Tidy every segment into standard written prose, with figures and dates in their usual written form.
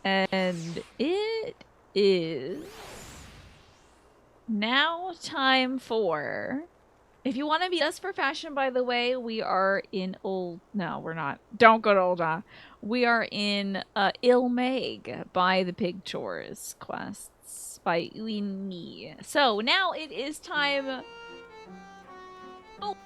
And it is now time for... If you want to meet us for fashion, by the way, we are in Old... No, we're not. Don't go to Old. We are in Ilmeg by the Pig Chores quests by Uini. So now it is time... Oh.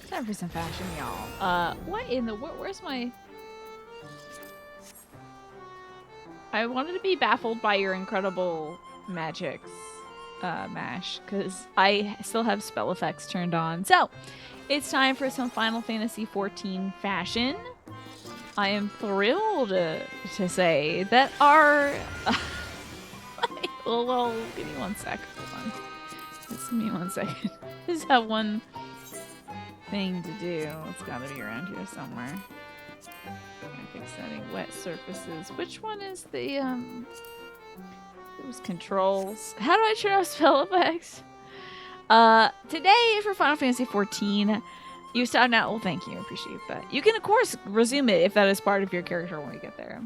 Time for some fashion, y'all. What in the... Where's my... I wanted to be baffled by your incredible magics, Mash, because I still have spell effects turned on. So, it's time for some Final Fantasy XIV fashion. I am thrilled to say that our... well, give me 1 sec. Hold on. Just give me 1 second. Just have one thing to do. It's gotta be around here somewhere. Graphic setting, wet surfaces. Which one is the, those controls? How do I turn off spell effects? Today for Final Fantasy XIV, you start out. Well, thank you. I appreciate that. You can, of course, resume it if that is part of your character when we get there.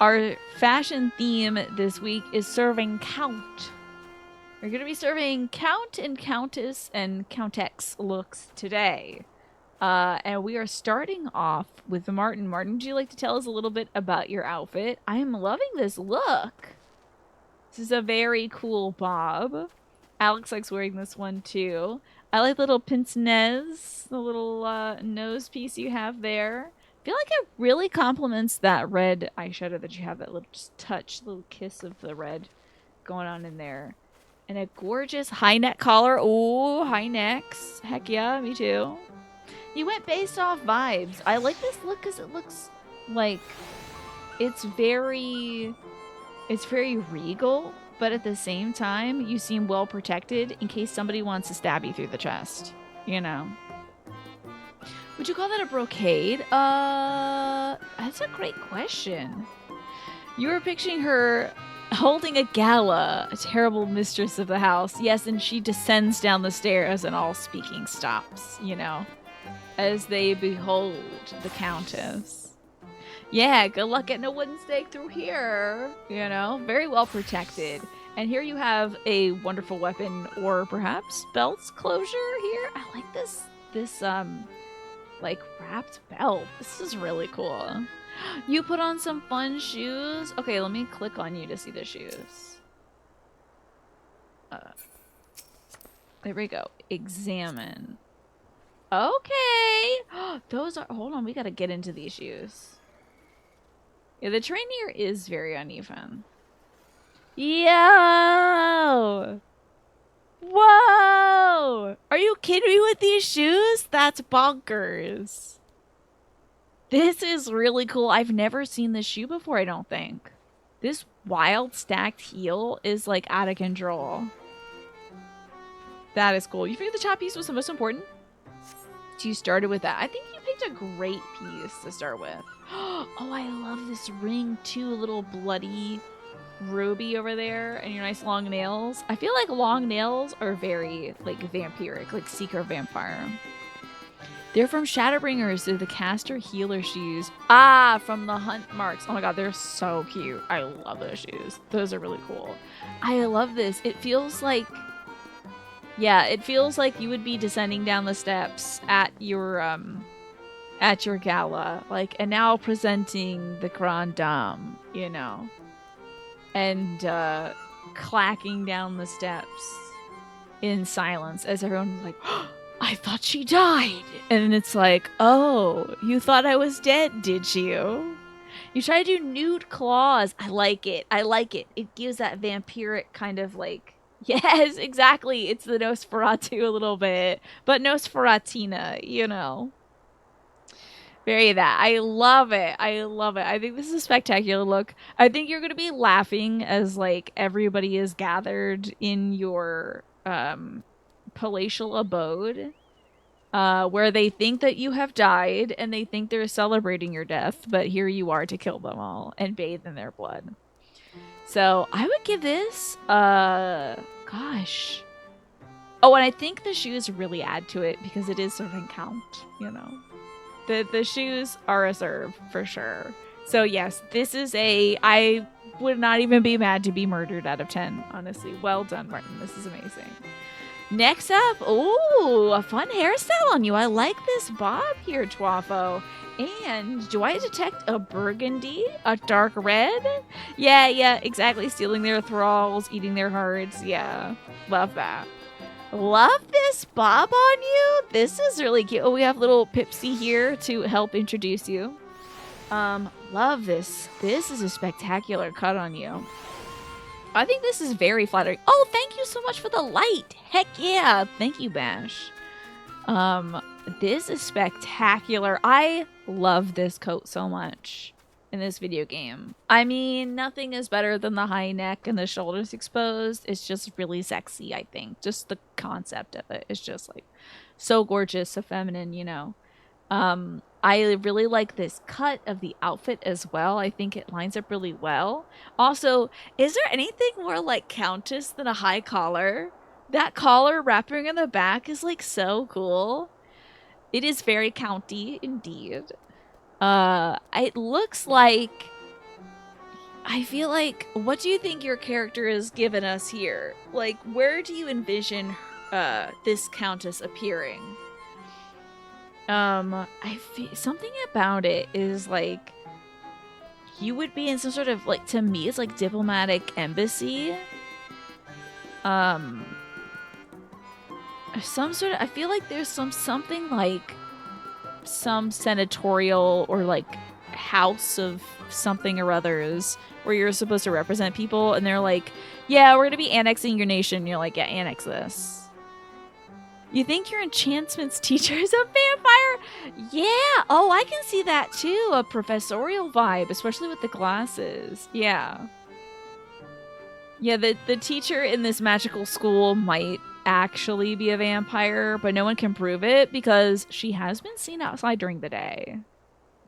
Our fashion theme this week is serving Count. We're going to be serving Count and Countess and Countess looks today. And we are starting off with Martin. Martin, would you like to tell us a little bit about your outfit? I am loving this look. This is a very cool bob. Alex likes wearing this one too. I like the little pince-nez, the little nose piece you have there. I feel like it really complements that red eyeshadow that you have, that little just touch, little kiss of the red going on in there. And a gorgeous high neck collar. Ooh, high necks. Heck yeah, me too. You went based off vibes. I like this look because it looks like it's very regal, but at the same time, you seem well protected in case somebody wants to stab you through the chest. You know. Would you call that a brocade? That's a great question. You were picturing her holding a gala, a terrible mistress of the house. Yes, and she descends down the stairs and all speaking stops, you know, as they behold the Countess. Yeah, good luck getting a wooden stake through here, you know, very well protected. And here you have a wonderful weapon, or perhaps belt's closure here. I like this, like, wrapped belt. This is really cool. You put on some fun shoes. Okay, let me click on you to see the shoes. There we go. Examine. Okay. Those are... Hold on, we gotta get into these shoes. Yeah, the terrain here is very uneven. Yo! Whoa! Are you kidding me with these shoes? That's bonkers. This is really cool. I've never seen this shoe before, I don't think. This wild stacked heel is like out of control. That is cool. You figured the top piece was the most important? So you started with that. I think you picked a great piece to start with. Oh, I love this ring too. A little bloody Ruby over there and your nice long nails. I feel like long nails are very, like, vampiric, like Seeker Vampire. They're from Shadowbringers. They're the caster healer shoes. Ah, from the hunt marks. Oh my god, they're so cute. I love those shoes. Those are really cool. I love this. It feels like... Yeah, it feels like you would be descending down the steps at your gala. Like, and now presenting the Grand Dame, you know. And clacking down the steps in silence as everyone's like, oh, I thought she died. And it's like, oh, you thought I was dead, did you? You try to do nude claws. I like it. I like it. It gives that vampiric kind of like, yes, exactly. It's the Nosferatu a little bit, but Nosferatina, you know. Very that. I love it. I love it. I think this is a spectacular look. I think you're going to be laughing as like everybody is gathered in your palatial abode where they think that you have died and they think they're celebrating your death, but here you are to kill them all and bathe in their blood. So I would give this, gosh. Oh, and I think the shoes really add to it because it is serving count, you know. The shoes are a serve for sure. So yes, this is I would not even be mad to be murdered out of 10, honestly. Well done, Martin. This is amazing. Next up, ooh, a fun hairstyle on you. I like this bob here, Twafo. And do I detect a burgundy? A dark red? Yeah, exactly. Stealing their thralls, eating their hearts. Yeah, love that. Love this bob on you. This is really cute. Oh, we have little Pipsy here to help introduce you. Love this. This is a spectacular cut on you. I think this is very flattering. Oh, thank you so much for the light. Heck yeah. Thank you, Bash. This is spectacular. I love this coat so much in this video game. I mean, nothing is better than the high neck and the shoulders exposed. It's just really sexy, I think. Just the concept of it is just like so gorgeous, so feminine, you know. I really like this cut of the outfit as well. I think it lines up really well. Also, is there anything more like Countess than a high collar? That collar wrapping in the back is like so cool. It is very county indeed. It looks like, I feel like, what do you think your character has given us here? Like, where do you envision this Countess appearing? I feel something about it is like you would be in some sort of like, to me it's like diplomatic embassy. Some sort of, I feel like there's something like some senatorial or like house of something or others where you're supposed to represent people and they're like, yeah, we're gonna be annexing your nation. And you're like, yeah, annex this. You think your enchantments teacher is a vampire? Yeah. Oh, I can see that too. A professorial vibe, especially with the glasses. Yeah. Yeah, the teacher in this magical school might actually be a vampire, but no one can prove it because she has been seen outside during the day.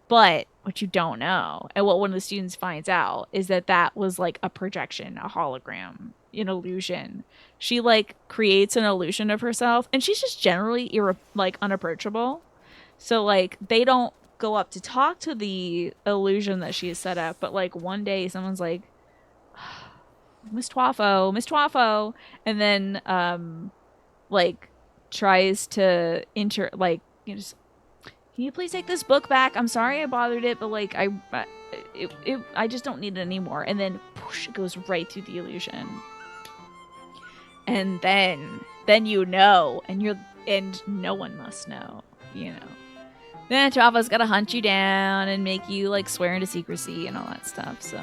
But what you don't know, and what one of the students finds out, is that that was like a projection, a hologram, an illusion. She like creates an illusion of herself, and she's just generally unapproachable. So like they don't go up to talk to the illusion that she has set up, but like one day someone's like, Miss Twafo, and then like tries to just, can you please take this book back? I'm sorry I bothered it, but like I just don't need it anymore. And then poosh, it goes right through the illusion. And then you know, and no one must know, you know. Then Twafo's gotta hunt you down and make you like swear into secrecy and all that stuff. So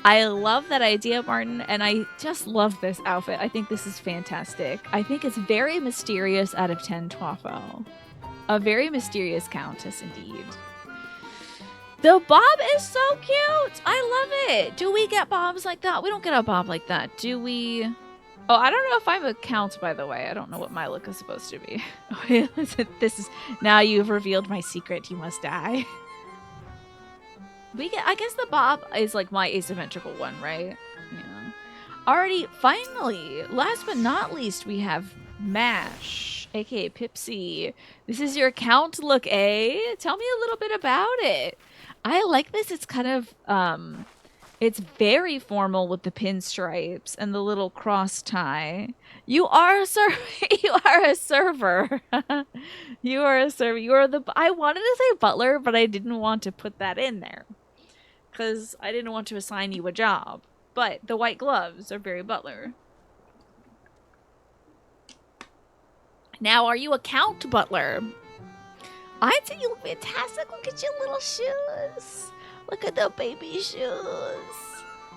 I love that idea, Martin, and I just love this outfit. I think this is fantastic. I think it's very mysterious out of 10, Twafo. A very mysterious countess indeed. The bob is so cute. I love it. Do we get bobs like that? We don't get a bob like that, do we? Oh, I don't know if I'm a count, by the way. I don't know what my look is supposed to be. This is, now you've revealed my secret. You must die. I guess the bob is like my asymmetrical one, right? Yeah. Alrighty, finally, last but not least, we have Mash, aka Pipsy. This is your account look, eh? Tell me a little bit about it. I like this. It's kind of, it's very formal with the pinstripes and the little cross tie. You are a server. You are a server. You are a server. You are the. I wanted to say butler, but I didn't want to put that in there because I didn't want to assign you a job. But the white gloves are very butler. Now, are you a count butler? I'd say you look fantastic. Look at your little shoes. Look at the baby shoes.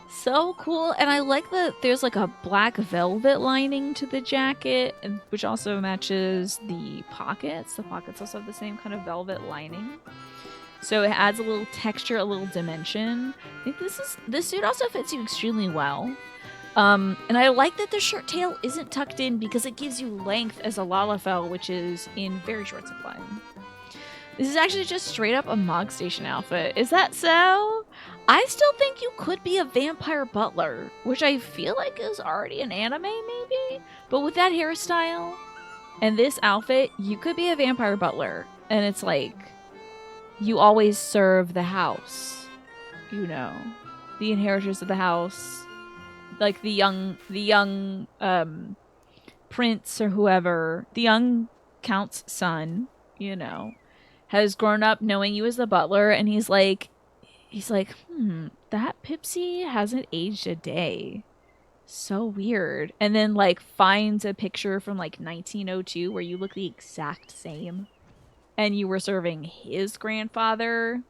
So cool. And I like that there's like a black velvet lining to the jacket, which also matches the pockets. The pockets also have the same kind of velvet lining. So it adds a little texture, a little dimension. I think this suit also fits you extremely well. And I like that the shirt tail isn't tucked in because it gives you length as a Lalafell, which is in very short supply. This is actually just straight up a Mog Station outfit. Is that so? I still think you could be a vampire butler, which I feel like is already an anime maybe. But with that hairstyle and this outfit, you could be a vampire butler. And it's like, you always serve the house, you know, the inheritors of the house, like the young prince or whoever, the young count's son, you know, has grown up knowing you as the butler, and he's like, that Pipsy hasn't aged a day. So weird. And then like finds a picture from like 1902 where you look the exact same. And you were serving his grandfather.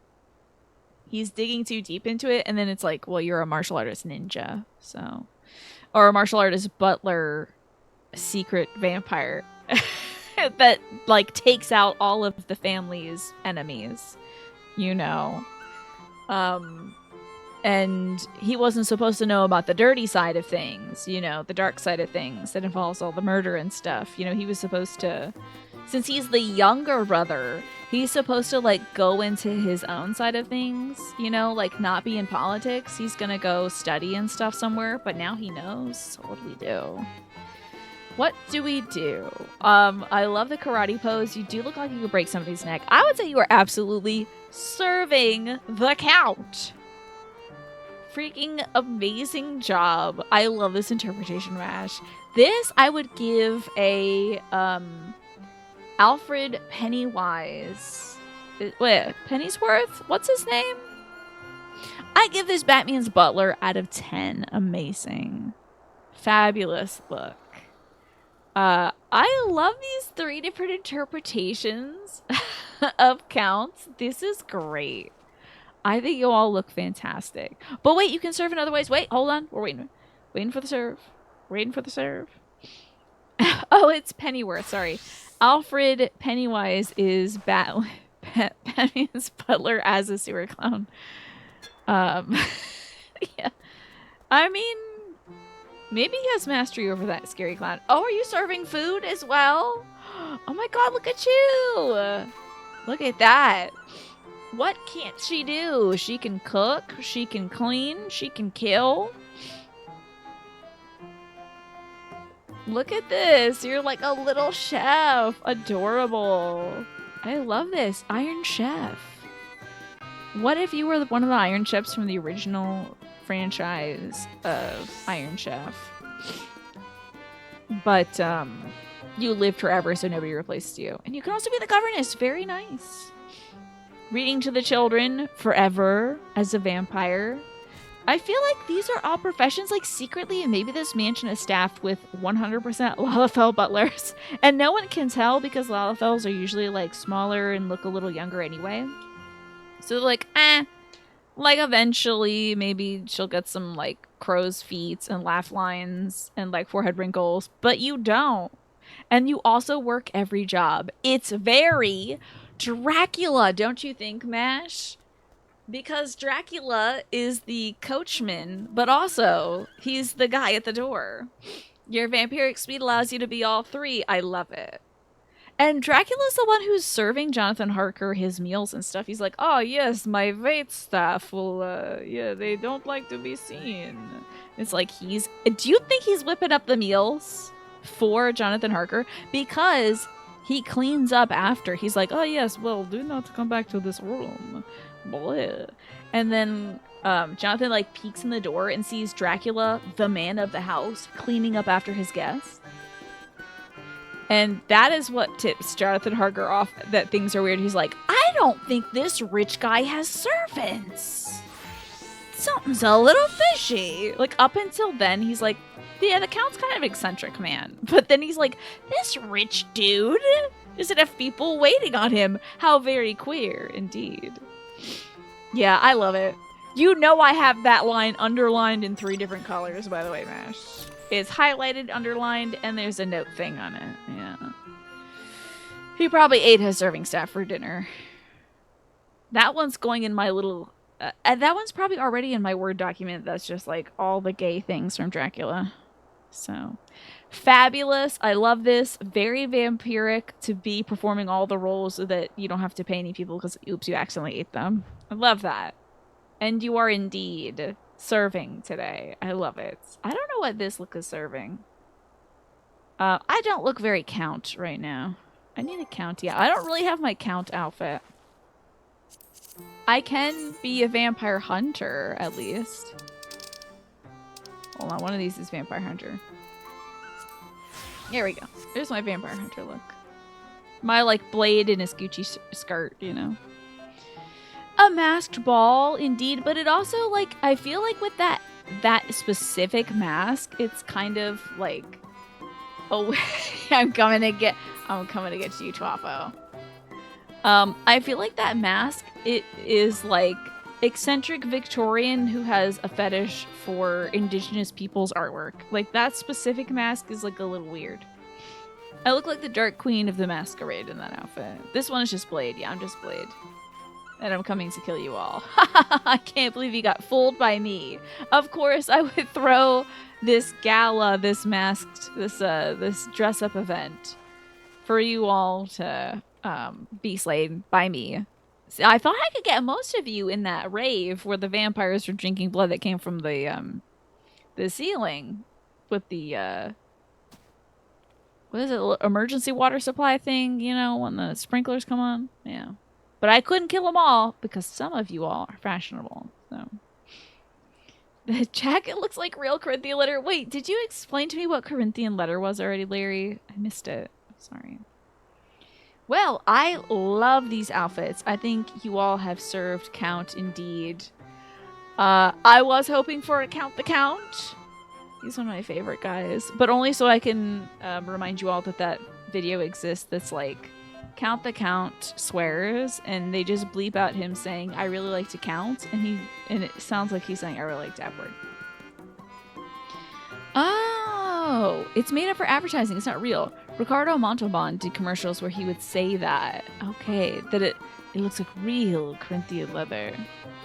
He's digging too deep into it, and then it's like, well, you're a martial artist ninja, so, or a martial artist butler, secret vampire that like takes out all of the family's enemies, you know. And he wasn't supposed to know about the dirty side of things, you know, the dark side of things that involves all the murder and stuff. You know, he was supposed to, since he's the younger brother, he's supposed to like go into his own side of things, you know, like not be in politics. He's gonna go study and stuff somewhere, but now he knows. So what do we do? What do we do? I love the karate pose. You do look like you could break somebody's neck. I would say you are absolutely serving the count. Freaking amazing job. I love this interpretation, Rash. This I would give a Alfred Pennywise. Wait, Pennyworth? What's his name? I give this Batman's butler out of 10. Amazing. Fabulous look. I love these 3 different interpretations of counts. This is great. I think you all look fantastic. But wait, you can serve in other ways. Wait, hold on. We're waiting. Waiting for the serve. Waiting for the serve. Oh, it's Pennyworth. Sorry. Alfred Pennywise is Batman's butler as a sewer clown. Yeah. I mean, maybe he has mastery over that scary clown. Oh, are you serving food as well? Oh my god, look at you. Look at that. What can't she do? She can cook, she can clean, she can kill. Look at this. You're like a little chef. Adorable. I love this. Iron Chef. What if you were one of the Iron Chefs from the original franchise of Iron Chef? But you live forever, so nobody replaces you. And you can also be the governess. Very nice. Reading to the children forever as a vampire. I feel like these are all professions, like secretly, and maybe this mansion is staffed with 100% Lalafell butlers. And no one can tell because Lalafells are usually like smaller and look a little younger anyway. So they're like, like eventually maybe she'll get some like crow's feet and laugh lines and like forehead wrinkles, but you don't. And you also work every job. It's very Dracula, don't you think, Mash? Because Dracula is the coachman, but also he's the guy at the door. Your vampiric speed allows you to be all 3. I love it. And Dracula's the one who's serving Jonathan Harker his meals and stuff. He's like, oh, yes, my wait staff will, yeah, they don't like to be seen. It's like do you think he's whipping up the meals for Jonathan Harker? Because he cleans up after. He's like, oh, yes, well, do not come back to this room. Blah. And then Jonathan, like, peeks in the door and sees Dracula, the man of the house, cleaning up after his guests. And that is what tips Jonathan Harker off that things are weird. He's like, I don't think this rich guy has servants. Something's a little fishy. Like, up until then, he's like, yeah, the Count's kind of eccentric, man. But then he's like, this rich dude doesn't have people waiting on him. How very queer, indeed. Yeah, I love it. You know I have that line underlined in 3 different colors, by the way, Mash. It's highlighted, underlined, and there's a note thing on it. Yeah. He probably ate his serving staff for dinner. That one's going in my little... that one's probably already in my Word document that's just like all the gay things from Dracula. So, fabulous. I love this. Very vampiric to be performing all the roles so that you don't have to pay any people because, oops, you accidentally ate them. I love that. And you are indeed... serving today. I love it. I don't know what this look is serving. I don't look very Count right now. I need a Count. Yeah, I don't really have my Count outfit. I can be a vampire hunter, at least. Hold on, one of these is vampire hunter. There we go. There's my vampire hunter look. My, like, blade in his Gucci skirt, you know. A masked ball, indeed, but it also, like, I feel like with that specific mask, it's kind of like, oh, I'm coming to get you, Twaffo. I feel like that mask, it is like eccentric Victorian who has a fetish for indigenous people's artwork. Like, that specific mask is like a little weird. I look like the Dark Queen of the Masquerade in that outfit. This one is just Blade. Yeah, I'm just Blade. And I'm coming to kill you all. I can't believe you got fooled by me. Of course, I would throw this gala, this masked, this dress-up event for you all to be slain by me. See, I thought I could get most of you in that rave where the vampires were drinking blood that came from the ceiling with the what is it, emergency water supply thing? You know, when the sprinklers come on. Yeah. But I couldn't kill them all because some of you all are fashionable. So the jacket looks like real Corinthian letter. Wait, did you explain to me what Corinthian letter was already, Larry? I missed it. Sorry. Well, I love these outfits. I think you all have served Count indeed. I was hoping for a Count the Count. He's one of my favorite guys. But only so I can remind you all that video exists that's like Count the Count swears, and they just bleep out him saying, I really like to count, and it sounds like he's saying, I really like to F-word. Oh, it's made up for advertising. It's not real. Ricardo Montalban did commercials where he would say that. Okay, that it looks like real Corinthian leather.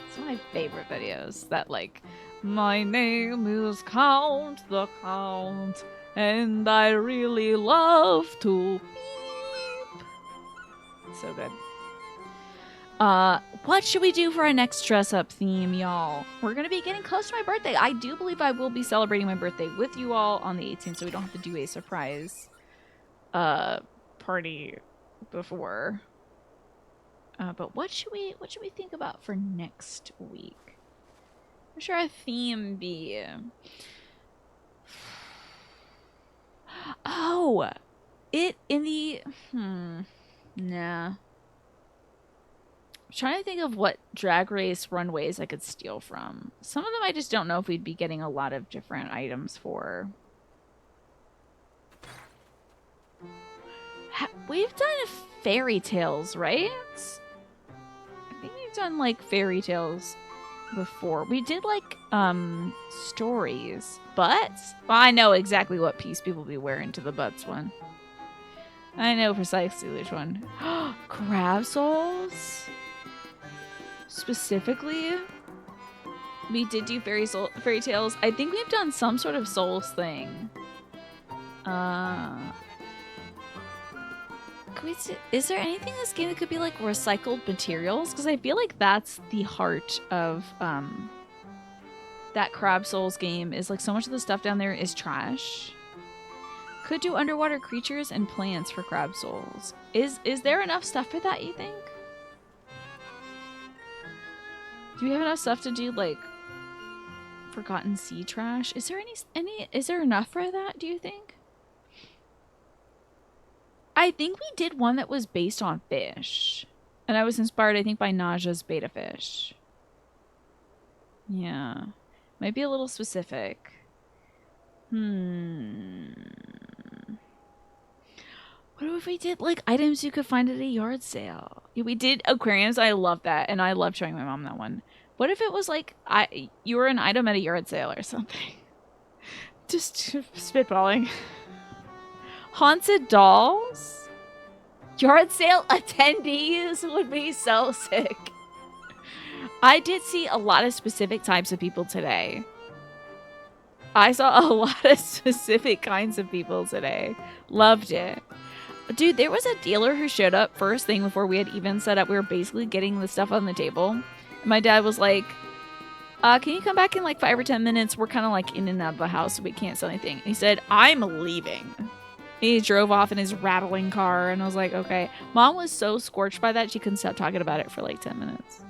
It's one of my favorite videos. That like, my name is Count the Count, and I really love to so good. What should we do for our next dress-up theme, y'all? We're gonna be getting close to my birthday. I do believe I will be celebrating my birthday with you all on the 18th, so we don't have to do a surprise party before. But what should we think about for next week? What should our theme be? Oh, Nah. I'm trying to think of what drag race runways I could steal from. Some of them I just don't know if we'd be getting a lot of different items for. We've done fairy tales, right? I think we've done like fairy tales before. We did like stories. Butts? Well, I know exactly what piece people be wearing to the butts one. I know precisely which one. Crab souls? Specifically? We did do fairy tales. I think we've done some sort of souls thing. Is there anything in this game that could be like recycled materials? Because I feel like that's the heart of that Crab Souls game. Is like so much of the stuff down there is trash. Could do underwater creatures and plants for Crab Souls. Is there enough stuff for that, you think? Do you have enough stuff to do like forgotten sea trash? Is there is there enough for that, do you think? I think we did one that was based on fish. And I was inspired, I think, by Naja's beta fish. Yeah. Might be a little specific. What if we did, like, items you could find at a yard sale? Yeah, we did aquariums. I love that. And I love showing my mom that one. What if it was, like, you were an item at a yard sale or something? Just spitballing. Haunted dolls? Yard sale attendees would be so sick. I did see a lot of specific types of people today. I saw a lot of specific kinds of people today. Loved it. Dude, there was a dealer who showed up first thing before we had even set up. We were basically getting the stuff on the table. And my dad was like, can you come back in like 5 or 10 minutes? We're kind of like in and out of the house, so we can't sell anything. And he said, I'm leaving. He drove off in his rattling car, and I was like, okay. Mom was so scorched by that, she couldn't stop talking about it for like 10 minutes.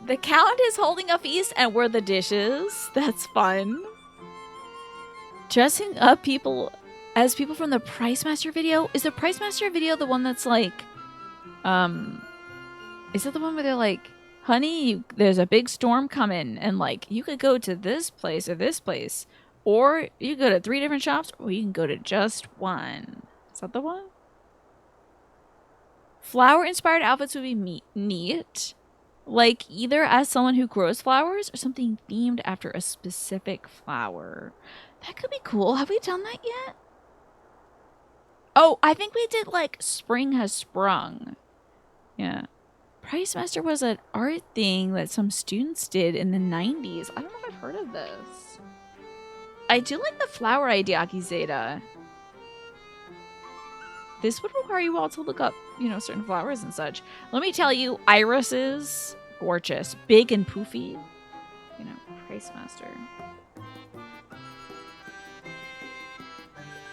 The Count is holding a feast, and we're the dishes. That's fun. Dressing up people as people from the Price Master video? Is the Price Master video the one that's like, is it the one where they're like, honey, there's a big storm coming, and like, you could go to this place or this place. Or you can go to 3 different shops, or you can go to just one. Is that the one? Flower-inspired outfits would be neat. Like, either as someone who grows flowers, or something themed after a specific flower. That could be cool. Have we done that yet? Oh, I think we did, like, Spring Has Sprung. Yeah. Price Master was an art thing that some students did in the 90s. I don't know if I've heard of this. I do like the flower idea, Akizeta. This would require you all to look up, you know, certain flowers and such. Let me tell you, Iris is gorgeous. Big and poofy. You know, Price Master.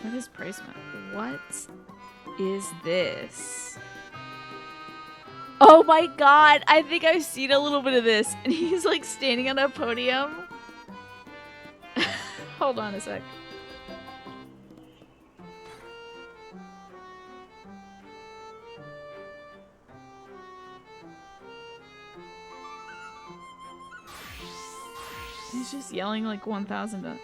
What is Price Master? What is this? Oh my god, I think I've seen a little bit of this. And he's like standing on a podium. Hold on a sec. He's just yelling like 1,000.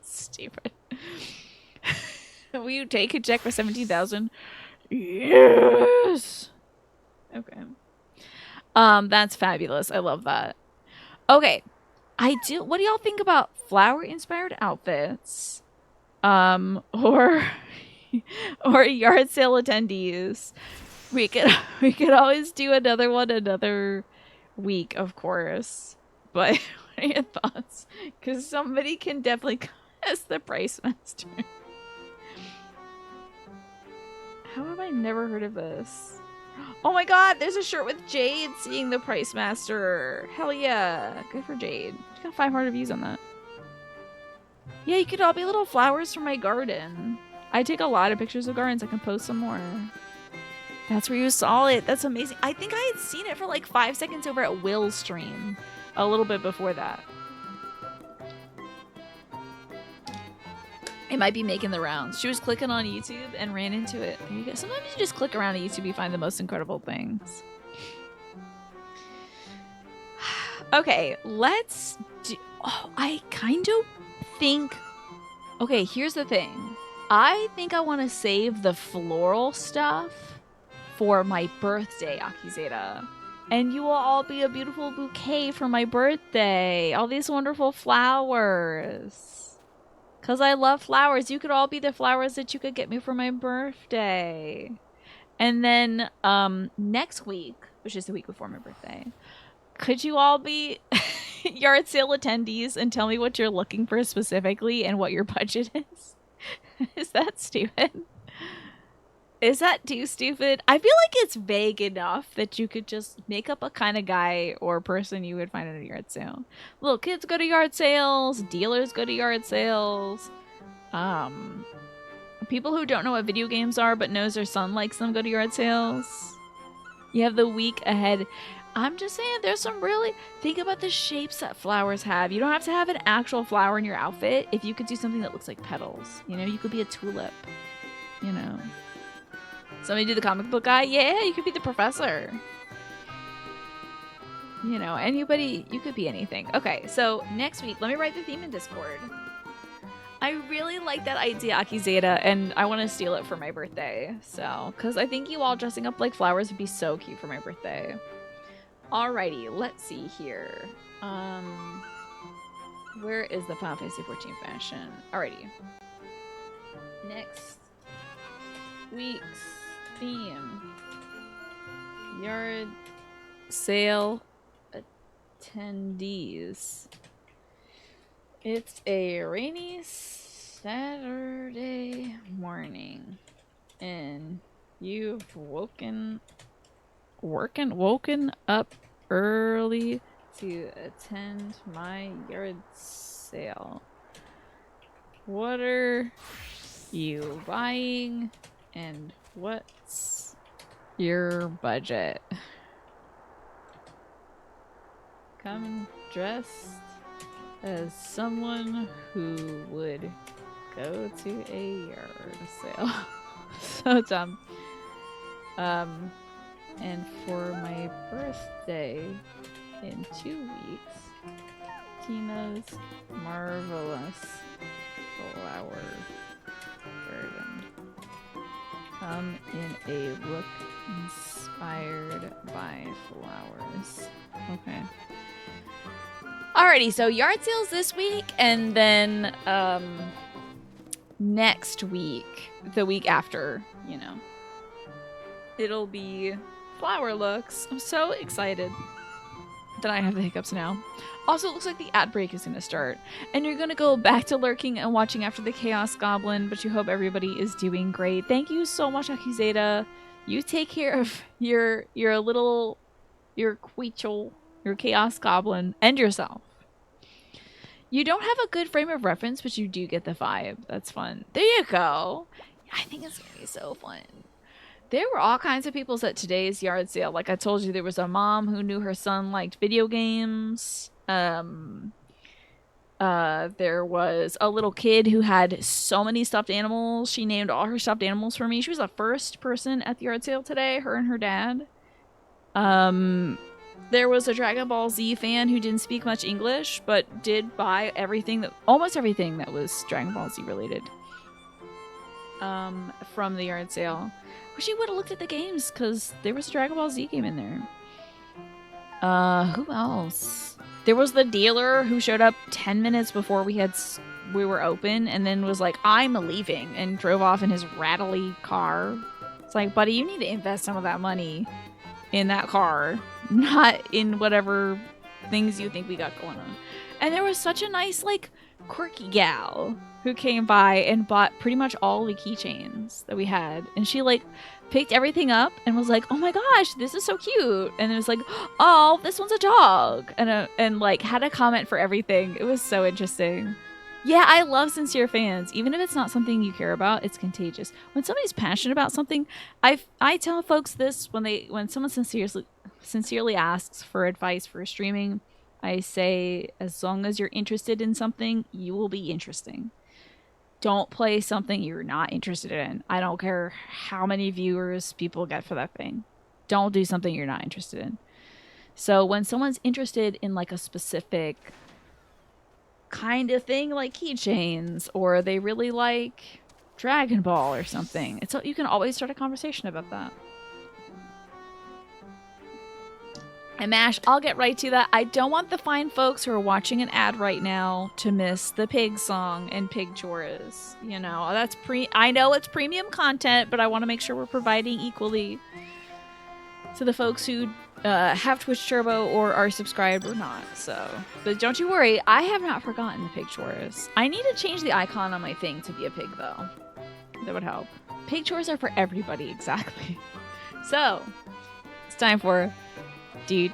Stupid. Will you take a check for 17,000? Yes. Okay. That's fabulous. I love that. Okay. What do y'all think about flower-inspired outfits? Or yard sale attendees. We could always do another one another week, of course. But what are your thoughts? Because somebody can definitely as the Price Master. How have I never heard of this? Oh my god, there's a shirt with Jade seeing the Price Master. Hell yeah. Good for Jade. She got 500 views on that. Yeah, you could all be little flowers from my garden. I take a lot of pictures of gardens. I can post some more. That's where you saw it. That's amazing. I think I had seen it for like 5 seconds over at Will's stream. A little bit before that. It might be making the rounds. She was clicking on YouTube and ran into it. There you go. Sometimes you just click around on YouTube, you find the most incredible things. Okay, let's do... Oh, I kind of think... Okay, here's the thing. I think I want to save the floral stuff for my birthday, Akizeta. And you will all be a beautiful bouquet for my birthday. All these wonderful flowers. Because I love flowers. You could all be the flowers that you could get me for my birthday. And then next week, which is the week before my birthday, could you all be... yard sale attendees and tell me what you're looking for specifically and what your budget is? Is that stupid? Is that too stupid? I feel like it's vague enough that you could just make up a kind of guy or person you would find at a yard sale. Little kids go to yard sales, dealers go to yard sales. People who don't know what video games are but knows their son likes them go to yard sales. You have the week ahead. I'm just saying there's some really... Think about the shapes that flowers have. You don't have to have an actual flower in your outfit if you could do something that looks like petals. You know, you could be a tulip. You know. Somebody do the comic book guy? Yeah, you could be the professor. You know, anybody, you could be anything. Okay, so next week, let me write the theme in Discord. I really like that idea, Akizeta, and I want to steal it for my birthday. So, because I think you all dressing up like flowers would be so cute for my birthday. Alrighty, let's see here. Where is the Final Fantasy 14 fashion? Alrighty. Next week's theme. Yard sale attendees. It's a rainy Saturday morning and you've woken up early to attend my yard sale. What are you buying and what's your budget? Come dressed as someone who would go to a yard sale. So dumb. And for my birthday in 2 weeks, Tina's marvelous flower garden. Come in a look inspired by flowers. Okay. Alrighty, so yard sales this week, and then next week, the week after, you know, it'll be flower looks. I'm so excited that I have the hiccups now. Also, it looks like the ad break is going to start, and you're going to go back to lurking and watching after the Chaos Goblin, but you hope everybody is doing great. Thank you so much, Akizeta. You take care of your Queechel, your Chaos Goblin, and yourself. You don't have a good frame of reference, but you do get the vibe. That's fun. There you go. I think it's going to be so fun. There were all kinds of people at today's yard sale. Like I told you, there was a mom who knew her son liked video games. There was a little kid who had so many stuffed animals. She named all her stuffed animals for me. She was the first person at the yard sale today, her and her dad. There was a Dragon Ball Z fan who didn't speak much English, but did buy almost everything that was Dragon Ball Z related. From the yard sale. Wish you would have looked at the games, because there was a Dragon Ball Z game in there. Who else? There was the dealer who showed up 10 minutes before we were open, and then was like, I'm leaving, and drove off in his rattly car. It's like, buddy, you need to invest some of that money in that car, not in whatever things you think we got going on. And there was such a nice, like, quirky gal who came by and bought pretty much all the keychains that we had, and she like picked everything up and was like, oh my gosh, this is so cute, and it was like, oh, this one's a dog, and like had a comment for everything. It was so interesting. Yeah, I love sincere fans. Even if it's not something you care about, it's contagious. When somebody's passionate about something, I tell folks this when someone sincerely asks for advice for streaming, I say, as long as you're interested in something, you will be interesting. Don't play something you're not interested in. I don't care how many viewers people get for that thing. Don't do something you're not interested in. So when someone's interested in like a specific kind of thing, like keychains, or they really like Dragon Ball or something, you can always start a conversation about that. And Mash, I'll get right to that. I don't want the fine folks who are watching an ad right now to miss the pig song and pig chores. You know, I know it's premium content, but I want to make sure we're providing equally to the folks who have Twitch Turbo or are subscribed or not. So, but don't you worry, I have not forgotten the pig chores. I need to change the icon on my thing to be a pig though. That would help. Pig chores are for everybody, exactly. So, it's time for the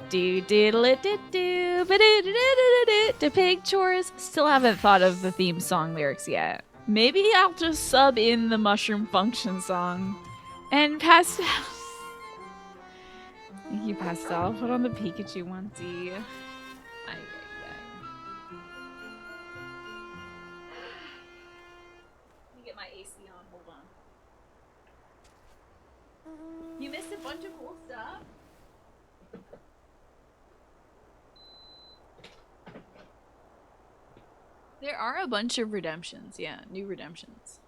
pig chores. Still haven't thought of the theme song lyrics yet. Maybe I'll just sub in the mushroom function song. And Pastel. Thank you, Pastel. Put on the Pikachu onesie. Let me get my AC on. Hold on. You missed a bunch of cool stuff. There are a bunch of redemptions. Yeah, new redemptions.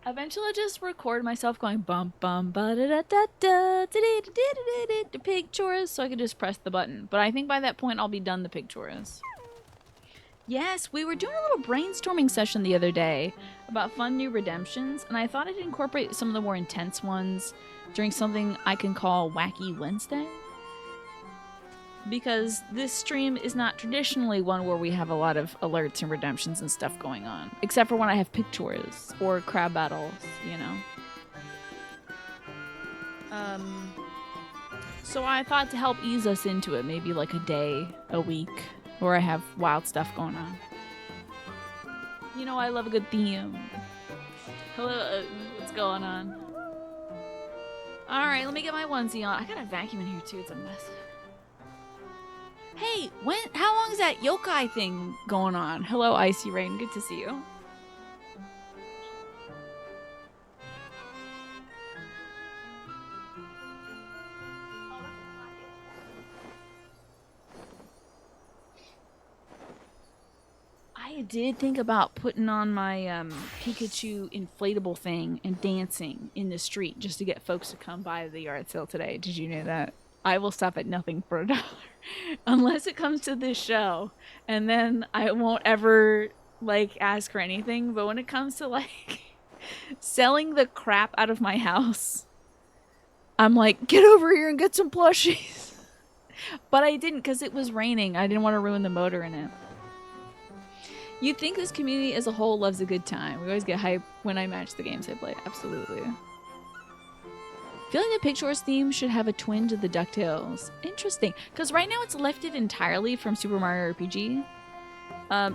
Eventually I'll just record myself going bum bum ba da da da da the pig chores so I can just press the button. But I think by that point I'll be done the pig chores. Yes, we were doing a little brainstorming session the other day about fun new redemptions, and I thought I'd incorporate some of the more intense ones during something I can call Wacky Wednesday. Because this stream is not traditionally one where we have a lot of alerts and redemptions and stuff going on. Except for when I have pig chores or crab battles, you know. So I thought to help ease us into it, maybe like a day, a week, where I have wild stuff going on. You know I love a good theme. Hello, what's going on? Alright, let me get my onesie on. I got a vacuum in here too, it's a mess. Hey, how long is that yokai thing going on? Hello, Icy Rain. Good to see you. I did think about putting on my Pikachu inflatable thing and dancing in the street just to get folks to come by the yard sale today. Did you know that? I will stop at nothing for $1 unless it comes to this show, and then I won't ever like ask for anything. But when it comes to like selling the crap out of my house, I'm like, get over here and get some plushies. But I didn't because it was raining. I didn't want to ruin the motor in it. You'd think this community as a whole loves a good time. We always get hype when I match the games I play. Absolutely. Feeling the Pig Chores theme should have a twin to the DuckTales. Interesting. Because right now it's lifted entirely from Super Mario RPG.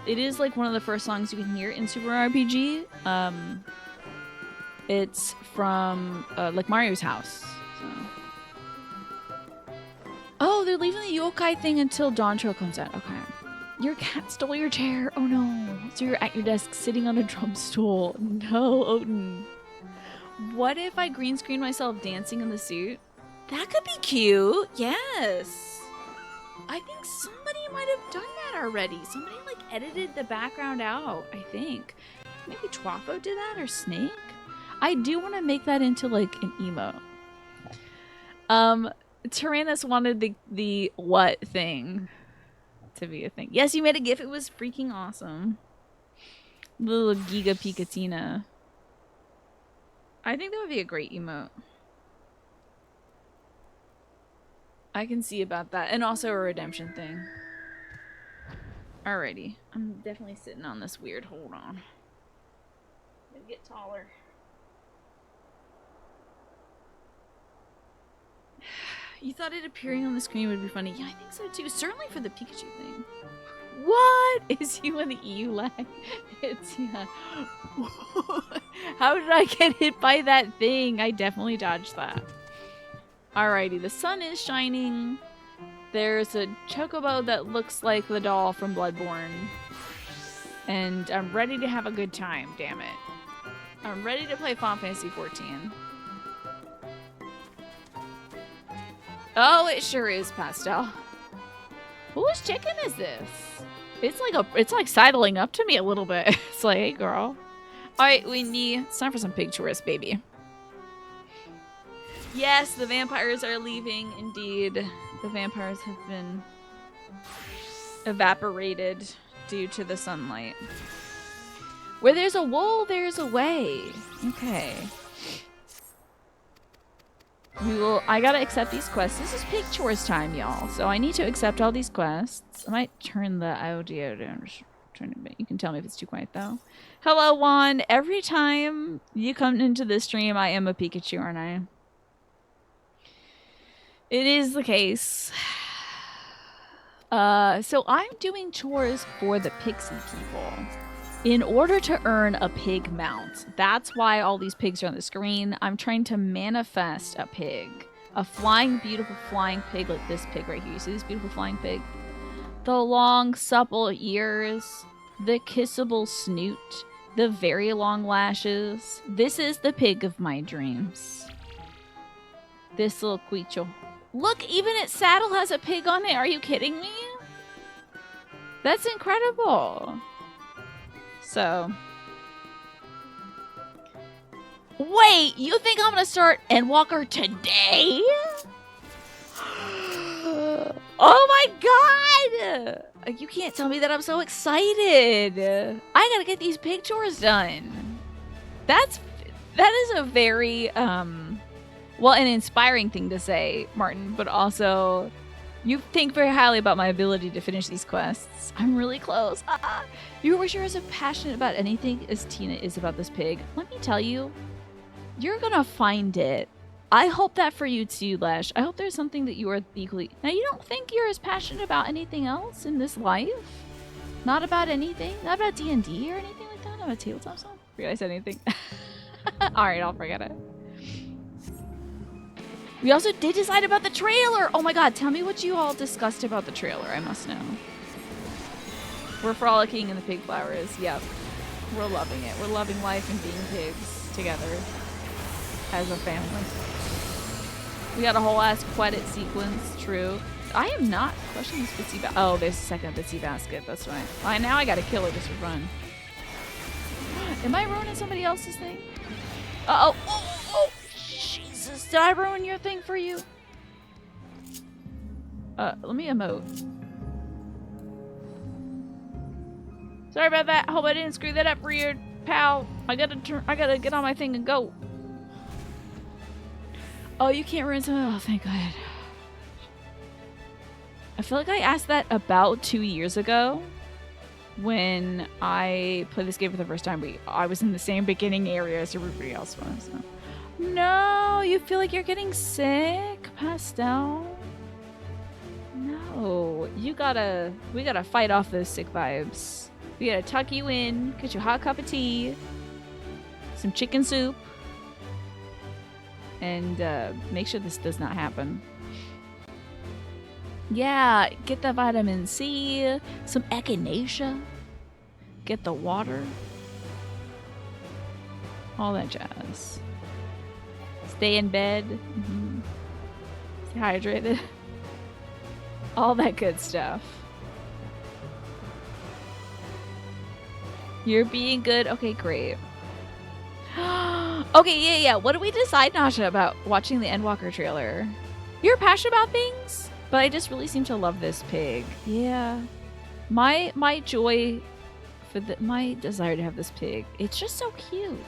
It is like one of the first songs you can hear in Super Mario RPG. It's from like Mario's house. So. Oh, they're leaving the yokai thing until Dawn Trail comes out. Okay. Your cat stole your chair. Oh no. So you're at your desk sitting on a drum stool. No, Odin. What if I green screen myself dancing in the suit? That could be cute. Yes. I think somebody might have done that already. Somebody like edited the background out, I think. Maybe Twafo did that or Snake? I do want to make that into like an emote. Tyrannus wanted the what thing to be a thing. Yes, you made a GIF. It was freaking awesome. Little Giga Pikatina. I think that would be a great emote. I can see about that. And also a redemption thing. Alrighty. I'm definitely sitting on this weird. Hold on. Let me get taller. You thought it appearing on the screen would be funny? Yeah, I think so too. Certainly for the Pikachu thing. What? Is you in the EU lag? It's, yeah. How did I get hit by that thing? I definitely dodged that. Alrighty, the sun is shining. There's a chocobo that looks like the doll from Bloodborne. And I'm ready to have a good time, damn it. I'm ready to play Final Fantasy XIV. Oh, it sure is, Pastel. Whose chicken is this? It's like sidling up to me a little bit. It's like, hey girl. Alright, Windy, it's time for some pig tourists, baby. Yes, the vampires are leaving, indeed. The vampires have been evaporated due to the sunlight. Where there's a wool, there's a way. Okay. I gotta accept these quests. This is pig chores time, y'all. So I need to accept all these quests. I might turn the audio down. Just turn it. You can tell me if it's too quiet though. Hello, Juan. Every time you come into the stream, I am a Pikachu, aren't I? It is the case. So I'm doing chores for the pixie people in order to earn a pig mount. That's why all these pigs are on the screen. I'm trying to manifest a pig. A flying, beautiful flying pig like this pig right here. You see this beautiful flying pig? The long, supple ears, the kissable snoot, the very long lashes. This is the pig of my dreams. This little Quicho. Look, even its saddle has a pig on it. Are you kidding me? That's incredible. So. Wait, you think I'm gonna start Endwalker today? Oh my god! You can't tell me that I'm so excited. I gotta get these pig chores done. That is a very, well, an inspiring thing to say, Martin, but also you think very highly about my ability to finish these quests. I'm really close. You were sure as passionate about anything as Tina is about this pig. Let me tell you, you're gonna find it. I hope that for you too, Lesh. I hope there's something that you are equally... Now, you don't think you're as passionate about anything else in this life? Not about anything? Not about D&D or anything like that? Not about tabletop stuff? Forget I said anything. Alright, I'll forget it. We also did decide about the trailer! Oh my god, tell me what you all discussed about the trailer. I must know. We're frolicking in the pig flowers. Yep. We're loving it. We're loving life and being pigs together as a family. We got a whole ass credit sequence. True. I am not questioning this Bitsy basket. Oh, there's a second Bitsy basket. That's right. Now I gotta kill her just for fun. Am I ruining somebody else's thing? Uh-oh. Oh, Jesus. Did I ruin your thing for you? Let me emote. Sorry about that. Hope I didn't screw that up for you, pal. I gotta get on my thing and go. Oh, you can't ruin something. Oh, thank God. I feel like I asked that about 2 years ago when I played this game for the first time. I was in the same beginning area as everybody else was. So. No, you feel like you're getting sick, Pastel? No, we gotta fight off those sick vibes. We gotta tuck you in, get you a hot cup of tea, some chicken soup, and make sure this does not happen. Yeah, get the vitamin C, some echinacea, get the water, all that jazz. Stay in bed, stay hydrated, all that good stuff. You're being good? Okay, great. Okay, yeah. What did we decide, Nasha, about watching the Endwalker trailer? You're passionate about things, but I just really seem to love this pig. Yeah. My joy for my desire to have this pig, it's just so cute.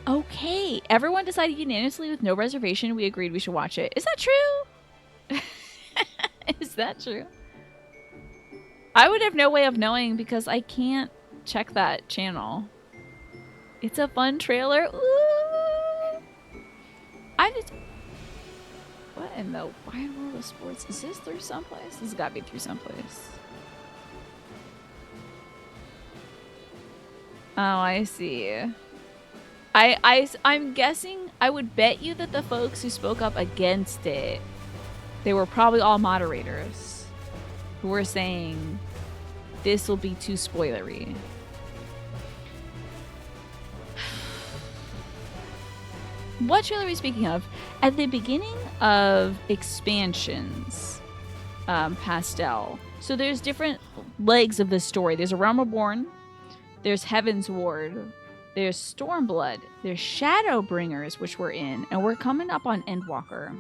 Okay, everyone decided unanimously with no reservation. We agreed we should watch it. Is that true? Is that true? I would have no way of knowing because I can't check that channel. It's a fun trailer. Ooh. What in the wide world of sports? Is this through someplace? This has got to be through someplace. Oh, I see. I'm guessing, I would bet you that the folks who spoke up against it, they were probably all moderators who were saying this will be too spoilery. What trailer are we speaking of? At the beginning of expansions, Pastel. So there's different legs of the story. There's A Realm Reborn. There's Heaven's Ward. There's Stormblood. There's Shadowbringers, which we're in. And we're coming up on Endwalker.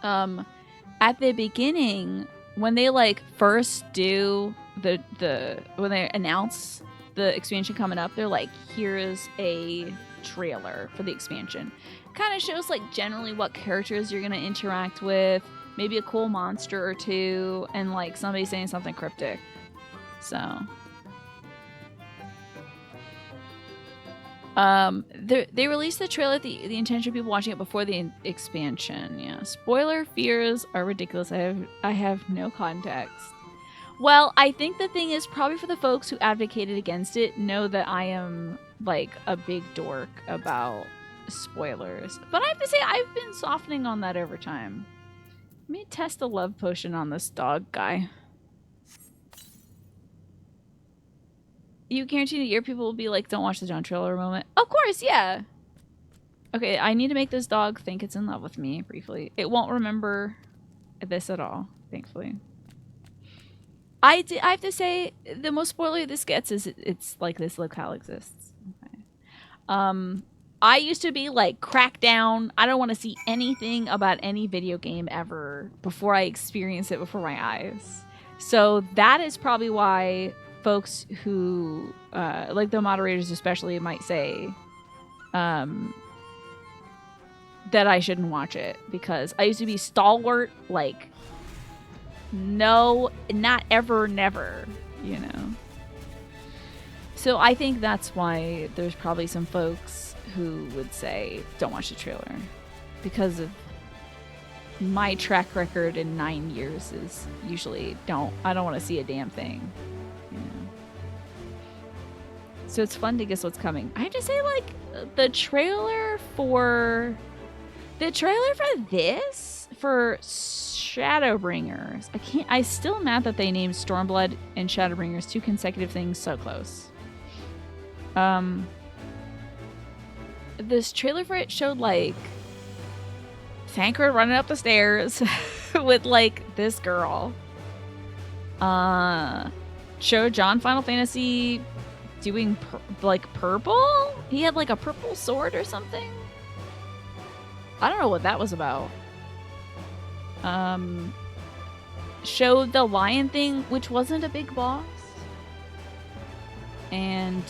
At the beginning, when they first do when they announce the expansion coming up, they're like, here's a trailer for the expansion. Kind of shows like generally what characters you're gonna interact with, maybe a cool monster or two, and like somebody saying something cryptic. So they released the trailer, the intention of people watching it before the expansion. Yeah, spoiler fears are ridiculous. I have no context. Well, I think the thing is probably for the folks who advocated against it know that I am like a big dork about spoilers. But I have to say I've been softening on that over time. Let me test the love potion on this dog guy. You guarantee that your people will be like, don't watch the John trailer moment. Of course, yeah. Okay, I need to make this dog think it's in love with me briefly. It won't remember this at all, thankfully. I have to say, the most spoilery this gets is it's like this locale exists. Okay. I used to be like, crack down. I don't want to see anything about any video game ever before I experience it before my eyes. So that is probably why folks who, like the moderators especially, might say that I shouldn't watch it. Because I used to be stalwart, like, no, not ever, never, you know. So I think that's why there's probably some folks who would say, don't watch the trailer. Because of my track record in 9 years is usually I don't want to see a damn thing. You know? So it's fun to guess what's coming. I have to say, like, the trailer for this, for Shadowbringers. I still mad that they named Stormblood and Shadowbringers 2 consecutive things so close. This trailer for it showed like Thancred running up the stairs with like this girl. Showed John Final Fantasy doing like purple. He had like a purple sword or something. I don't know what that was about. Showed the lion thing, which wasn't a big boss. And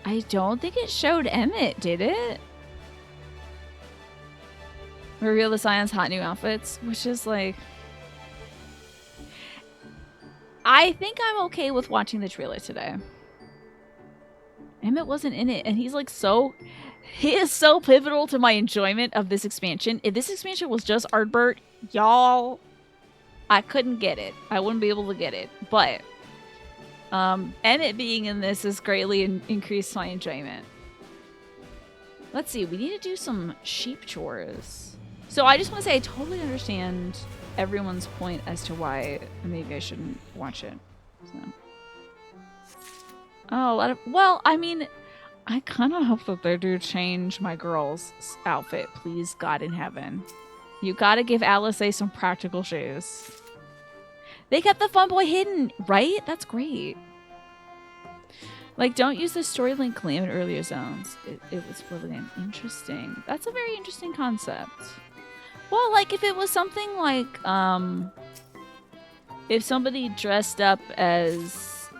I don't think it showed Emmett, did it? Reveal the Scion's hot new outfits, which is like, I think I'm okay with watching the trailer today. Emmett wasn't in it, and he's like he is so pivotal to my enjoyment of this expansion. If this expansion was just Ardbert, y'all, I couldn't get it. I wouldn't be able to get it. But Emmett being in this has greatly increased my enjoyment. Let's see. We need to do some sheep chores. So I just want to say I totally understand everyone's point as to why maybe I shouldn't watch it. So. Oh, a lot of... Well, I mean, I kind of hope that they do change my girl's outfit. Please, God in heaven. You gotta give Alice some practical shoes. They kept the fun boy hidden, right? That's great. Like, don't use the story link claim in earlier zones. It was really interesting. That's a very interesting concept. Well, like, if it was something like, if somebody dressed up as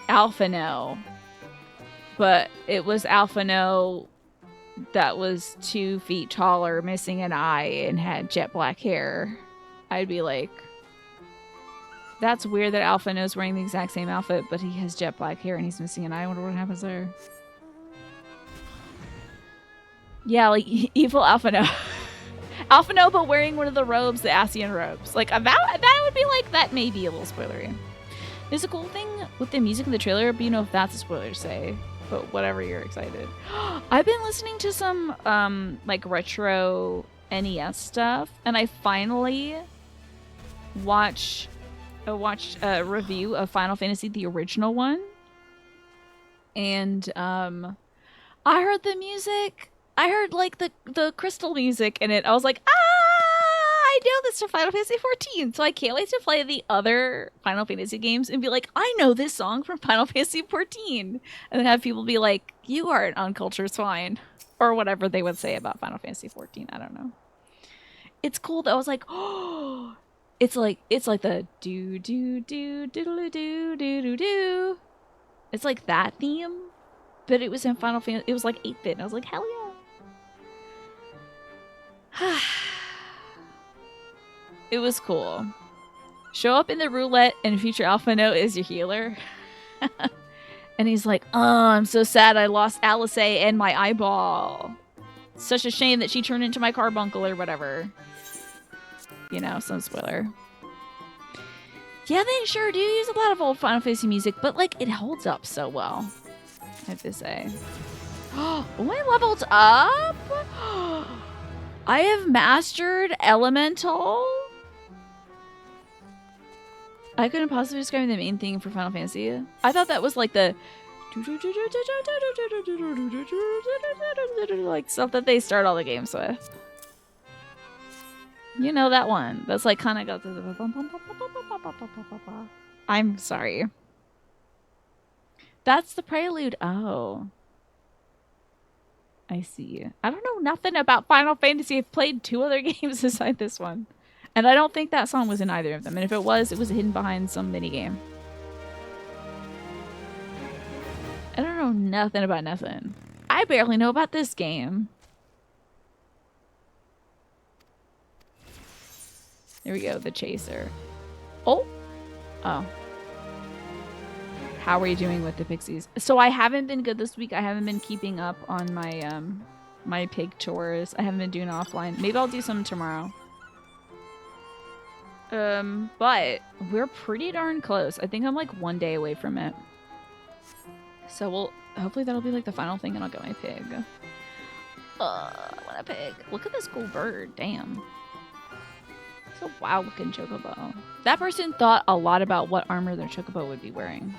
Alphino, but it was Alphino that was 2 feet taller, missing an eye, and had jet black hair, I'd be like, that's weird that Alphino's wearing the exact same outfit, but he has jet black hair and he's missing an eye. I wonder what happens there. Yeah, like evil Alphino. Alphino, but wearing one of the robes, the Asian robes. Like, that would be like, that may be a little spoilery. There's a cool thing with the music in the trailer, but you know if that's a spoiler to say. But whatever, you're excited. I've been listening to some like retro NES stuff, and I finally watched a review of Final Fantasy, the original one. And I heard the music. I heard like the crystal music in it. I was like, I know this from Final Fantasy XIV, so I can't wait to play the other Final Fantasy games and be like, I know this song from Final Fantasy XIV, and then have people be like, you are an uncultured swine, or whatever they would say about Final Fantasy XIV. I don't know. It's cool though. I was like, oh, it's like the do do do diddle do do do do. It's like that theme, but it was in Final Fantasy. It was like 8-bit. And I was like, hell yeah. It was cool. Show up in the roulette and future Alpha Note is your healer. And he's like, oh, I'm so sad I lost Alice and my eyeball. Such a shame that she turned into my carbuncle or whatever. You know, some spoiler. Yeah, they sure do use a lot of old Final Fantasy music, but like it holds up so well, I have to say. Oh, I leveled up? I have mastered Elemental? I couldn't possibly describe the main thing for Final Fantasy. I thought that was like the like stuff that they start all the games with. You know that one. That's like kind of got the I'm sorry. That's the prelude. Oh. I see. I don't know nothing about Final Fantasy. I've played 2 other games beside this one. And I don't think that song was in either of them. And if it was hidden behind some minigame. I don't know nothing about nothing. I barely know about this game. There we go, the chaser. Oh. Oh. How are you doing with the pixies? So I haven't been good this week. I haven't been keeping up on my my pig chores. I haven't been doing offline. Maybe I'll do some tomorrow. But we're pretty darn close. I think I'm like 1 day away from it. So hopefully that'll be like the final thing and I'll get my pig. I want a pig. Look at this cool bird. Damn. It's a wild looking chocobo. That person thought a lot about what armor their chocobo would be wearing.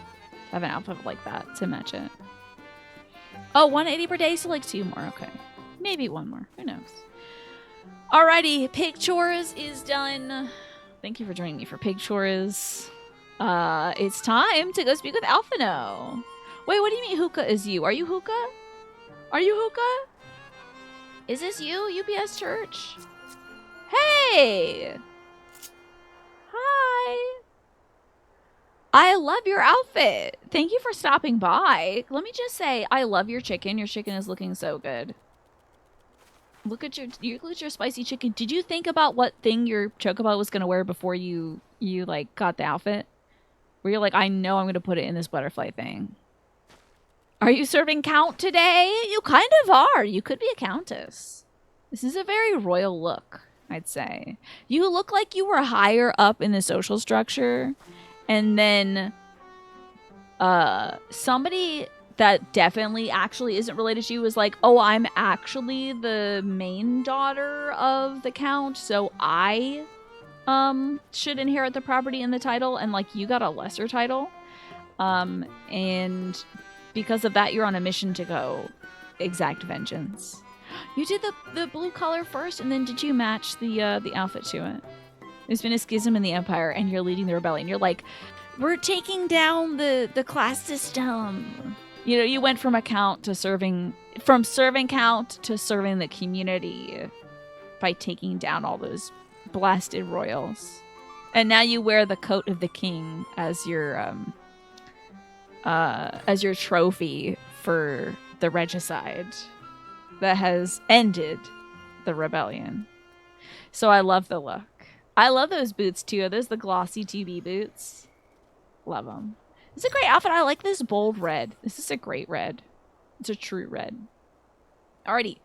Have an outfit like that to match it. Oh, 180 per day, so like 2 more. Okay. Maybe 1 more. Who knows? Alrighty, pig chores is done. Thank you for joining me for pig chores. It's time to go speak with Alphino. Wait, what do you mean Hookah is you? Are you Hookah? Are you Hookah? Is this you, UPS Church? Hey! Hi! I love your outfit. Thank you for stopping by. Let me just say, I love your chicken. Your chicken is looking so good. Look at your spicy chicken. Did you think about what thing your chocobo was gonna wear before you like got the outfit? Where you're like, I know I'm gonna put it in this butterfly thing. Are you serving count today? You kind of are. You could be a countess. This is a very royal look, I'd say. You look like you were higher up in the social structure, and then somebody that definitely actually isn't related to you was like, oh, I'm actually the main daughter of the count, so I should inherit the property and the title, and like you got a lesser title, and because of that you're on a mission to go exact vengeance. You did the blue color first, and then did you match the outfit to it? There's been a schism in the Empire, and you're leading the rebellion. You're like, we're taking down the class system. You know, you went from serving count to serving the community by taking down all those blasted royals. And now you wear the coat of the king as your trophy for the regicide that has ended the rebellion. So I love the look. I love those boots too. Are those the glossy 2B boots? Love them. It's a great outfit. I like this bold red. This is a great red. It's a true red. Alrighty.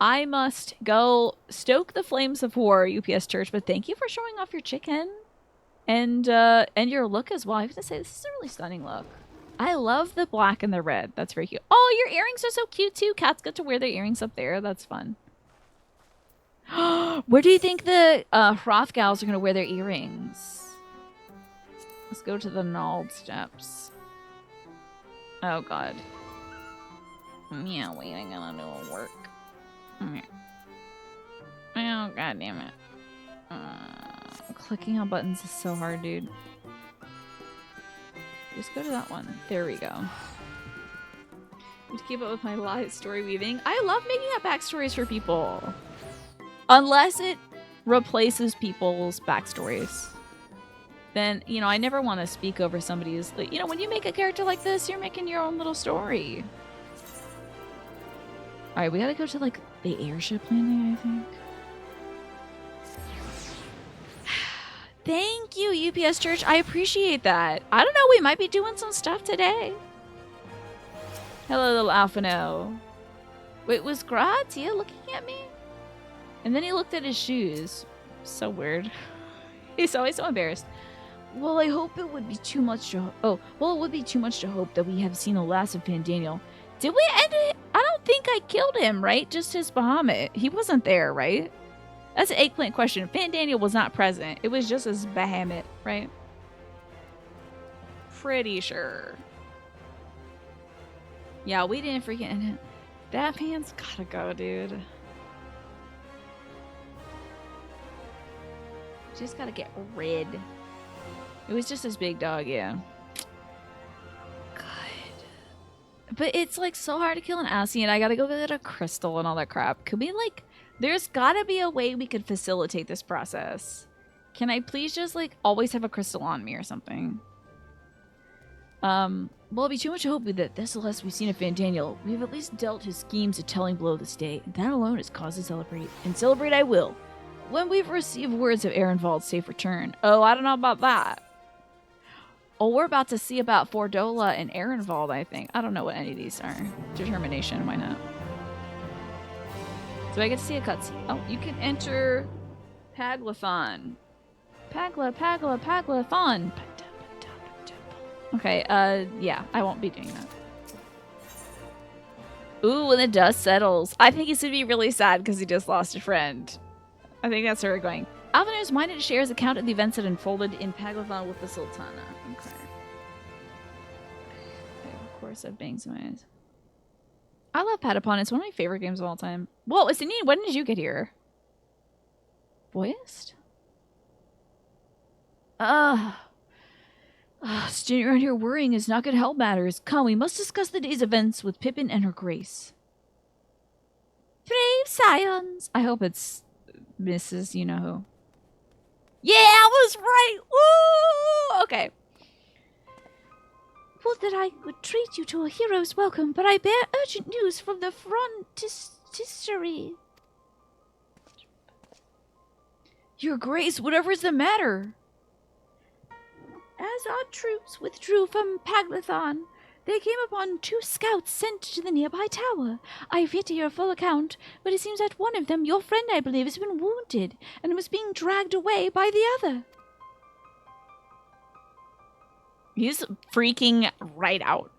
I must go stoke the flames of war, UPS Church, but thank you for showing off your chicken. And your look as well. I have to say, this is a really stunning look. I love the black and the red. That's very cute. Oh, your earrings are so cute too. Cats get to wear their earrings up there. That's fun. Where do you think the Hrothgals are going to wear their earrings? Let's go to the Nald Steps. Oh, God. Yeah, wait, I gotta do work. Oh, God damn it. Clicking on buttons is so hard, dude. Just go to that one. There we go. To keep up with my live story weaving. I love making up backstories for people. Unless it replaces people's backstories. then, you know, I never want to speak over somebody who's like, you know, when you make a character like this, you're making your own little story. All right, we gotta go to like the airship landing, I think. Thank you, UPS Church. I appreciate that. I don't know, we might be doing some stuff today. Hello, little Alphino. Wait, was Grazia looking at me? And then he looked at his shoes. So weird. He's always so embarrassed. Well, I hope it would be too much to... Oh, well, it would be too much to hope that we have seen the last of Fandaniel. Did we end it? I don't think I killed him, right? Just his Bahamut. He wasn't there, right? That's an eggplant question. Fandaniel was not present. It was just his Bahamut, right? Pretty sure. Yeah, we didn't freaking end it. That man's gotta go, dude. Just gotta get rid. It was just this big dog, yeah. God. But it's like so hard to kill an Assie, and I gotta go get a crystal and all that crap. Could we like... There's gotta be a way we could facilitate this process. Can I please just like always have a crystal on me or something? Well, it'd be too much to hope that that's the last we've seen of Fandaniel. We have at least dealt his schemes a telling blow this day. That alone is cause to celebrate. And celebrate I will. When we've received words of Ehrenwald's safe return. Oh, I don't know about that. Oh, we're about to see about Fordola and Ehrenwald, I think. I don't know what any of these are. Determination, why not? Do I get to see a cutscene? Oh, you can enter Paglathon. Paglathon. Okay, yeah, I won't be doing that. Ooh, when the dust settles. I think he's gonna be really sad because he just lost a friend. I think that's where we're going. Alvin is minded to share his account of the events that unfolded in Paglathon with the Sultana. Okay. Of course, I have bangs in my eyes. I love Patapon. It's one of my favorite games of all time. Whoa, Estinian, when did you get here? Voiced? Standing around here worrying is not gonna help matters. Come, we must discuss the day's events with Pippin and her grace. Brave scions! I hope it's Mrs. You-know-who. Yeah, I was right! Woo! Okay. Would that I could treat you to a hero's welcome, but I bear urgent news from the frontistery. Your grace, whatever's the matter? As our troops withdrew from Paglathon, they came upon 2 scouts sent to the nearby tower. I have yet to hear a full account, but it seems that one of them, your friend I believe, has been wounded and was being dragged away by the other. He's freaking right out.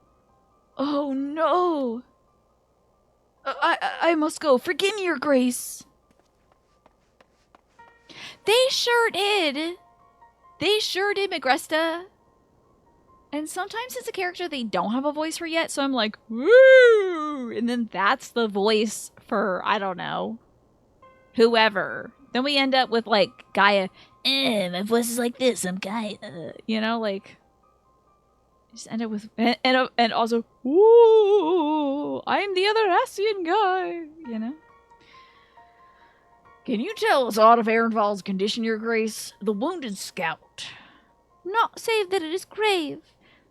Oh no! I must go. Forgive me, your grace. They sure did. They sure did, Magresta. And sometimes it's a character they don't have a voice for yet, so I'm like, woo! And then that's the voice for, I don't know, whoever. Then we end up with, like, Gaia, my voice is like this, I'm Gaia. You know, like, just end up with, and also, woo! I'm the other Ascian guy, you know? Can you tell us aught of Ehrenwald's condition, your grace? The wounded scout. Not save that it is grave.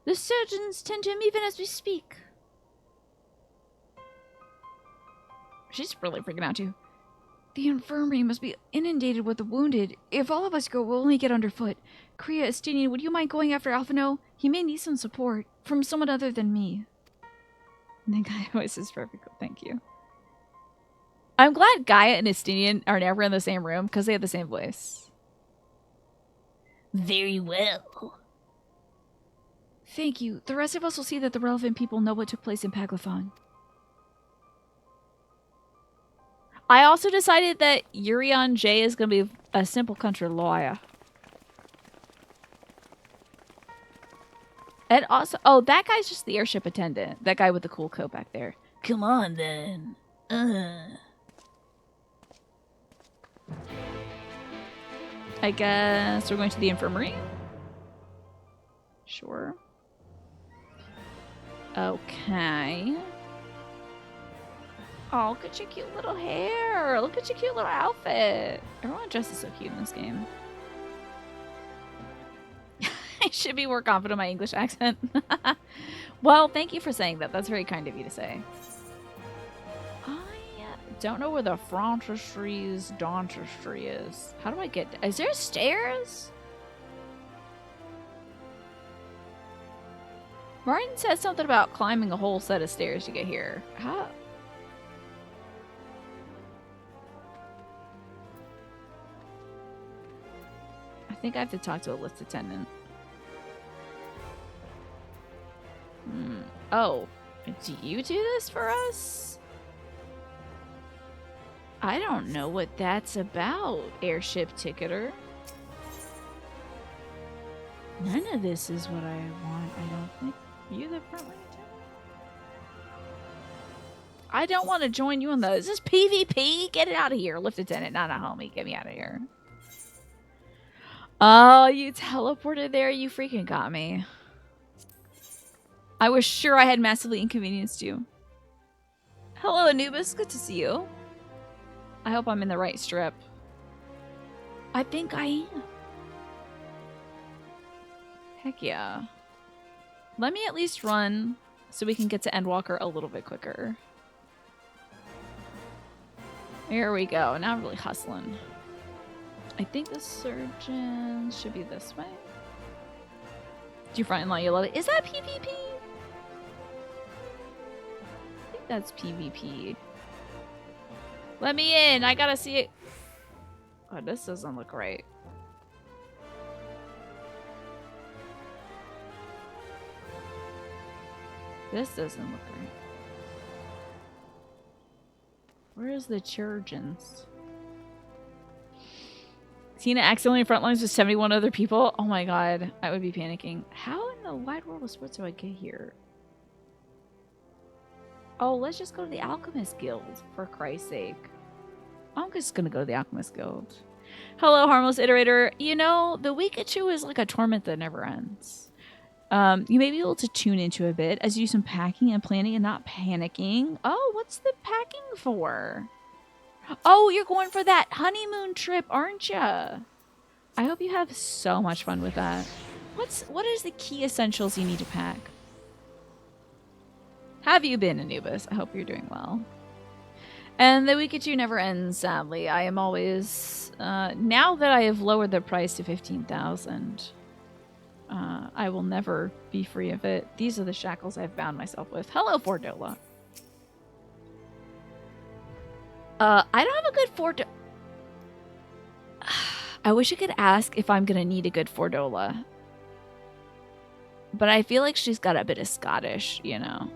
The surgeons tend to him even as we speak. She's really freaking out too. The infirmary must be inundated with the wounded. If all of us go, we'll only get underfoot. Kriya, Estinian, would you mind going after Alphino? He may need some support from someone other than me. I think Gaia voice is perfect. Thank you. I'm glad Gaia and Estinian are never in the same room because they have the same voice. Very well. Thank you. The rest of us will see that the relevant people know what took place in Paglathon. I also decided that Urion J is going to be a simple country lawyer. And also, oh, that guy's just the airship attendant. That guy with the cool coat back there. Come on, then. I guess we're going to the infirmary. Sure. Okay. Oh, look at your cute little hair. Look at your cute little outfit. Everyone dresses so cute in this game. I should be more confident in my English accent. Well, thank you for saying that. That's very kind of you to say. I don't know where the frontistry's dentistry is. How do I get... Is there stairs? Martin said something about climbing a whole set of stairs to get here. How... I think I have to talk to a lift attendant. Oh, do you do this for us? I don't know what that's about, airship ticketer. None of this is what I want, I don't think. You the front line attendant? I don't want to join you on those. Is this PvP? Get it out of here, lift attendant. Not a homie. Get me out of here. Oh, you teleported there? You freaking got me. I was sure I had massively inconvenienced you. Hello, Anubis. Good to see you. I hope I'm in the right strip. I think I am. Heck yeah. Let me at least run so we can get to Endwalker a little bit quicker. Here we go. Now I'm really hustling. I think the surgeon should be this way. Do you find line? You love it. Is that PvP? I think that's PvP. Let me in. I gotta see it. Oh, this doesn't look right. This doesn't look right. Where's the chirurgeons? Tina accidentally front lines with 71 other people? Oh my god, I would be panicking. How in the wide world of sports do I get here? Oh, let's just go to the Alchemist Guild, for Christ's sake. I'm just gonna go to the Alchemist Guild. Hello, Harmless Iterator. You know, the Weekachu is like a torment that never ends. You may be able to tune into a bit as you do some packing and planning and not panicking. Oh, what's the packing for? Oh, you're going for that honeymoon trip, aren't ya? I hope you have so much fun with that. What is the key essentials you need to pack? Have you been, Anubis? I hope you're doing well. And the Weekachu never ends, sadly. I am always... now that I have lowered the price to 15,000, I will never be free of it. These are the shackles I've bound myself with. Hello, Fordola. I don't have a good Fordola. I wish I could ask if I'm going to need a good Fordola. But I feel like she's got a bit of Scottish, you know.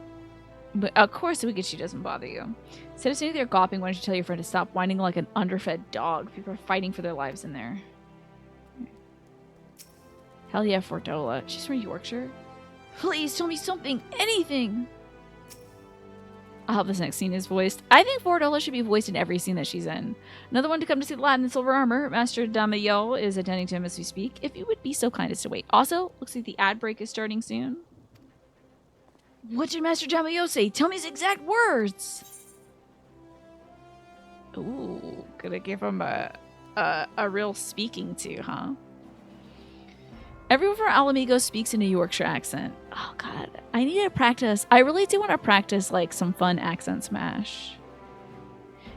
But of course, she doesn't bother you. Instead of sitting there gawping, why don't you tell your friend to stop whining like an underfed dog? People are fighting for their lives in there. Hell yeah, Fordola. She's from Yorkshire. Please tell me something, anything. I hope this next scene is voiced. I think Fordola should be voiced in every scene that she's in. Another one to come to see the lad in silver armor. Master Damayo is attending to him as we speak. If you would be so kind as to wait. Also, looks like the ad break is starting soon. What did Master Damayo say? Tell me his exact words. Ooh, gonna give him a real speaking to, huh? Everyone from Alamigo speaks in a Yorkshire accent. Oh god, I need to practice. I really do want to practice like some fun accent smash.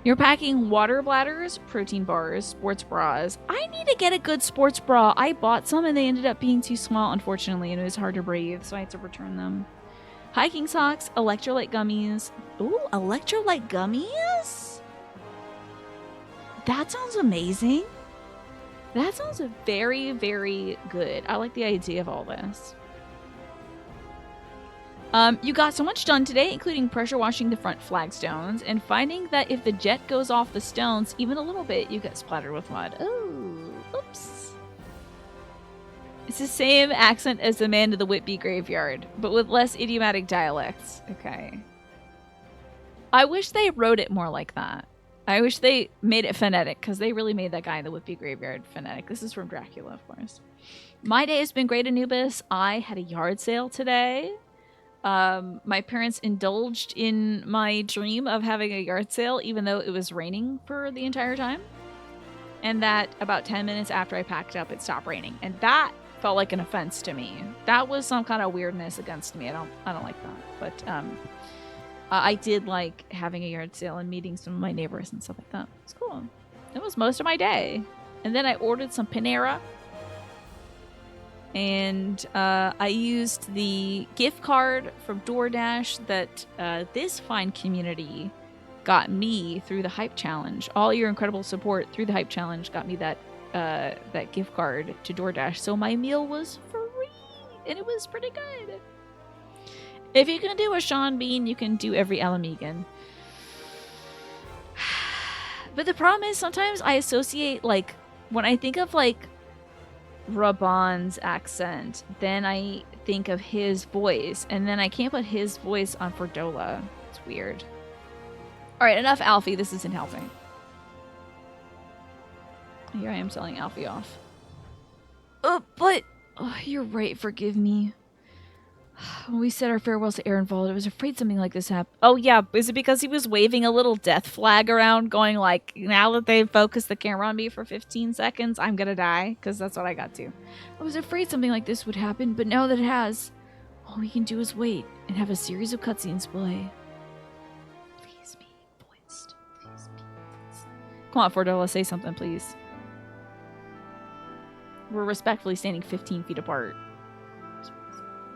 You're packing water bladders, protein bars, sports bras. I need to get a good sports bra. I bought some and they ended up being too small, unfortunately, and it was hard to breathe, so I had to return them. Hiking socks, electrolyte gummies. Ooh, electrolyte gummies? That sounds amazing. That sounds very, very good. I like the idea of all this. You got so much done today, including pressure washing the front flagstones and finding that if the jet goes off the stones even a little bit, you get splattered with mud. Oh, oops. It's the same accent as the man to the Whitby graveyard, but with less idiomatic dialects. Okay. I wish they wrote it more like that. I wish they made it phonetic, because they really made that guy in the Whitby graveyard phonetic. This is from Dracula, of course. My day has been great, Anubis. I had a yard sale today. My parents indulged in my dream of having a yard sale, even though it was raining for the entire time. And that about 10 minutes after I packed up, it stopped raining. And that felt like an offense to me. That was some kind of weirdness against me. I don't like that. But I did like having a yard sale and meeting some of my neighbors and stuff like that. It's cool. It was most of my day. And then I ordered some Panera. And I used the gift card from DoorDash that this fine community got me through the Hype Challenge. All your incredible support through the Hype Challenge got me that gift card to DoorDash. So my meal was free, and it was pretty good. If you can do a Sean Bean, you can do every Alamegan. But the problem is sometimes I associate, like, when I think of, like, Raban's accent, then I think of his voice, and then I can't put his voice on Fordola. It's weird. Alright, enough Alfie. This isn't helping. Here I am selling Alfie off. Oh, but... Oh, you're right. Forgive me. When we said our farewells to Ehrenwald, I was afraid something like this happened. Oh, yeah. Is it because he was waving a little death flag around going like, now that they've focused the camera on me for 15 seconds, I'm gonna die? Because that's what I got to. I was afraid something like this would happen, but now that it has, all we can do is wait and have a series of cutscenes play. Please be voiced. Please be voiced. Come on, Fordola, say something, please. We're respectfully standing 15 feet apart.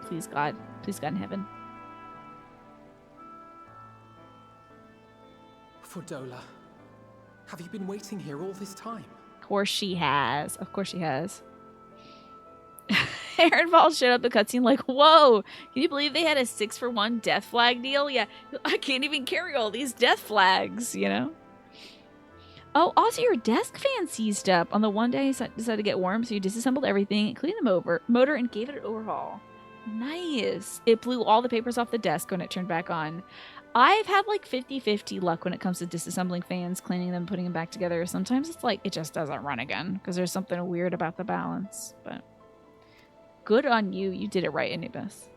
Please, God. Please, God in heaven. Fordola, have you been waiting here all this time? Of course she has. Of course she has. Ehrenwald showed up the cutscene like, whoa, can you believe they had a 6-for-1 death flag deal? Yeah, I can't even carry all these death flags, you know? Oh, also your desk fan seized up. On the one day you decided to get warm, so you disassembled everything, cleaned the motor, and gave it an overhaul. Nice. It blew all the papers off the desk when it turned back on. I've had like 50-50 luck when it comes to disassembling fans, cleaning them, putting them back together. Sometimes it's like it just doesn't run again because there's something weird about the balance. But good on you. You did it right, Anubis.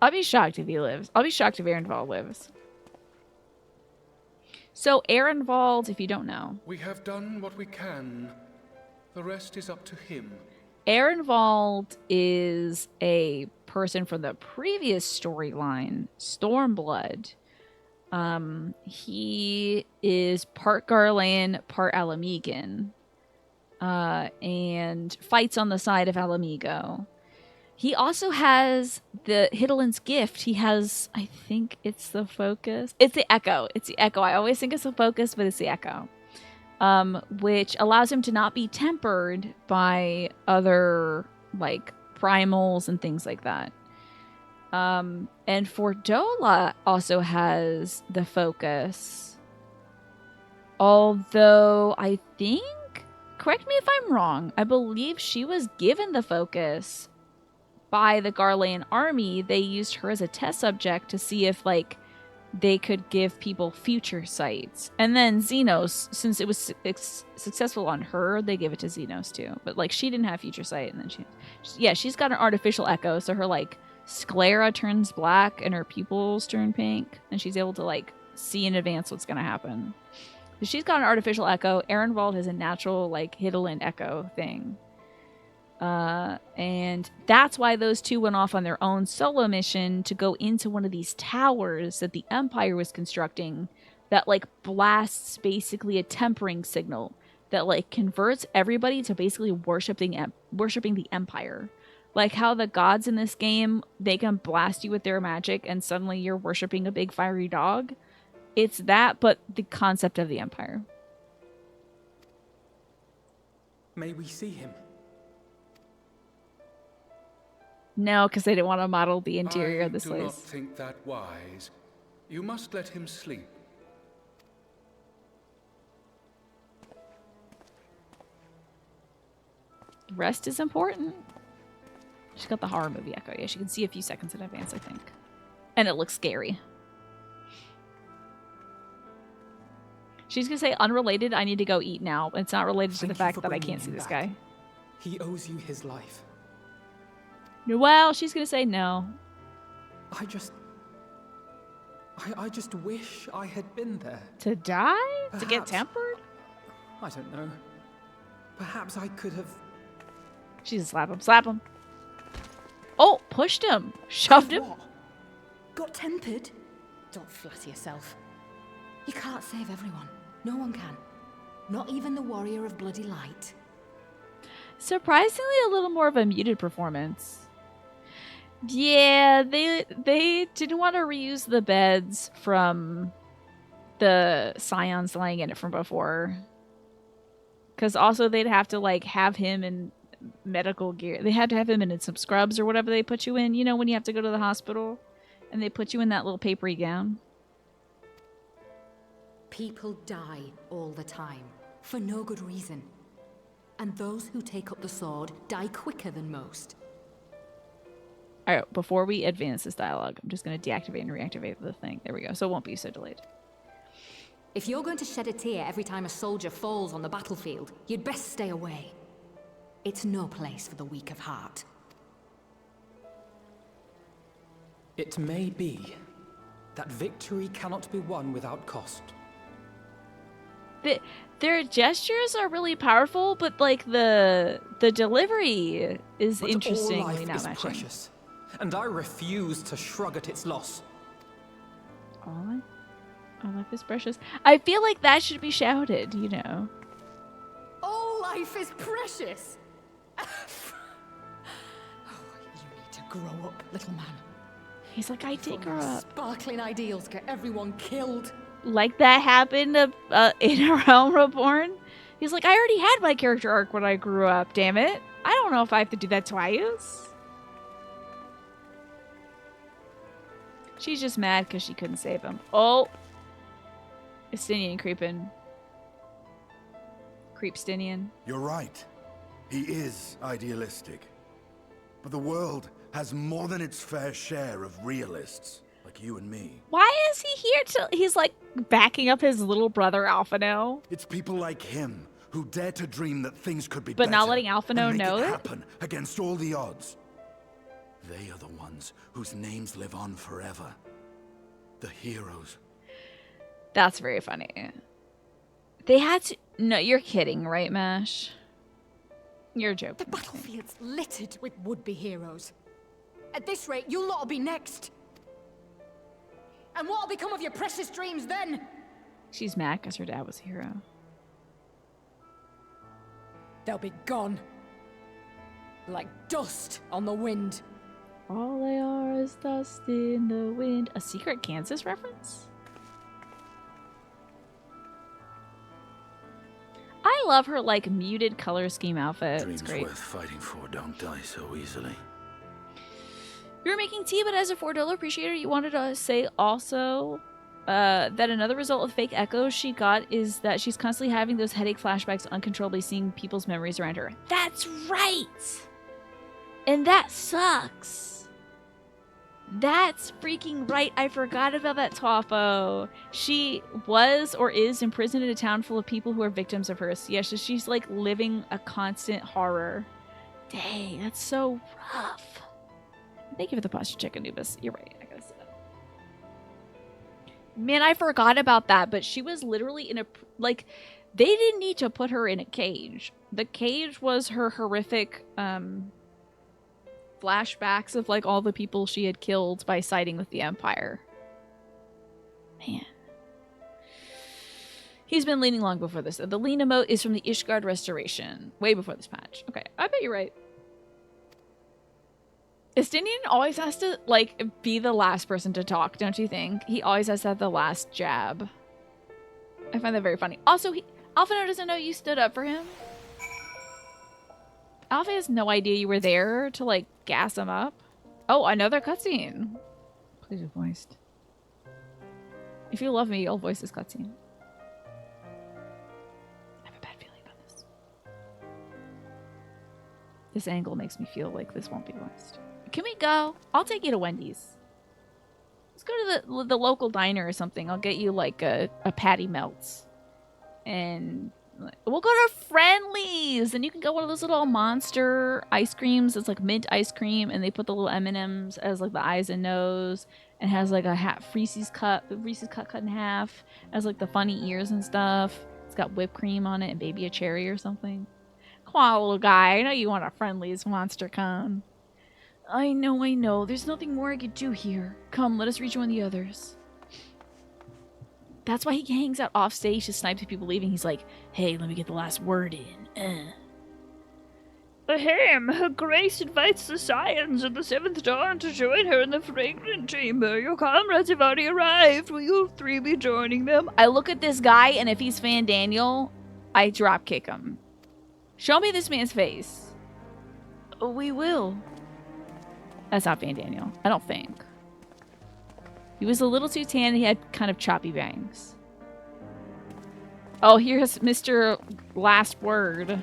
I'll be shocked if he lives. I'll be shocked if Ehrenwald lives. So Ehrenwald, if you don't know. We have done what we can. The rest is up to him. Ehrenwald is a person from the previous storyline, Stormblood. He is part Garlean, part Alamegan. And fights on the side of Alamigo. He also has the Hidolin's gift. He has, I think it's the focus. It's the echo. It's the echo. I always think it's the focus, but it's the echo. Which allows him to not be tempered by other, like, primals and things like that. And Fordola also has the focus. Although, I think, correct me if I'm wrong, I believe she was given the focus by the Garlean army. They used her as a test subject to see if, like, they could give people future sights. And then Xenos, since it was successful on her, they gave it to Xenos too. But, like, she didn't have future sight, and then she's got an artificial echo, so her, like, sclera turns black and her pupils turn pink, and she's able to, like, see in advance what's gonna happen. So she's got an artificial echo. Ehrenwald has a natural, like, Hidolin echo thing. And that's why those two went off on their own solo mission to go into one of these towers that the Empire was constructing that, like, blasts basically a tempering signal that, like, converts everybody to basically worshiping the Empire. Like how the gods in this game, they can blast you with their magic and suddenly you're worshiping a big fiery dog. It's that, but the concept of the Empire. May we see him? No, because they didn't want to model the interior of this place. I do not think that wise. You must let him sleep. Rest is important. She's got the horror movie echo. Yeah, she can see a few seconds in advance, I think. And it looks scary. She's going to say, unrelated, I need to go eat now. It's not related to the fact that I can't see this guy. He owes you his life. Well, she's going to say no. I I just wish I had been there. To die? To get Perhaps. tempered? I don't know. Perhaps I could have... She just slap him. Slap him. Oh, pushed him. Shoved him. What? Got tempered? Don't flatter yourself. You can't save everyone. No one can. Not even the warrior of bloody light. Surprisingly, a little more of a muted performance. Yeah, they didn't want to reuse the beds from the scions lying in it from before. Because also they'd have to like have him in medical gear. They had to have him in some scrubs or whatever they put you in. You know when you have to go to the hospital and they put you in that little papery gown. People die all the time, for no good reason. And those who take up the sword die quicker than most. Alright, before we advance this dialogue, I'm just going to deactivate and reactivate the thing. There we go, so it won't be so delayed. If you're going to shed a tear every time a soldier falls on the battlefield, you'd best stay away. It's no place for the weak of heart. It may be that victory cannot be won without cost. Their gestures are really powerful, but like the delivery is But interestingly all life not is matching. precious, and I refuse to shrug at its loss. All life is precious. I feel like that should be shouted, you know. All life is precious! Oh, you need to grow up, little man. He's like, I did Before grow your up. Sparkling ideals get everyone killed. Like that happened in A Realm Reborn. He's like, I already had my character arc when I grew up, damn it. I don't know if I have to do that twice. She's just mad because she couldn't save him. Oh. Estinian creeping. Creepstinian. You're right. He is idealistic. But the world has more than its fair share of realists, like you and me. Why is he here till he's like backing up his little brother Alphino? It's people like him who dare to dream that things could be But better. not letting Alphino and make know it it? happen against all the odds. They are the ones whose names live on forever. The heroes. That's very funny. They had to... No, you're kidding, right, Mash? You're joking. The battlefield's littered with would-be heroes. At this rate, you'll lot be next. And what'll become of your precious dreams then? She's mad because her dad was a hero. They'll be gone. Like dust on the wind. All they are is dust in the wind. A Secret Kansas reference? I love her, like, muted color scheme outfit. It's Dreams great. worth fighting for don't die so easily. You were making tea, but as a $4 appreciator, you wanted to say also that another result of fake echoes she got is that she's constantly having those headache flashbacks, uncontrollably seeing people's memories around her. That's right! And that sucks. That's freaking right. I forgot about that, Toffo. She was or is imprisoned in a town full of people who are victims of hers. Yeah, so she's like living a constant horror. Dang, that's so rough. Thank you for the posture check, Anubis. You're right. I gotta say that. Man, I forgot about that, but she was literally in a... Like, they didn't need to put her in a cage. The cage was her horrific, flashbacks of, like, all the people she had killed by siding with the Empire. Man. He's been leaning long before this. The lean emote is from the Ishgard Restoration. Way before this patch. Okay, I bet you're right. Estinian always has to, like, be the last person to talk, don't you think? He always has to have the last jab. I find that very funny. Also, Alphino doesn't know you stood up for him. Alpha has no idea you were there to, like, gas him up. Oh, another cutscene. Please be voiced. If you love me, you'll voice this cutscene. I have a bad feeling about this. This angle makes me feel like this won't be voiced. Can we go? I'll take you to Wendy's. Let's go to the local diner or something. I'll get you like a patty melts and We'll go to Friendlies, and you can get one of those little monster ice creams. It's like mint ice cream, and they put the little M&Ms as like the eyes and nose, and has like a Reese's cut cut in half, has like the funny ears and stuff. It's got whipped cream on it and maybe a cherry or something. Come on, little guy. I know you want a Friendlies monster cone. I know. There's nothing more I could do here. Come, let us rejoin the others. That's why he hangs out off stage to snipe people leaving. He's like, hey, let me get the last word in. Ahem, Her Grace invites the Scions of the Seventh Dawn to join her in the Fragrant Chamber. Your comrades have already arrived. Will you three be joining them? I look at this guy, and if he's Fan Daniel, I drop kick him. Show me this man's face. We will. That's not Fan Daniel. I don't think. He was a little too tan and he had kind of choppy bangs. Oh, here's Mr. Last Word.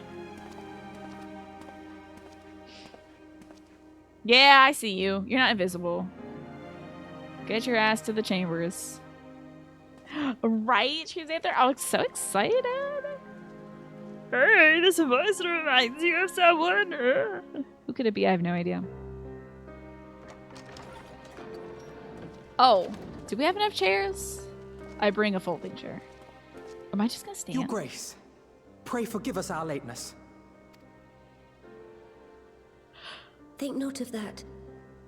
Yeah, I see you. You're not invisible. Get your ass to the chambers. Right? She's out there. I was so excited. Hey, this voice reminds you of someone. Who could it be? I have no idea. Oh, do we have enough chairs? I bring a folding chair. Am I just gonna stand? Your Grace, pray forgive us our lateness. Think not of that.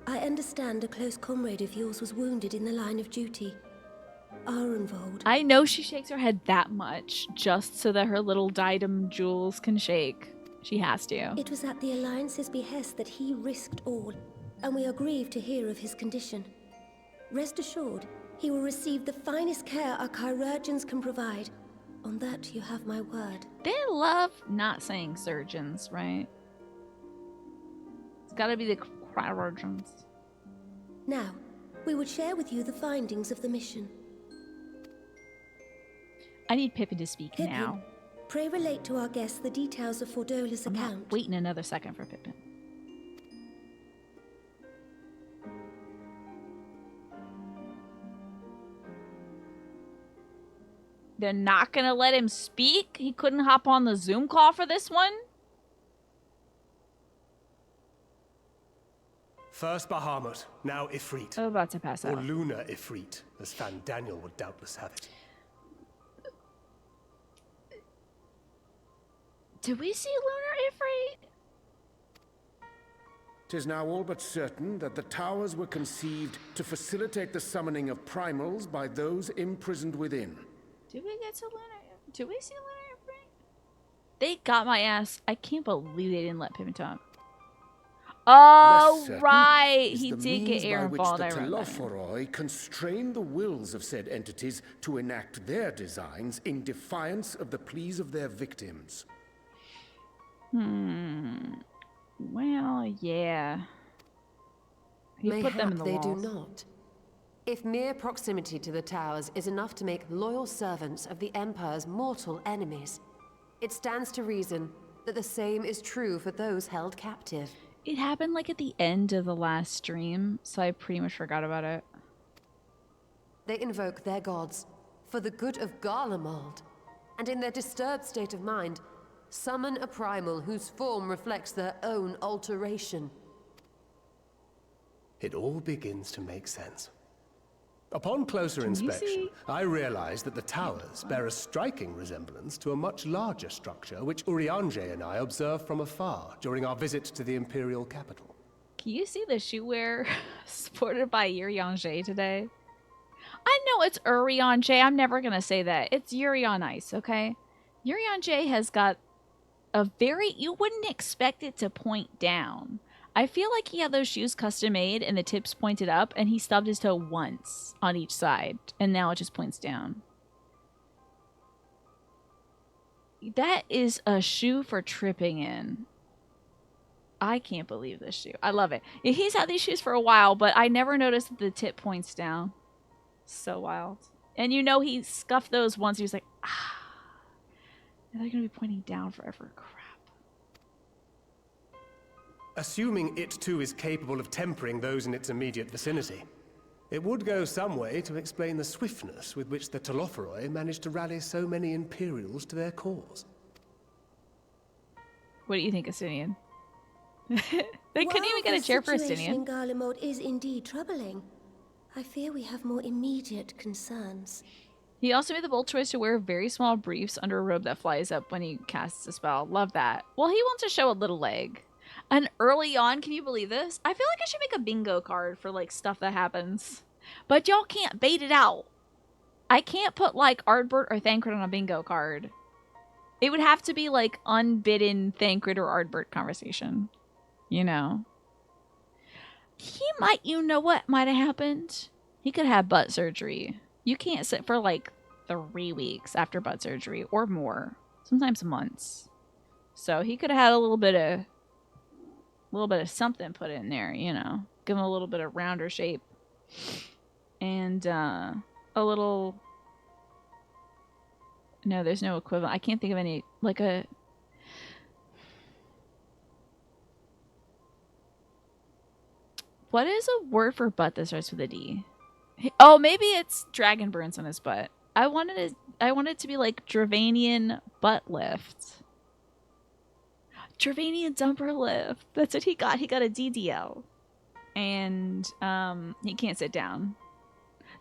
I understand a close comrade of yours was wounded in the line of duty. Arenvold. I know she shakes her head that much just so that her little diadem jewels can shake. She has to. It was at the Alliance's behest that he risked all, and we are grieved to hear of his condition. Rest assured, he will receive the finest care our chirurgeons can provide. On that, you have my word. They love not saying surgeons, right? It's gotta be the chirurgeons. Now, we would share with you the findings of the mission. I need Pippin to speak Pippin, now. pray relate to our guests the details of Fordola's I'm account. not waiting another second for Pippin. They're not gonna let him speak? He couldn't hop on the Zoom call for this one? First Bahamut, now Ifrit. I'm about to pass Or out. Lunar Ifrit, as Fan Daniel would doubtless have it. Did we see Lunar Ifrit? 'Tis now all but certain that the towers were conceived to facilitate the summoning of primals by those imprisoned within. Did we get to Lunar? Did we see Lunar Ifrit? They got my ass. I can't believe they didn't let Pippin talk. Oh, Less certain right. is He the did get means by Aaron which Ball. the I remember. Telophoroi constrain the wills of said entities to enact their designs in defiance of the pleas of their victims. Well, yeah. He put them in the they walls. do not. If mere proximity to the towers is enough to make loyal servants of the Empire's mortal enemies, it stands to reason that the same is true for those held captive. It happened like at the end of the last stream, so I pretty much forgot about it. They invoke their gods for the good of Garlemald, and in their disturbed state of mind, summon a primal whose form reflects their own alteration. It all begins to make sense. Upon closer Can you inspection, see? I realized that the towers bear a striking resemblance to a much larger structure which Urianger and I observed from afar during our visit to the Imperial capital. Can you see the shoewear sported by Urianger today? I know it's Urianger. I'm never going to say that. It's Yuri on Ice, okay? Urianger has got a very... You wouldn't expect it to point down. I feel like he had those shoes custom made and the tips pointed up and he stubbed his toe once on each side and now it just points down. That is a shoe for tripping in. I can't believe this shoe. I love it. He's had these shoes for a while, but I never noticed that the tip points down. So wild. And you know he scuffed those once. He was like, ah. They're going to be pointing down forever. Crap. Assuming it too is capable of tempering those in its immediate vicinity, it would go some way to explain the swiftness with which the Telophoroi managed to rally so many Imperials to their cause. What do you think, Estinian? They couldn't even get a chair for The situation in Estinian. Garlemald is indeed troubling. I fear we have more immediate concerns. He also made the bold choice to wear very small briefs under a robe that flies up when he casts a spell. Love that. Well, he wants to show a little leg. And early on, can you believe this? I feel like I should make a bingo card for like stuff that happens. But y'all can't bait it out. I can't put like Ardbert or Thancred on a bingo card. It would have to be like unbidden Thancred or Ardbert conversation. You know. He might, you know what might have happened? He could have butt surgery. You can't sit for like 3 weeks after butt surgery or more. Sometimes months. So he could have had a little bit of something put in there, you know. Give him a little bit of rounder shape. And a little... No, there's no equivalent. I can't think of any, like a... What is a word for butt that starts with a D? Oh, maybe it's dragon burns on his butt. I wanted it to be like Dravanian butt lift. Dravanian dumper lift. That's what he got. He got a DDL. And he can't sit down.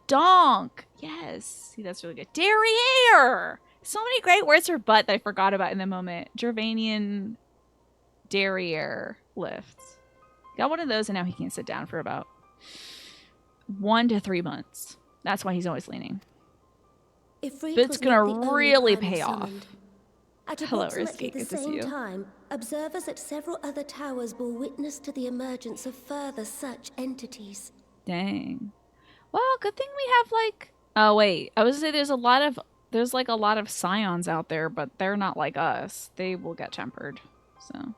Donk! Yes. See, that's really good. Derriere! So many great words for butt that I forgot about in the moment. Dravanian derriere lift. Got one of those and now he can't sit down for about 1 to 3 months. That's why he's always leaning. Ifrit But it's was gonna not the only really primal pay off. summoned. At Hello, approximately Risky. the Good to see same you. time, observers at several other towers bore witness to the emergence of further such entities. Dang. Well, good thing we have like... Oh, wait. I was gonna say there's like a lot of scions out there, but they're not like us. They will get tempered. So,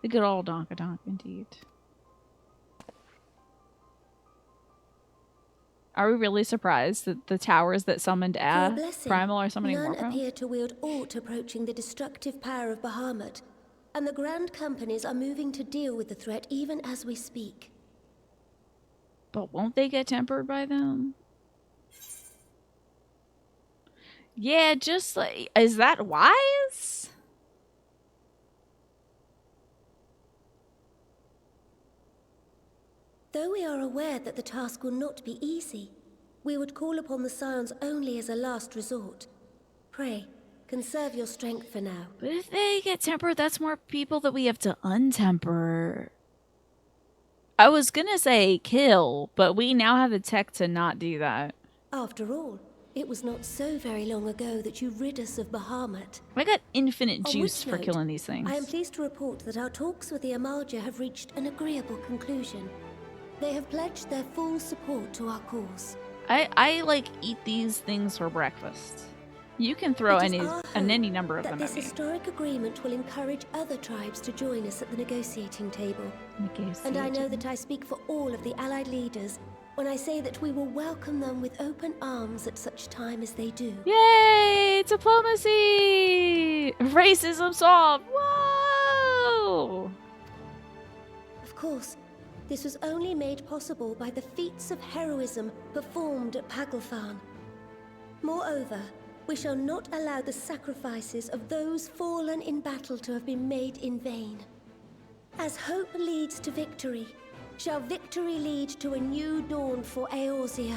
the good old Donkadonk, indeed. Are we really surprised that the towers that summoned For a A blessing, Primal are summoning none more Primal? appear to wield aught approaching the destructive power of Bahamut, and the Grand Companies are moving to deal with the threat even as we speak. But won't they get tempered by them? Yeah, just like... Is that wise? Though we are aware that the task will not be easy, we would call upon the Scions only as a last resort. Pray, conserve your strength for now. But if they get tempered, that's more people that we have to untemper. I was gonna say kill, but we now have the tech to not do that. After all, it was not so very long ago that you rid us of Bahamut. I got infinite On juice which for note, killing these things. I am pleased to report that our talks with the Amalja have reached an agreeable conclusion. They have pledged their full support to our cause. I like eat these things for breakfast. You can throw It is any our any hope number of that them this at me. historic agreement will encourage other tribes to join us at the negotiating table. And I know that I speak for all of the allied leaders when I say that we will welcome them with open arms at such time as they do. Yay! Diplomacy! Racism solved! Whoa! Of course, this was only made possible by the feats of heroism performed at Paglfan. Moreover, we shall not allow the sacrifices of those fallen in battle to have been made in vain. As hope leads to victory, shall victory lead to a new dawn for Eorzea.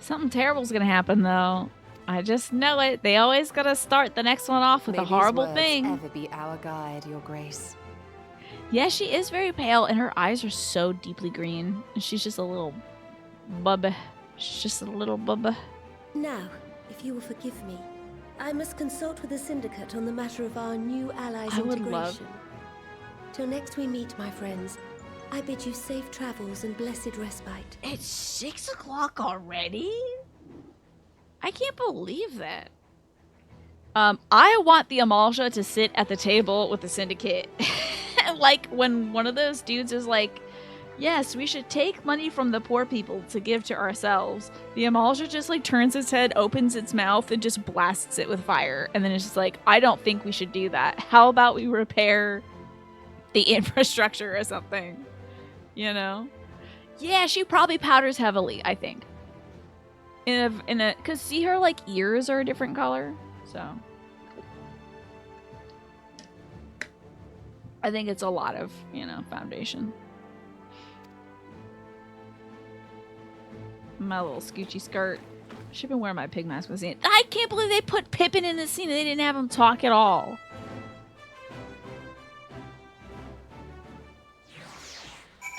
Something terrible's gonna happen though. I just know it. They always gotta start the next one off with May a these horrible words thing. ever be our guide, Your Grace. Yeah, she is very pale, and her eyes are so deeply green. And she's just a little bubba. She's just a little bubba. Now, if you will forgive me, I must consult with the Syndicate on the matter of our new allies' I would integration. love- Till next we meet, my friends, I bid you safe travels and blessed respite. It's 6 o'clock already? I can't believe that. I want the Amalja to sit at the table with the Syndicate. Like, when one of those dudes is like, yes, we should take money from the poor people to give to ourselves. The Amalja just, like, turns its head, opens its mouth, and just blasts it with fire. And then it's just like, I don't think we should do that. How about we repair the infrastructure or something? You know? Yeah, she probably powders heavily, I think. Because see her, like, ears are a different color. So. I think it's a lot of, you know, foundation. My little scoochy skirt. Should have been wearing my pig mask with the scene. I can't believe they put Pippin in the scene and they didn't have him talk at all.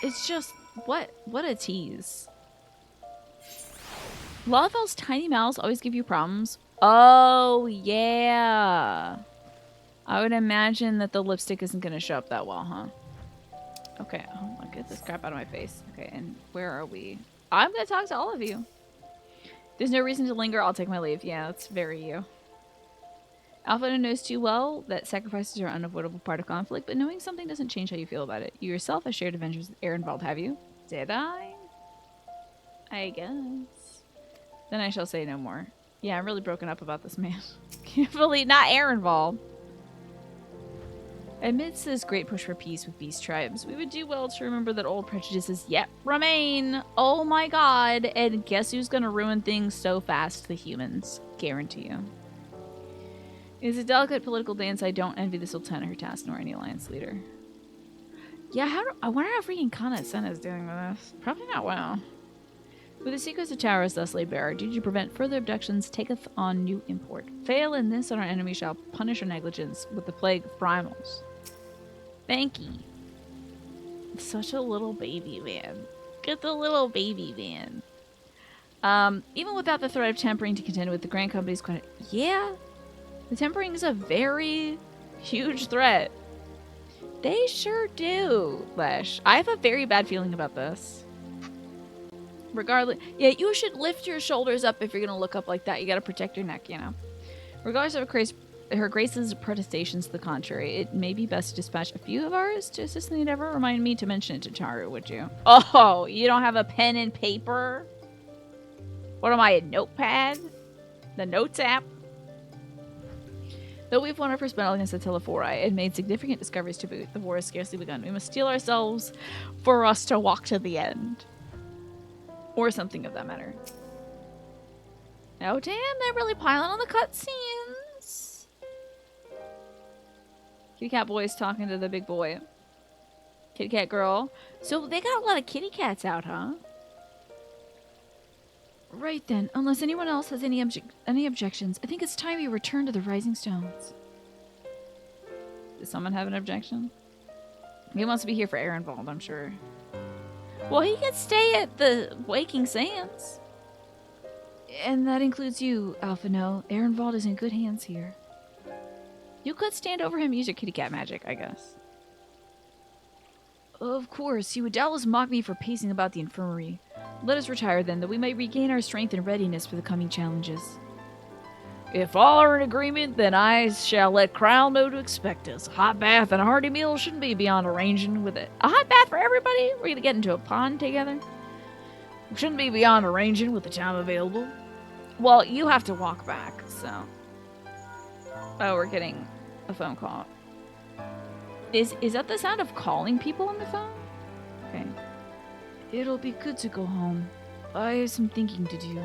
It's just, what a tease. Lalafell's tiny mouths always give you problems. Oh, yeah. I would imagine that the lipstick isn't going to show up that well, huh? Okay, oh my, get this crap out of my face. Okay, and where are we? I'm going to talk to all of you. There's no reason to linger. I'll take my leave. Yeah, that's very you. Alpha knows too well that sacrifices are an unavoidable part of conflict, but knowing something doesn't change how you feel about it. You yourself have shared adventures with Ehrenwald, have you? Did I? I guess. Then I shall say no more. Yeah, I'm really broken up about this man. Can't believe not Ehrenwald. Amidst this great push for peace with beast tribes, we would do well to remember that old prejudices yet remain. Oh my god. And guess who's gonna ruin things so fast? The humans. Guarantee you. It is a delicate political dance. I don't envy the Sultana her task, nor any alliance leader. Yeah, I wonder how freaking Kana Sen is doing with this. Probably not well. With the secrets of Towers thus laid bare, our duty to prevent further abductions taketh on new import. Fail in this, and our enemy shall punish our negligence with the plague of primals. Thank ye. Such a little baby man. Get the little baby man. Even without the threat of tempering to contend with, the Grand Company's quite... Yeah, the tempering is a very huge threat. They sure do, Lesh. I have a very bad feeling about this. Regardless, yeah, you should lift your shoulders up if you're gonna look up like that. You gotta protect your neck, you know. Regardless of her Grace's protestations to the contrary, it may be best to dispatch a few of ours to assist in the endeavor. Remind me to mention it to Taru, would you? Oh, you don't have a pen and paper? What am I, a notepad? The Notes app? Though we've won our first battle against the Telephori and made significant discoveries to boot, the war has scarcely begun. We must steel ourselves for us to walk to the end. Or something of that matter. Oh, damn, they're really piling on the cutscenes. Kitty cat boy is talking to the big boy. Kitty cat girl. So they got a lot of kitty cats out, huh? Right then, unless anyone else has any objections, I think it's time we return to the Rising Stones. Does someone have an objection? He wants to be here for Ehrenwald, I'm sure. Well, he can stay at the Waking Sands. And that includes you, Alphino. Ehrenwald is in good hands here. You could stand over him and use your kitty cat magic, I guess. Of course, he would doubtless mock me for pacing about the infirmary. Let us retire then, that we may regain our strength and readiness for the coming challenges. If all are in agreement, then I shall let Crowl know to expect us. A hot bath and a hearty meal shouldn't be beyond arranging with it. A hot bath for everybody? We're gonna get into a pond together? Shouldn't be beyond arranging with the time available. Well, you have to walk back, so... Oh, we're getting a phone call. Is that the sound of calling people on the phone? Okay. It'll be good to go home. I have some thinking to do.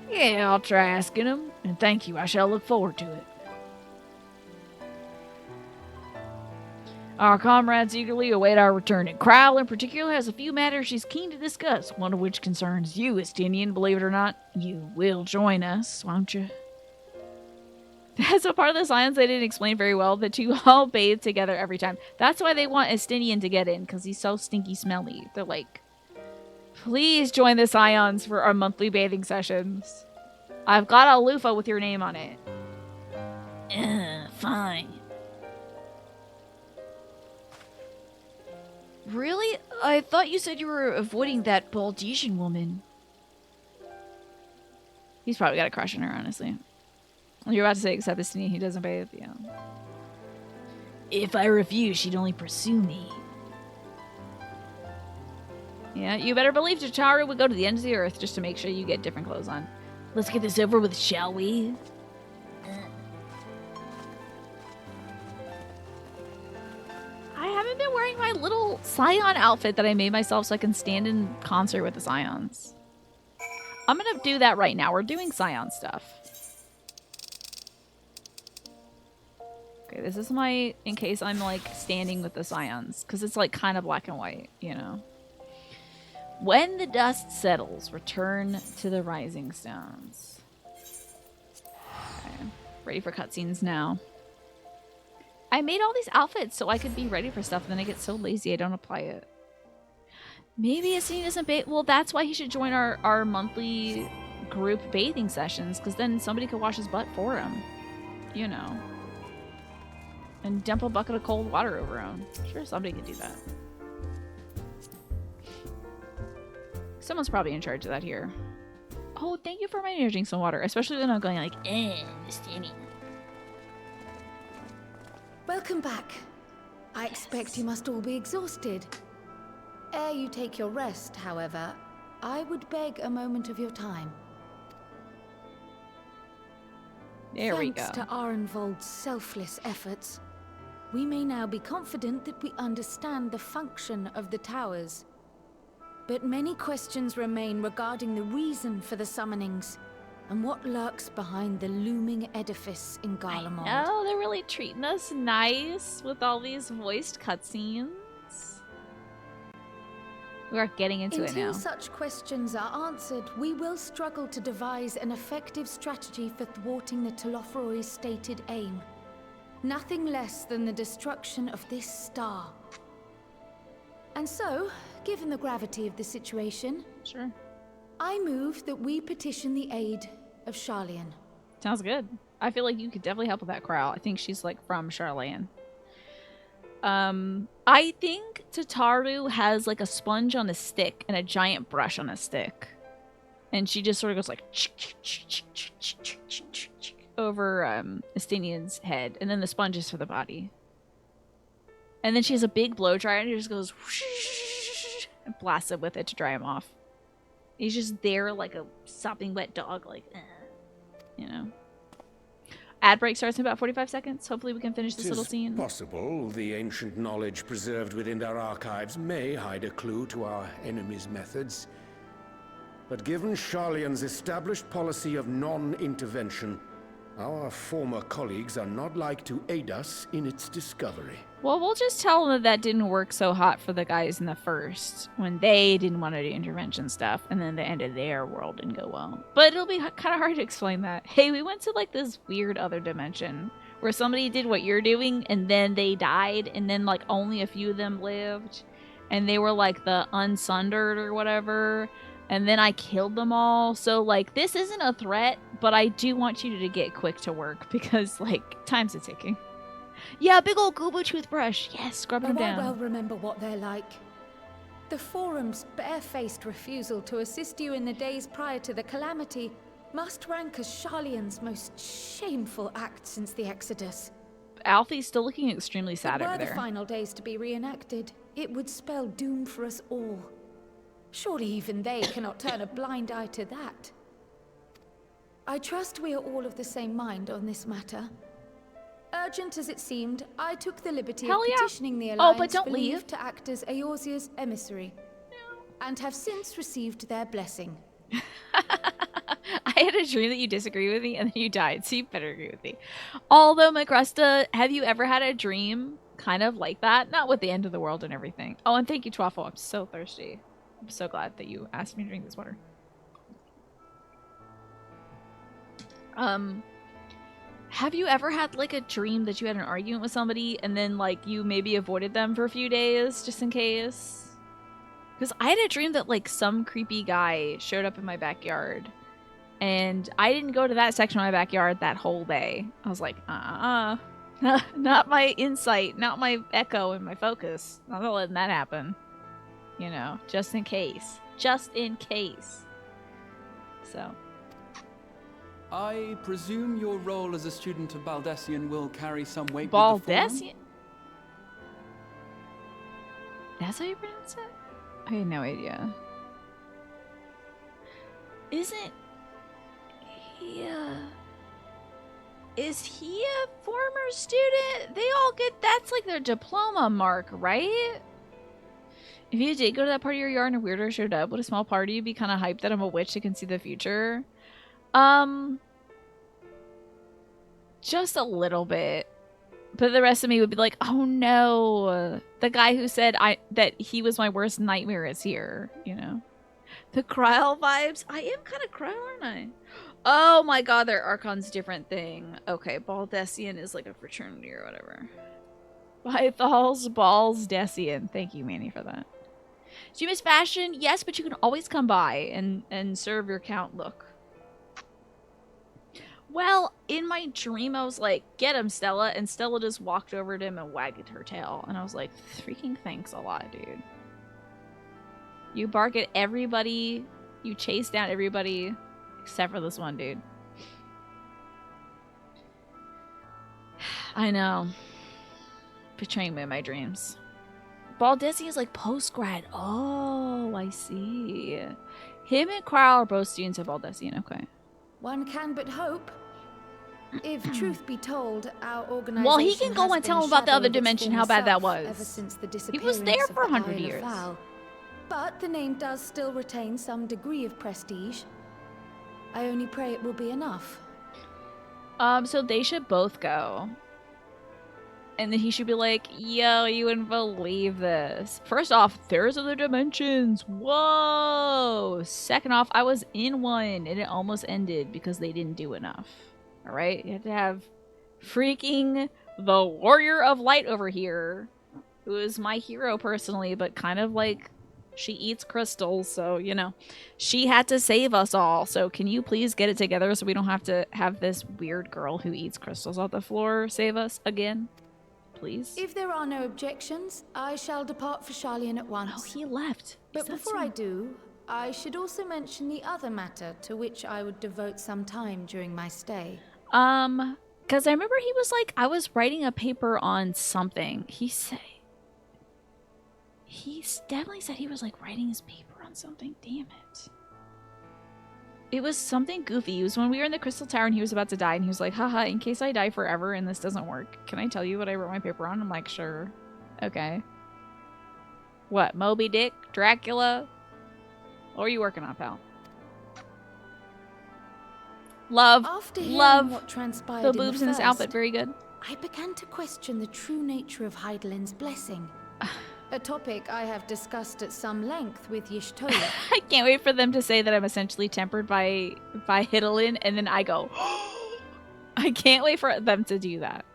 Yeah, I'll try asking him. And thank you, I shall look forward to it. Our comrades eagerly await our return, and Crowl in particular has a few matters she's keen to discuss, one of which concerns you, Estinian. Believe it or not, you will join us, won't you? That's a part of the science they didn't explain very well, that you all bathe together every time. That's why they want Estinian to get in, because he's so stinky smelly. They're like, please join the Scions for our monthly bathing sessions. I've got a loofah with your name on it. Fine. Really? I thought you said you were avoiding that Baldesian woman. He's probably got a crush on her, honestly. You're about to say, except Estinian, he doesn't bathe, yeah. If I refuse, she'd only pursue me. Yeah, you better believe Tataru would go to the ends of the earth just to make sure you get different clothes on. Let's get this over with, shall we? I haven't been wearing my little Scion outfit that I made myself so I can stand in concert with the Scions. I'm gonna do that right now. We're doing Scion stuff. Okay, this is my, in case I'm like standing with the Scions, because it's like kind of black and white, you know. When the dust settles, return to the Rising Stones. Okay, ready for cutscenes now. I made all these outfits so I could be ready for stuff, and then I get so lazy I don't apply it. Maybe Asini doesn't bathe. Well, that's why he should join our monthly group bathing sessions, because then somebody could wash his butt for him. You know. And dump a bucket of cold water over him. Sure, somebody could do that. Someone's probably in charge of that here. Oh, thank you for reminding me to drink some water, especially when I'm going like, steamy. Welcome back. I expect you must all be exhausted. Ere you take your rest, however, I would beg a moment of your time. There we go. Thanks to Arenvold's selfless efforts, we may now be confident that we understand the function of the towers. But many questions remain regarding the reason for the summonings and what lurks behind the looming edifice in Garlemald. Oh, they're really treating us nice with all these voiced cutscenes. We are getting into it now. Until such questions are answered, we will struggle to devise an effective strategy for thwarting the Telophoroi's stated aim. Nothing less than the destruction of this star. And so, given the gravity of the situation, sure, I move that we petition the aid of Charlian. Sounds good. I feel like you could definitely help with that crowd. I think she's like from Charlian. I think Tataru has like a sponge on a stick and a giant brush on a stick. And she just sort of goes like over Estinian's head, and then the sponge is for the body. And then she has a big blow dryer and he just goes whoosh, and blasts it with it to dry him off. He's just there like a sopping wet dog, like, you know. Ad break starts in about 45 seconds. Hopefully we can finish this little scene. It's possible the ancient knowledge preserved within our archives may hide a clue to our enemy's methods. But given Charlian's established policy of non-intervention, our former colleagues are not like to aid us in its discovery. Well, we'll just tell them that didn't work so hot for the guys in the first, when they didn't want to do intervention stuff, and then the end of their world didn't go well. But it'll be kind of hard to explain that. Hey, we went to like this weird other dimension where somebody did what you're doing, and then they died, and then like only a few of them lived, and they were like the unsundered or whatever, and then I killed them all. So like this isn't a threat, but I do want you to get quick to work because like time's a ticking. Yeah, big old Gooba toothbrush. Yes, scrubbing them down. I well remember what they're like. The Forum's barefaced refusal to assist you in the days prior to the calamity must rank as Charlian's most shameful act since the Exodus. Alfie's still looking extremely sad over Were there. the final days to be reenacted, it would spell doom for us all. Surely even they cannot turn a blind eye to that. I trust we are all of the same mind on this matter. Urgent as it seemed, I took the liberty of petitioning the Alliance but don't for leave. leave to act as Eorzea's emissary, and have since received their blessing. I had a dream that you disagree with me and then you died, so you better agree with me. Although, Macrusta, have you ever had a dream kind of like that? Not with the end of the world and everything. Oh, and thank you, Twaffle. I'm so thirsty. I'm so glad that you asked me to drink this water. Have you ever had like a dream that you had an argument with somebody and then like you maybe avoided them for a few days just in case? Because I had a dream that like some creepy guy showed up in my backyard and I didn't go to that section of my backyard that whole day. I was like, not my insight, not my echo and my focus. I'm not letting that happen. You know, just in case. Just in case. So... I presume your role as a student of Baldessian will carry some weight with the Baldessian? Forum? That's how you pronounce it? I had no idea. Isn't he is he a former student? They all get, that's like their diploma mark, right? If you did go to that part of your yard and a weirdo showed up, would a small party be kind of hyped that I'm a witch that can see the future? Just a little bit. But the rest of me would be like, oh no, the guy who said that he was my worst nightmare is here, you know? The Kryl vibes? I am kind of Kryl, aren't I? Oh my god, their Archon's different thing. Okay, Baldessian is like a fraternity or whatever. Bythal's Balls Dessian. Thank you, Manny, for that. Do you miss fashion? Yes, but you can always come by and serve your count look. Well, in my dream, I was like, get him, Stella. And Stella just walked over to him and wagged her tail. And I was like, freaking thanks a lot, dude. You bark at everybody. You chase down everybody. Except for this one, dude. I know. Betraying me in my dreams. Baldessi is like post-grad. Oh, I see. Him and Kryl are both students at Baldessian. Okay. One can but hope. If truth be told, our organization. Well, he can go and tell him about the other dimension, how bad that was. Ever since the He was there for 100 Isle of years. Val. But the name does still retain some degree of prestige. I only pray it will be enough. So they should both go. And then he should be like, yo, you wouldn't believe this. First off, there's other dimensions. Whoa. Second off, I was in one and it almost ended because they didn't do enough. All right? You have to have freaking the Warrior of Light over here, who is my hero personally, but kind of like she eats crystals. So, you know, she had to save us all. So can you please get it together so we don't have to have this weird girl who eats crystals off the floor save us again? Please? If there are no objections, I shall depart for Charlian at once. Oh, he left. But before I do, I should also mention the other matter to which I would devote some time during my stay. Because I remember he was like, I was writing a paper on something. He definitely said he was like writing his paper on something. Damn it. It was something goofy. It was when we were in the Crystal Tower and he was about to die and he was like, haha, in case I die forever and this doesn't work, can I tell you what I wrote my paper on? I'm like, sure. Okay. What, Moby Dick? Dracula? What are you working on, pal? Love what transpired the boobs in this outfit. Very good. I began to question the true nature of Heidelin's blessing. A topic I have discussed at some length with Y'shtola. I can't wait for them to say that I'm essentially tempered by Heidelin, and then I go, I can't wait for them to do that.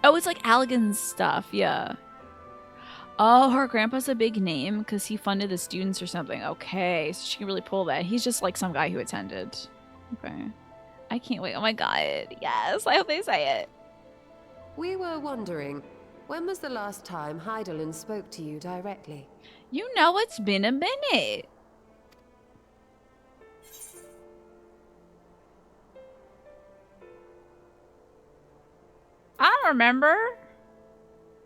Oh, it's like Allegan's stuff, yeah. Oh, her grandpa's a big name because he funded the students or something. Okay, so she can really pull that. He's just like some guy who attended. Okay. I can't wait. Oh my god. Yes, I hope they say it. We were wondering, when was the last time Heidelin spoke to you directly? You know, it's been a minute. I don't remember.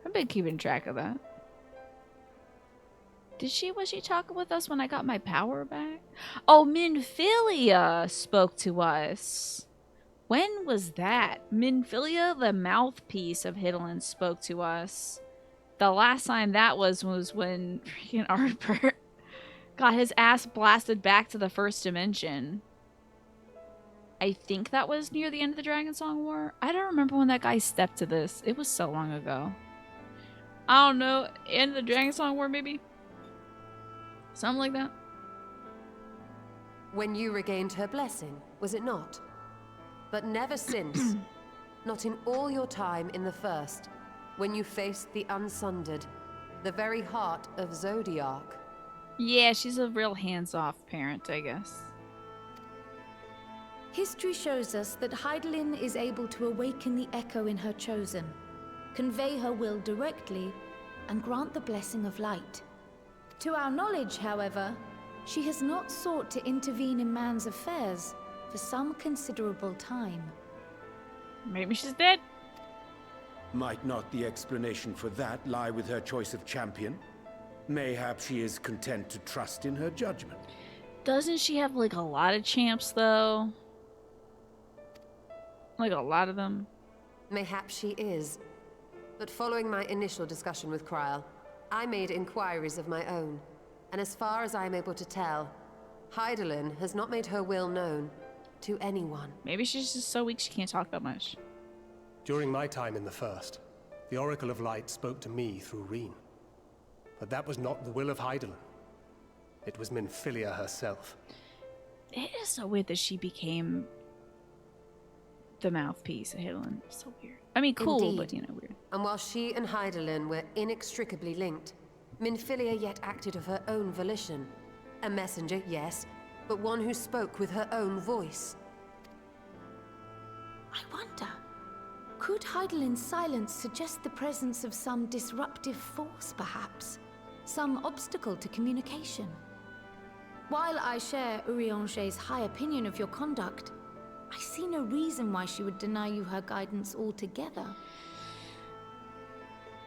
I've been keeping track of that. Was she talking with us when I got my power back? Oh, Minfilia spoke to us. When was that? Minfilia, the mouthpiece of Heidelin, spoke to us. The last time that was when freaking Arthur got his ass blasted back to the first dimension. I think that was near the end of the Dragon Song War. I don't remember when that guy stepped to this. It was so long ago. I don't know. End of the Dragon Song War, maybe? Something like that. When you regained her blessing, was it not? But never since. Not in all your time in the First, when you faced the Unsundered, the very heart of Zodiac. Yeah, she's a real hands-off parent, I guess. History shows us that Heidelin is able to awaken the echo in her chosen, convey her will directly, and grant the blessing of light. To our knowledge, however, she has not sought to intervene in man's affairs for some considerable time. Maybe she's dead. Might not the explanation for that lie with her choice of champion? Mayhap she is content to trust in her judgment. Doesn't she have like a lot of champs though? Like a lot of them? Mayhap she is. But following my initial discussion with Kryl, I made inquiries of my own, and as far as I am able to tell, Hydaelyn has not made her will known to anyone. Maybe she's just so weak she can't talk that much. During my time in the First, the Oracle of Light spoke to me through Reen. But that was not the will of Hydaelyn. It was Minfilia herself. It is so weird that she became the mouthpiece of Hydaelyn. So weird. I mean, cool, Indeed. but, you know, weird. And while she and Hydaelyn were inextricably linked, Minfilia yet acted of her own volition. A messenger, yes, but one who spoke with her own voice. I wonder, could Hydaelyn's silence suggest the presence of some disruptive force, perhaps? Some obstacle to communication? While I share Urianger's high opinion of your conduct, I see no reason why she would deny you her guidance altogether.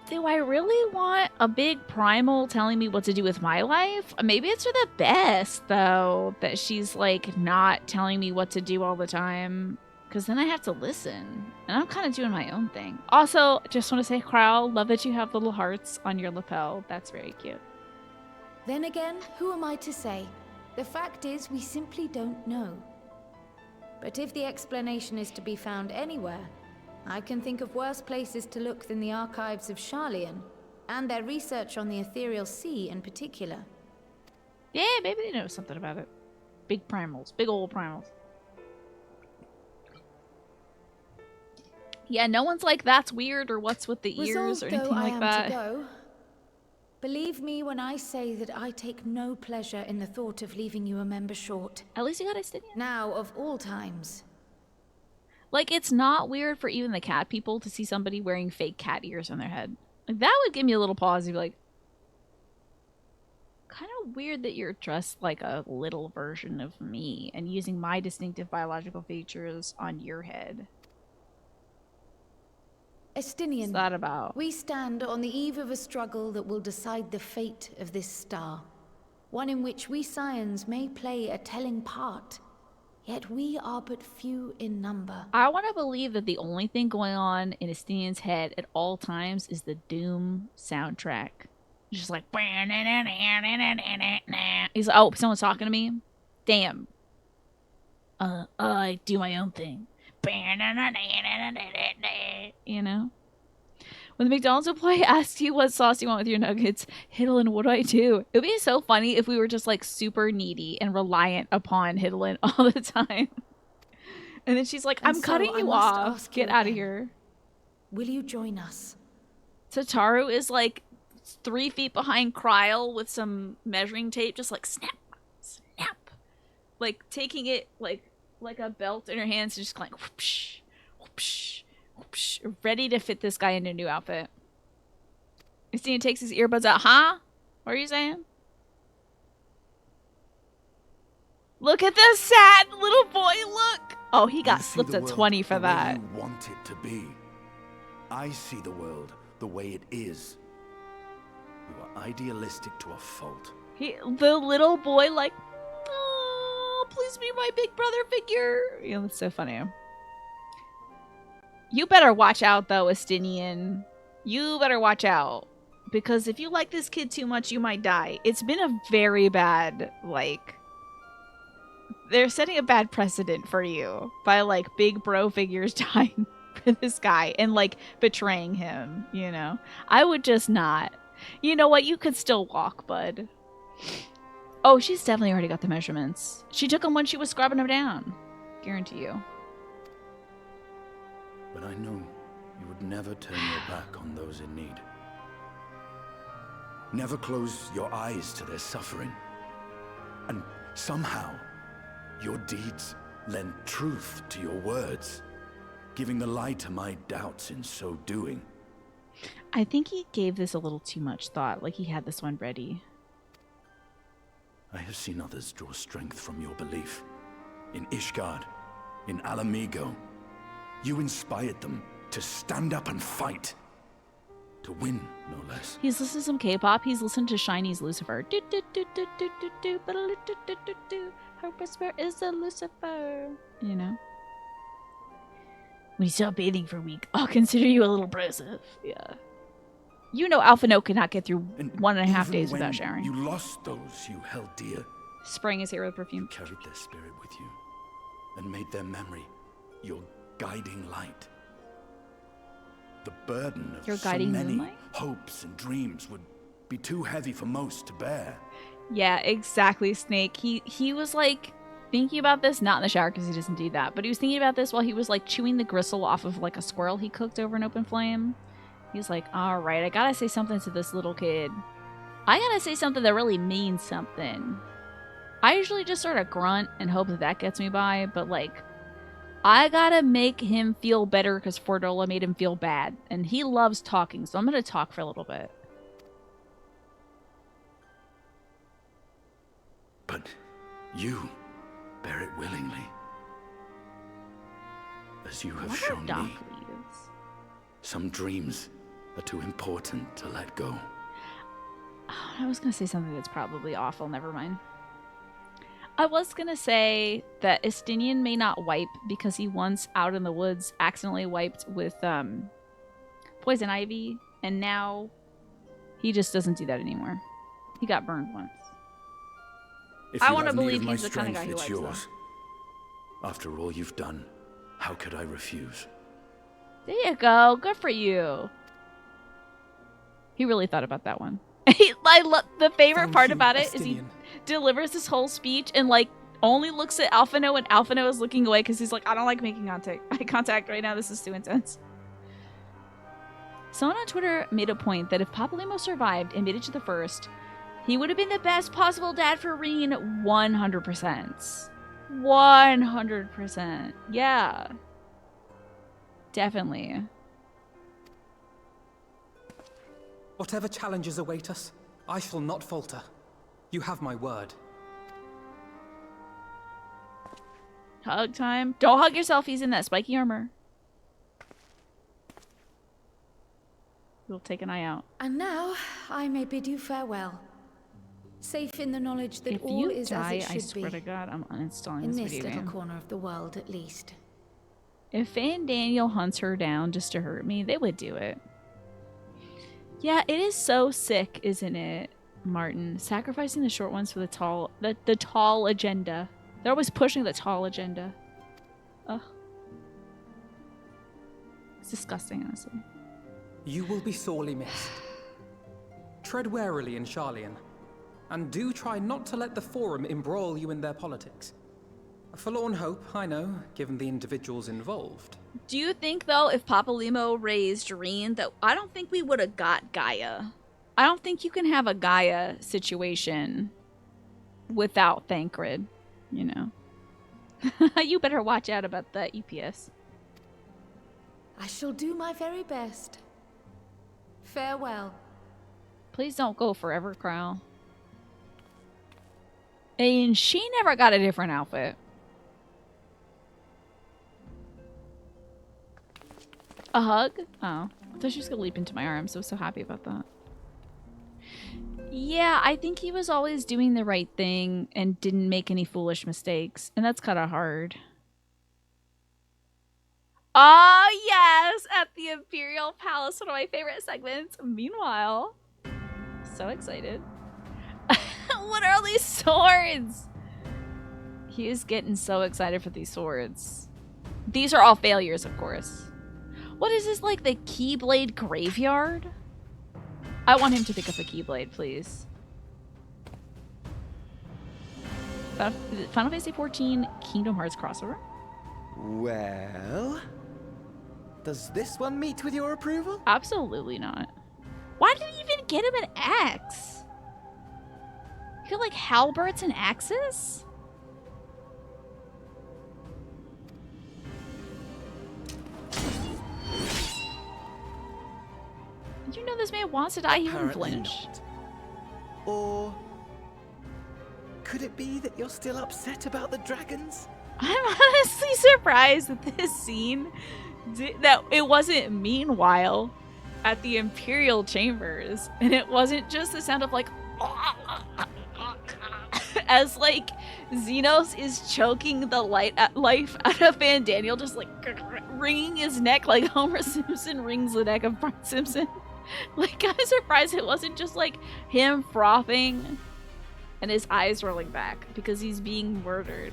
Do I really want a big primal telling me what to do with my life? Maybe it's for the best, though, that she's, like, not telling me what to do all the time. Because then I have to listen. And I'm kind of doing my own thing. Also, just want to say, Krau, love that you have little hearts on your lapel. That's very cute. Then again, who am I to say? The fact is, we simply don't know. But if the explanation is to be found anywhere, I can think of worse places to look than the archives of Sharlayan, and their research on the Ethereal Sea in particular. Yeah, maybe they know something about it. Big primals. Big old primals. Yeah, no one's like, that's weird, or what's with the ears, Resolved or anything though I like am that. to go, believe me when I say that I take no pleasure in the thought of leaving you a member short. At least you got Estinian. Now, of all times. Like, it's not weird for even the cat people to see somebody wearing fake cat ears on their head. Like, that would give me a little pause and be like, kind of weird that you're dressed like a little version of me and using my distinctive biological features on your head. Estinian, What's that about? we stand on the eve of a struggle that will decide the fate of this star. One in which we Scions may play a telling part. Yet we are but few in number. I want to believe that the only thing going on in Estinian's head at all times is the Doom soundtrack. Just like, he's like, oh, someone's talking to me? Damn. I do my own thing. You know? When the McDonald's employee asks you what sauce you want with your nuggets, Hydaelyn, what do I do? It would be so funny if we were just like super needy and reliant upon Hydaelyn all the time. And then she's like, I'm cutting you off. Get out of here. Will you join us? Tataru is like 3 feet behind Kryl with some measuring tape, just like snap, snap. Like taking it like a belt in her hands and just like whoopsh, whoopsh, whoopsh, ready to fit this guy into a new outfit. Estinian takes his earbuds out. Huh? What are you saying? Look at this sad little boy. Look. Oh, he got slipped a 20 for that. The way you want it to be. I see the world the way it is. You are idealistic to a fault. The little boy, like, oh, please be my big brother figure. You know, that's so funny. You better watch out, though, Estinian. You better watch out. Because if you like this kid too much, you might die. It's been a very bad, like... They're setting a bad precedent for you by, like, big bro figures dying for this guy and, like, betraying him, you know? I would just not. You know what? You could still walk, bud. Oh, she's definitely already got the measurements. She took them when she was scrubbing them down. Guarantee you. But I know you would never turn your back on those in need. Never close your eyes to their suffering. And somehow, your deeds lend truth to your words, giving the lie to my doubts in so doing. I think he gave this a little too much thought, like he had this one ready. I have seen others draw strength from your belief. In Ishgard, in Alamigo, you inspired them to stand up and fight. To win, no less. He's listened to some K-pop. He's listened to Shiny's Lucifer. Her whisper is a Lucifer. You know? When you stop bathing for a week, I'll consider you a little abrasive. Yeah. You know Alphino could not get through And 1.5 even days when without showering. you lost those you held dear, Spraying his hair with perfume. you carried their spirit with you and made their memory your guiding light. The burden of Your so guiding many moonlight? hopes and dreams would be too heavy for most to bear. Yeah, exactly, Snake. He was like thinking about this, not in the shower because he doesn't do that, but he was thinking about this while he was like chewing the gristle off of like a squirrel he cooked over an open flame. He was like, all right, I gotta say something to this little kid. I gotta say something that really means something. I usually just sort of grunt and hope that that gets me by, but like, I gotta make him feel better because Fordola made him feel bad. And he loves talking, so I'm gonna talk for a little bit. But you bear it willingly. As you have What are shown dock me, leaves? some dreams are too important to let go. Oh, I was gonna say something that's probably awful, never mind. I was gonna say that Estinian may not wipe because he once out in the woods accidentally wiped with poison ivy, and now he just doesn't do that anymore. He got burned once. If I you want to have need believe of my he's the kind of guy strength, who it's wipes yours. After all you've done, how could I refuse? There you go. Good for you. He really thought about that one. The favorite Thank part you, about it is he Estinian. delivers this whole speech and like only looks at Alphino, and Alphino is looking away because he's like, I don't like making eye contact right now. This is too intense. Someone on Twitter made a point that if Papalymo survived and made it to the first, he would have been the best possible dad for Reen 100%. 100%. Yeah. Definitely. Whatever challenges await us, I shall not falter. You have my word. Hug time. Don't hug yourself. He's in that spiky armor. We'll take an eye out. And now, I may bid you farewell. Safe in the knowledge that If all you is die, as it I should swear to be. God, I'm uninstalling In this this video little game. corner of the world, at least. If Fan Daniel hunts her down just to hurt me, they would do it. Yeah, it is so sick, isn't it, Martin? Sacrificing the short ones for the tall agenda. They're always pushing the tall agenda. Ugh. It's disgusting, honestly. You will be sorely missed. Tread warily in Charlian, and do try not to let the Forum embroil you in their politics. A forlorn hope, I know, given the individuals involved. Do you think, though, if Papalymo raised Reen, that I don't think we would have got Gaia. I don't think you can have a Gaia situation without Thancred, you know. You better watch out about that EPS. I shall do my very best. Farewell. Please don't go forever, Crow. And she never got a different outfit. A hug? Oh. I thought she was gonna leap into my arms. I was so happy about that. Yeah, I think he was always doing the right thing and didn't make any foolish mistakes. And that's kind of hard. Oh, yes! At the Imperial Palace, one of my favorite segments. Meanwhile, so excited. What are all these swords? He is getting so excited for these swords. These are all failures, of course. What is this, like the Keyblade graveyard? I want him to pick up a Keyblade, please. Final Fantasy XIV Kingdom Hearts crossover? Well, does this one meet with your approval? Absolutely not. Why did he even get him an axe? You feel like halberds and axes? Did you know this man wants to die? He wouldn't Apparently flinch. not. Or could it be that you're still upset about the dragons? I'm honestly surprised that this scene, that it wasn't meanwhile at the Imperial Chambers, and it wasn't just the sound of like, as like Xenos is choking the life out of Van Daniel, just like wringing his neck like Homer Simpson wrings the neck of Bart Simpson. Like, I'm surprised it wasn't just like him frothing and his eyes rolling back because he's being murdered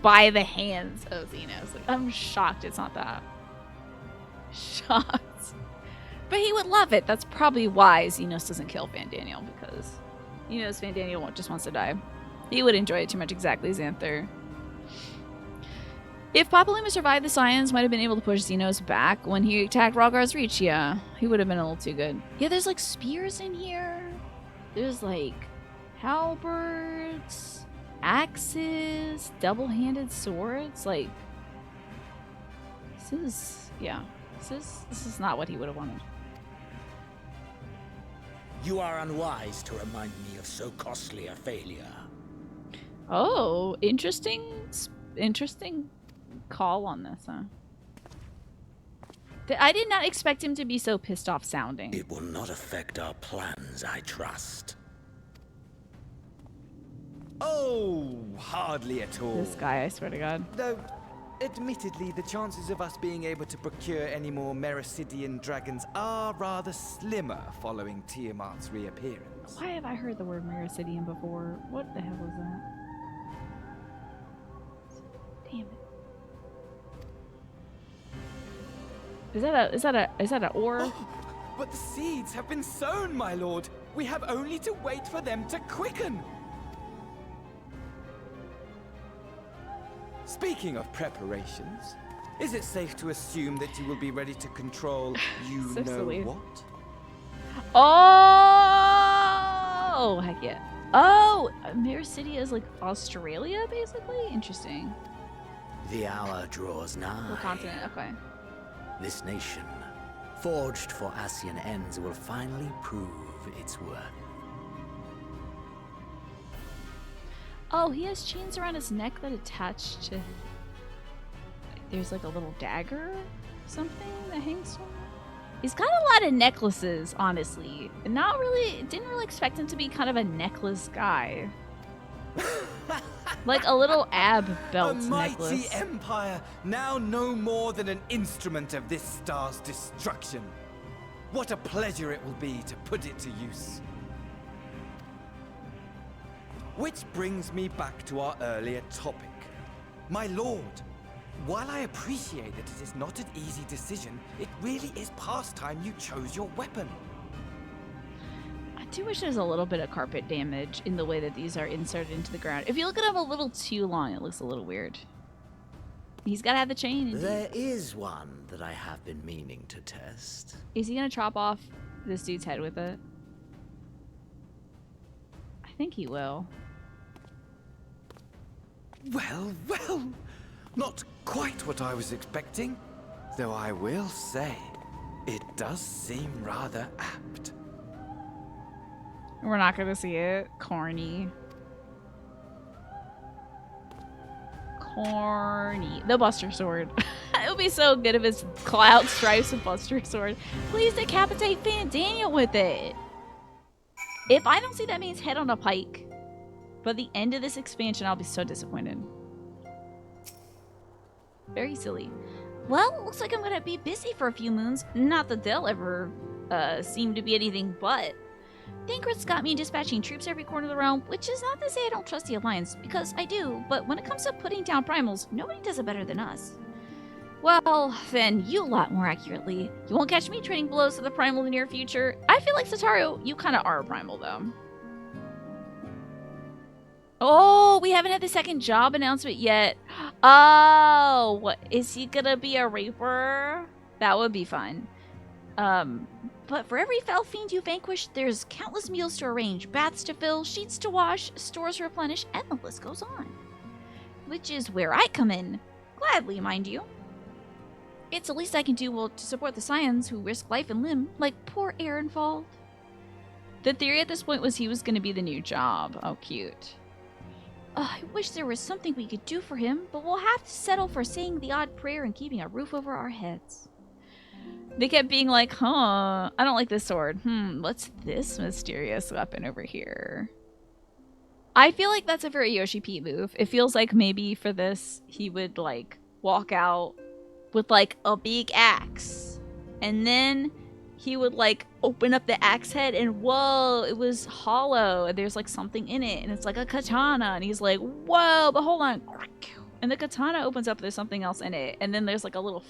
by the hands of Xenos. Like, I'm shocked it's not that. Shocked. But he would love it. That's probably why Xenos doesn't kill Fandaniel, because he knows Fandaniel just wants to die. He would enjoy it too much, exactly, Xanther. If Papalima survived, the Scions might have been able to push Xenos back when he attacked Rhaegar's Reach. Yeah, he would have been a little too good. Yeah, there's like spears in here. There's like halberds, axes, double-handed swords. Like, this is, yeah, this is not what he would have wanted. You are unwise to remind me of so costly a failure. Oh, interesting call on this, huh? I did not expect him to be so pissed off sounding. It will not affect our plans, I trust. Oh, hardly at all. This guy, I swear to God. Though, admittedly, the chances of us being able to procure any more Mericidian dragons are rather slimmer following Tiamat's reappearance. Why have I heard the word Mericidian before? What the hell is that? Damn it. Is that a ore? Oh, but the seeds have been sown, my lord. We have only to wait for them to quicken. Speaking of preparations, is it safe to assume that you will be ready to control you So know silly. what? Oh, heck yeah. Oh, Mericidia is like Australia, basically? Interesting. The hour draws nigh. What continent? Okay. This nation, forged for Ascian ends, will finally prove its worth. Oh, he has chains around his neck that attach to... There's like a little dagger or something that hangs from him. He's got a lot of necklaces, honestly. Not really... Didn't really expect him to be kind of a necklace guy. Like a little ab belt A mighty necklace. empire, now no more than an instrument of this star's destruction. What a pleasure it will be to put it to use. Which brings me back to our earlier topic. My lord, while I appreciate that it is not an easy decision, it really is past time you chose your weapon. I do wish there's a little bit of carpet damage in the way that these are inserted into the ground. If you look at them a little too long, it looks a little weird. He's got to have the chain. Indeed. There is one that I have been meaning to test. Is he going to chop off this dude's head with it? I think he will. Well, well, not quite what I was expecting. Though I will say, it does seem rather apt. We're not going to see it. Corny. Corny. The Buster Sword. It would be so good if it's Cloud Stripes and Buster Sword. Please decapitate Fandaniel with it. If I don't see that man's head on a pike by the end of this expansion, I'll be so disappointed. Very silly. Well, looks like I'm going to be busy for a few moons. Not that they'll ever seem to be anything but. Thancred's got me dispatching troops every corner of the realm, which is not to say I don't trust the Alliance, because I do, but when it comes to putting down primals, nobody does it better than us. Well, then, you lot more accurately. You won't catch me trading blows to the primal in the near future. I feel like, Sataru, you kind of are a primal, though. Oh, we haven't had the second job announcement yet. Oh, what, is he gonna be a Reaper? That would be fun. But for every fell fiend you vanquish, there's countless meals to arrange, baths to fill, sheets to wash, stores to replenish, and the list goes on. Which is where I come in. Gladly, mind you. It's the least I can do to support the Scions who risk life and limb, like poor Aaronfall. The theory at this point was he was going to be the new job. Oh, cute. I wish there was something we could do for him, but we'll have to settle for saying the odd prayer and keeping a roof over our heads. They kept being like, huh, I don't like this sword. What's this mysterious weapon over here? I feel like that's a very Yoshi P move. It feels like maybe for this, he would like walk out with like a big axe. And then he would like open up the axe head and whoa, it was hollow and there's like something in it and it's like a katana and he's like, whoa, but hold on. And the katana opens up, there's something else in it, and then there's like a little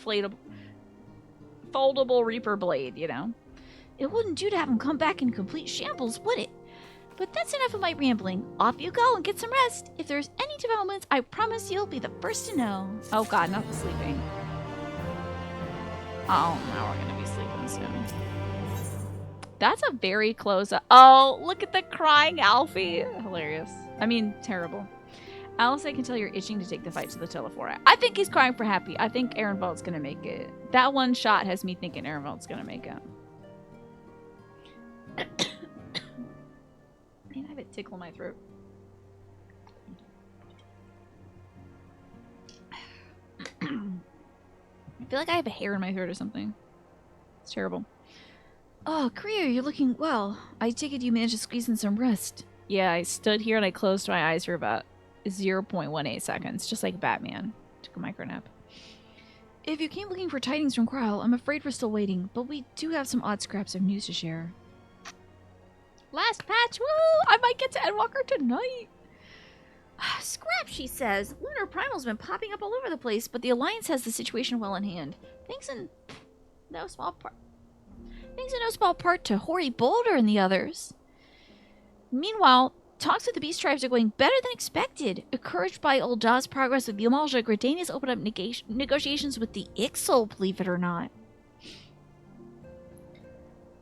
foldable reaper blade, you know? It wouldn't do to have him come back in complete shambles, would it? But that's enough of my rambling. Off you go and get some rest. If there's any developments, I promise you'll be the first to know. Oh god, not the sleeping. Oh, now we're gonna be sleeping soon. That's a very close up. Oh, look at the crying Alfie. Hilarious. I mean, terrible. Alice, I can tell you're itching to take the fight to the Telefora. I think he's crying for happy. I think Ehrenwald's gonna make it. That one shot has me thinking Ehrenwald's gonna make it. Man, I have a tickle in my throat. I feel like I have a hair in my throat or something. It's terrible. Oh, Kriya, you're looking well. I take it you managed to squeeze in some rest. Yeah, I stood here and I closed my eyes for about 0.18 seconds, just like Batman. Took a micro nap. If you came looking for tidings from Krile, I'm afraid we're still waiting, but we do have some odd scraps of news to share. Last patch, woo! I might get to Endwalker tonight! Scrap, she says. Lunar Primal's been popping up all over the place, but the Alliance has the situation well in hand. Thanks in no small part to Hori Boulder and the others. Meanwhile, talks with the Beast Tribes are going better than expected. Encouraged by Ulda's progress with Yamalja, Gridania's opened up negotiations with the Ixal, believe it or not.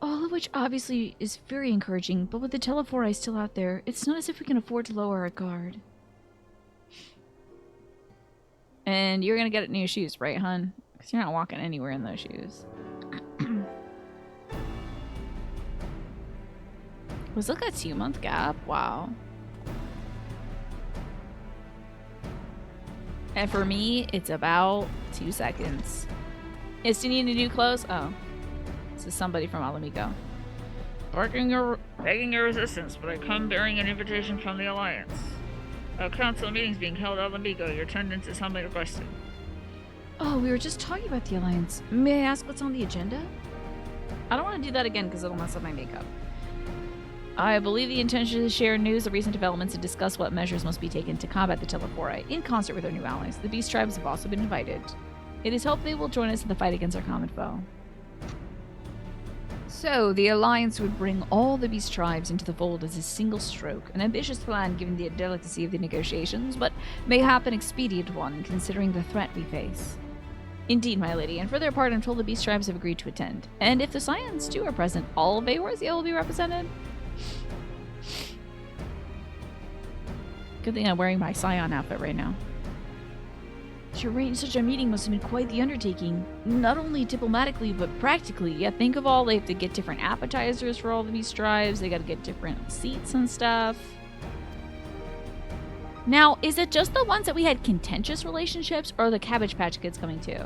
All of which obviously is very encouraging, but with the Telefora still out there, it's not as if we can afford to lower our guard. And you're gonna get new shoes, right, hun? Because you're not walking anywhere in those shoes. Was it like a 2-month gap? Wow. And for me, it's about 2 seconds. Is do you need new clothes? Oh. This is somebody from Alamigo. Begging your resistance, but I come bearing an invitation from the Alliance. A council meeting's being held at Alamigo. Your attendance is humbly requested. Oh, we were just talking about the Alliance. May I ask what's on the agenda? I don't want to do that again because it'll mess up my makeup. I believe the intention is to share news of recent developments and discuss what measures must be taken to combat the Telefora in concert with our new allies. The Beast Tribes have also been invited. It is hoped they will join us in the fight against our common foe. So, the Alliance would bring all the Beast Tribes into the fold as a single stroke. An ambitious plan given the delicacy of the negotiations, but mayhap an expedient one considering the threat we face. Indeed, my lady, and for their part I'm told the Beast Tribes have agreed to attend. And if the Scions too are present, all of Eorzea will be represented. Good thing I'm wearing my Scion outfit right now. To arrange such a meeting must have been quite the undertaking. Not only diplomatically, but practically. Yeah, think of all, they have to get different appetizers for all the Beast Tribes, they gotta get different seats and stuff. Now, is it just the ones that we had contentious relationships, or are the Cabbage Patch Kids coming too?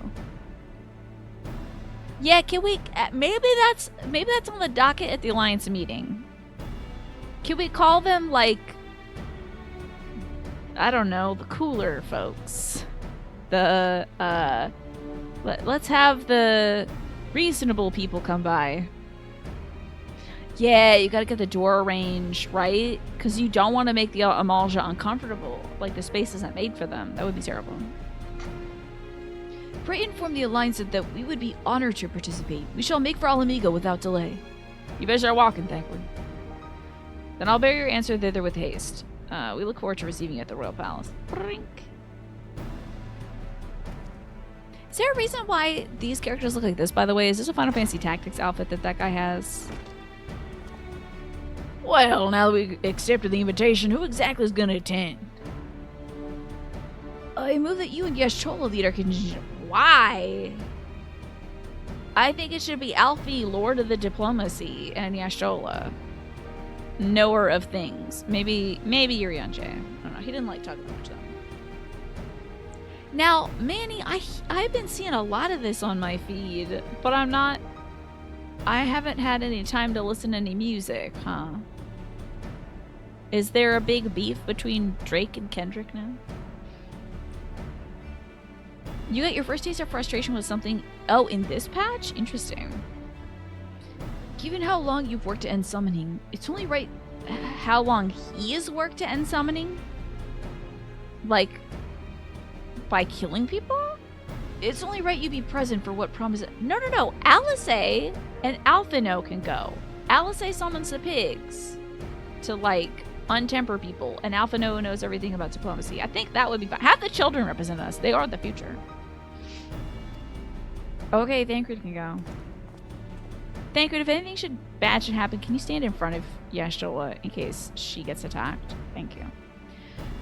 Yeah, can we, maybe that's on the docket at the Alliance meeting. Can we call them, like, I don't know, the cooler folks? The, let's have the reasonable people come by. Yeah, you gotta get the door arranged, right? Because you don't want to make the Amalja uncomfortable. Like, the space isn't made for them. That would be terrible. Pray inform the Alliance that we would be honored to participate. We shall make for Alamigo without delay. You better start walking, thankfully. Then I'll bear your answer thither with haste. We look forward to receiving you at the Royal Palace. Brink. Is there a reason why these characters look like this, by the way? Is this a Final Fantasy Tactics outfit that guy has? Well, now that we accepted the invitation, who exactly is going to attend? I move that you and Yashola lead our contingent. Why? I think it should be Alfie, Lord of the Diplomacy, and Yashola, knower of things. Maybe Urianger. I don't know. He didn't like talking much though. Now, Manny, I've been seeing a lot of this on my feed, but I haven't had any time to listen to any music, huh? Is there a big beef between Drake and Kendrick now? You got your first taste of frustration with something... Oh, in this patch? Interesting. given how long you've worked to end summoning, it's only right how long he has worked to end summoning? Like, by killing people? It's only right you be present for what promises. No. Alice and Alphino can go. Alice summons the pigs to, like, untemper people, and Alphino knows everything about diplomacy. I think that would be fine. Have the children represent us. They are the future. Okay, Thancred can go. Thancred, if anything bad should happen, can you stand in front of Y'shtola in case she gets attacked? Thank you.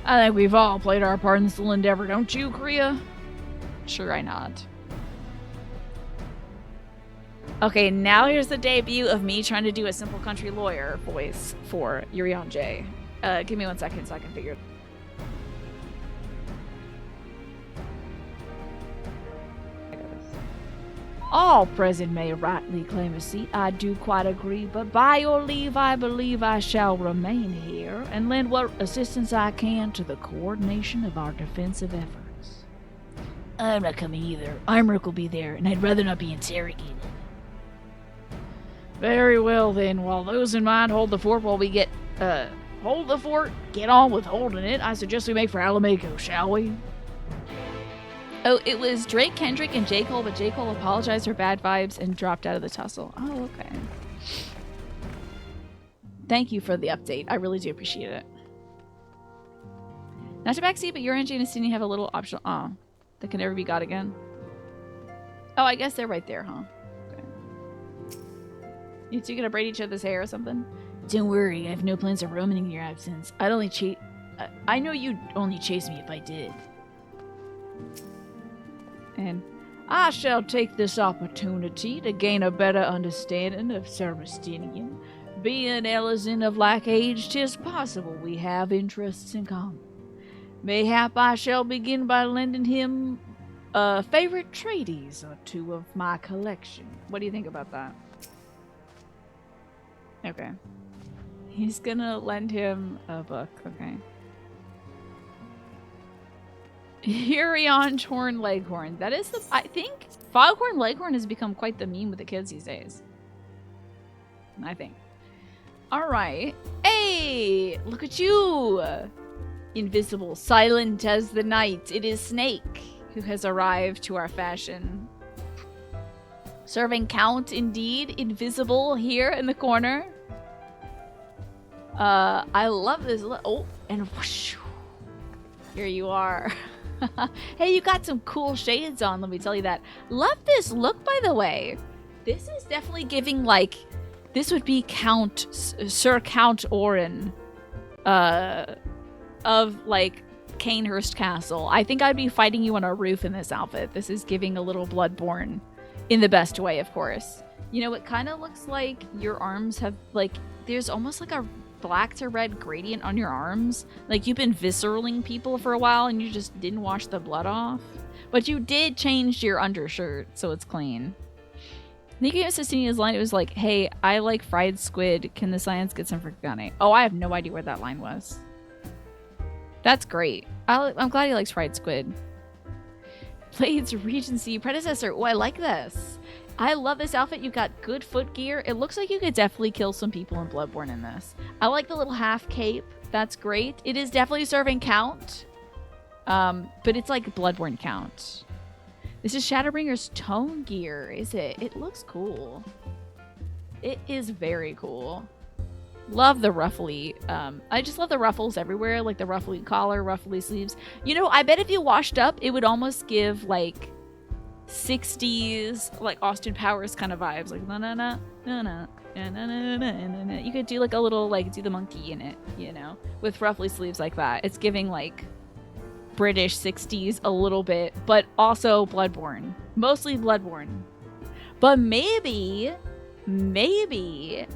I think we've all played our part in this little endeavor, don't you, Kriya? Sure, I nod. Okay, now here's the debut of me trying to do a simple country lawyer voice for Urianger. Give me 1 second so I can figure it out. All present may rightly claim a seat, I do quite agree, but by your leave I believe I shall remain here and lend what assistance I can to the coordination of our defensive efforts. I'm not coming either. Imric will be there, and I'd rather not be interrogated. Very well then, while those in mind hold the fort while we get, hold the fort, get on with holding it, I suggest we make for Alamaco, shall we? Oh, it was Drake, Kendrick, and J. Cole, but J. Cole apologized for bad vibes and dropped out of the tussle. Oh, okay. Thank you for the update. I really do appreciate it. Not to backseat, but Urianger and Estini have a little optional... Oh, that can never be got again. Oh, I guess they're right there, huh? Okay. You two gonna braid each other's hair or something? Don't worry, I have no plans of roaming in your absence. I'd only chase... I know you'd only chase me if I did. And I shall take this opportunity to gain a better understanding of Sir Mystinian. Being Elezen of like age, 'tis possible we have interests in common. Mayhap I shall begin by lending him a favorite treatise or two of my collection. What do you think about that? Okay. He's gonna lend him a book, okay. Hurion Torn Leghorn. That is the... I think Foghorn Leghorn has become quite the meme with the kids these days. I think. Alright. Hey! Look at you! Invisible, silent as the night. It is Snake who has arrived to our fashion. Serving Count, indeed. Invisible here in the corner. I love this. Oh, and whoosh. Here you are. Hey, you got some cool shades on, let me tell you that. Love this look, by the way. This is definitely giving, like, this would be Sir Count Orin, of, like, Canehurst Castle. I think I'd be fighting you on a roof in this outfit. This is giving a little Bloodborne, in the best way, of course. You know, it kind of looks like your arms have, like, there's almost like a black to red gradient on your arms. Like you've been visceraling people for a while and you just didn't wash the blood off. But you did change your undershirt, so it's clean. I think it was Sistinia's line. It was like, hey, I like fried squid. Can the science get some for Gane? Oh, I have no idea where that line was. That's great. I'm glad he likes fried squid. Blades Regency predecessor. Oh, I like this. I love this outfit. You got good foot gear. It looks like you could definitely kill some people in Bloodborne in this. I like the little half cape. That's great. It is definitely serving Count. But it's like Bloodborne Count. This is Shadowbringer's tone gear, is it? It looks cool. It is very cool. Love the ruffly. I just love the ruffles everywhere. Like the ruffly collar, ruffly sleeves. You know, I bet if you washed up, it would almost give like 60s like Austin Powers kind of vibes, like na na na na na na na na na na. You could do like a little like do the monkey in it, you know, with ruffly sleeves like that. It's giving like British 60s a little bit, but also Bloodborne, mostly Bloodborne. But maybe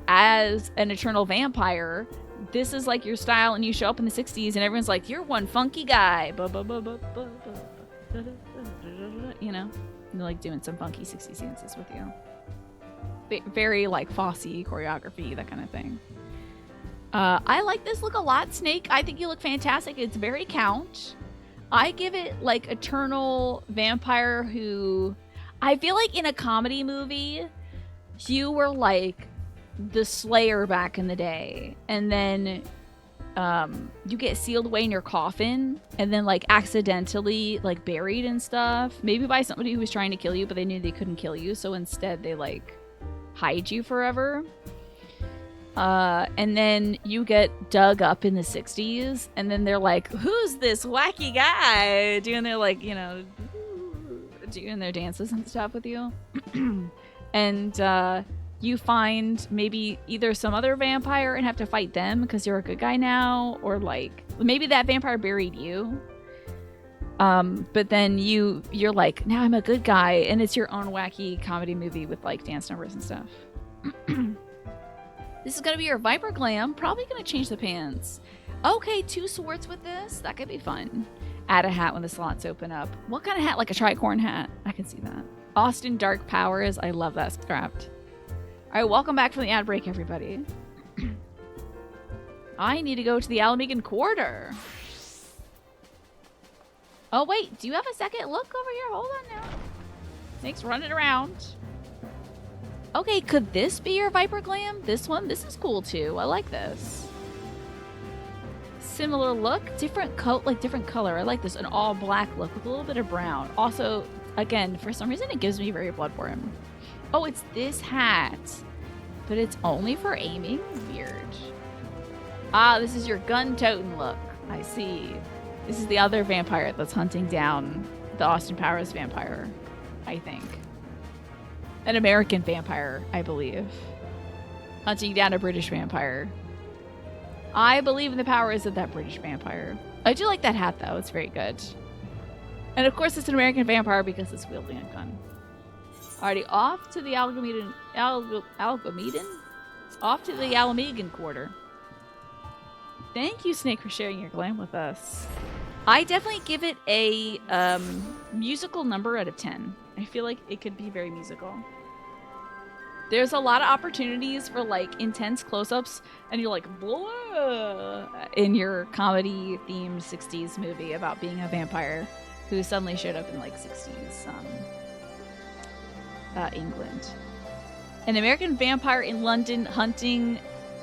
as an eternal vampire, this is like your style, and you show up in the 60s, and everyone's like, "You're one funky guy," you know. And they're like doing some funky 60s dances with you. Very like Fosse choreography, that kind of thing. I like this look a lot, Snake. I think you look fantastic. It's very Count. I give it like eternal vampire who... I feel like in a comedy movie, you were like the Slayer back in the day, and then you get sealed away in your coffin, and then like accidentally like buried and stuff, maybe by somebody who was trying to kill you, but they knew they couldn't kill you, so instead they like hide you forever. And then you get dug up in the 60s, and then they're like, who's this wacky guy doing their like, you know, doing their dances and stuff with you. And you find maybe either some other vampire and have to fight them because you're a good guy now, or like maybe that vampire buried you. But then you're like, now I'm a good guy, and it's your own wacky comedy movie with like dance numbers and stuff. This is gonna be your Viper Glam. Probably gonna change the pants. Okay, 2 swords with this. That could be fun. Add a hat when the slots open up. What kind of hat? Like a tricorn hat? I can see that. Austin Dark Powers. I love that scrapped. All right, welcome back from the ad break, everybody. I need to go to the Alamegan Quarter. Oh, wait. Do you have a second? Look over here. Hold on now. Snake's running around. Okay, could this be your Viper Glam? This one? This is cool, too. I like this. Similar look. Different coat, like different color. I like this. An all-black look with a little bit of brown. Also, again, for some reason, it gives me very Bloodborne. Oh, it's this hat. But it's only for aiming? Weird. Ah, this is your gun-toting look. I see. This is the other vampire that's hunting down the Austin Powers vampire, I think. An American vampire, I believe. Hunting down a British vampire. I believe in the powers of that British vampire. I do like that hat, though. It's very good. And of course, it's an American vampire because it's wielding a gun. Alrighty, off to the Alamegan? Off to the Alamegan Quarter. Thank you, Snake, for sharing your glam with us. I definitely give it a musical number out of 10. I feel like it could be very musical. There's a lot of opportunities for like intense close-ups, and you're like, blah, in your comedy-themed 60s movie about being a vampire who suddenly showed up in like 60s England. An American vampire in London hunting.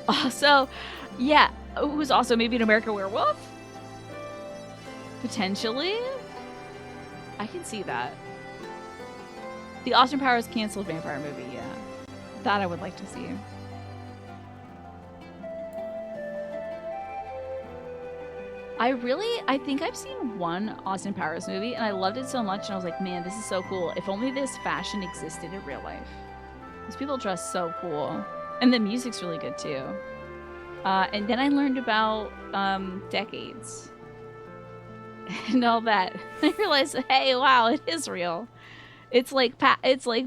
Also, yeah, who's also maybe an American werewolf? Potentially. I can see that. The Austin Powers canceled vampire movie, yeah. That I would like to see. I think I've seen one Austin Powers movie, and I loved it so much, and I was like, man, this is so cool. If only this fashion existed in real life. These people dress so cool. And the music's really good, too. And then I learned about decades. And all that. I realized, hey, wow, it is real. It's like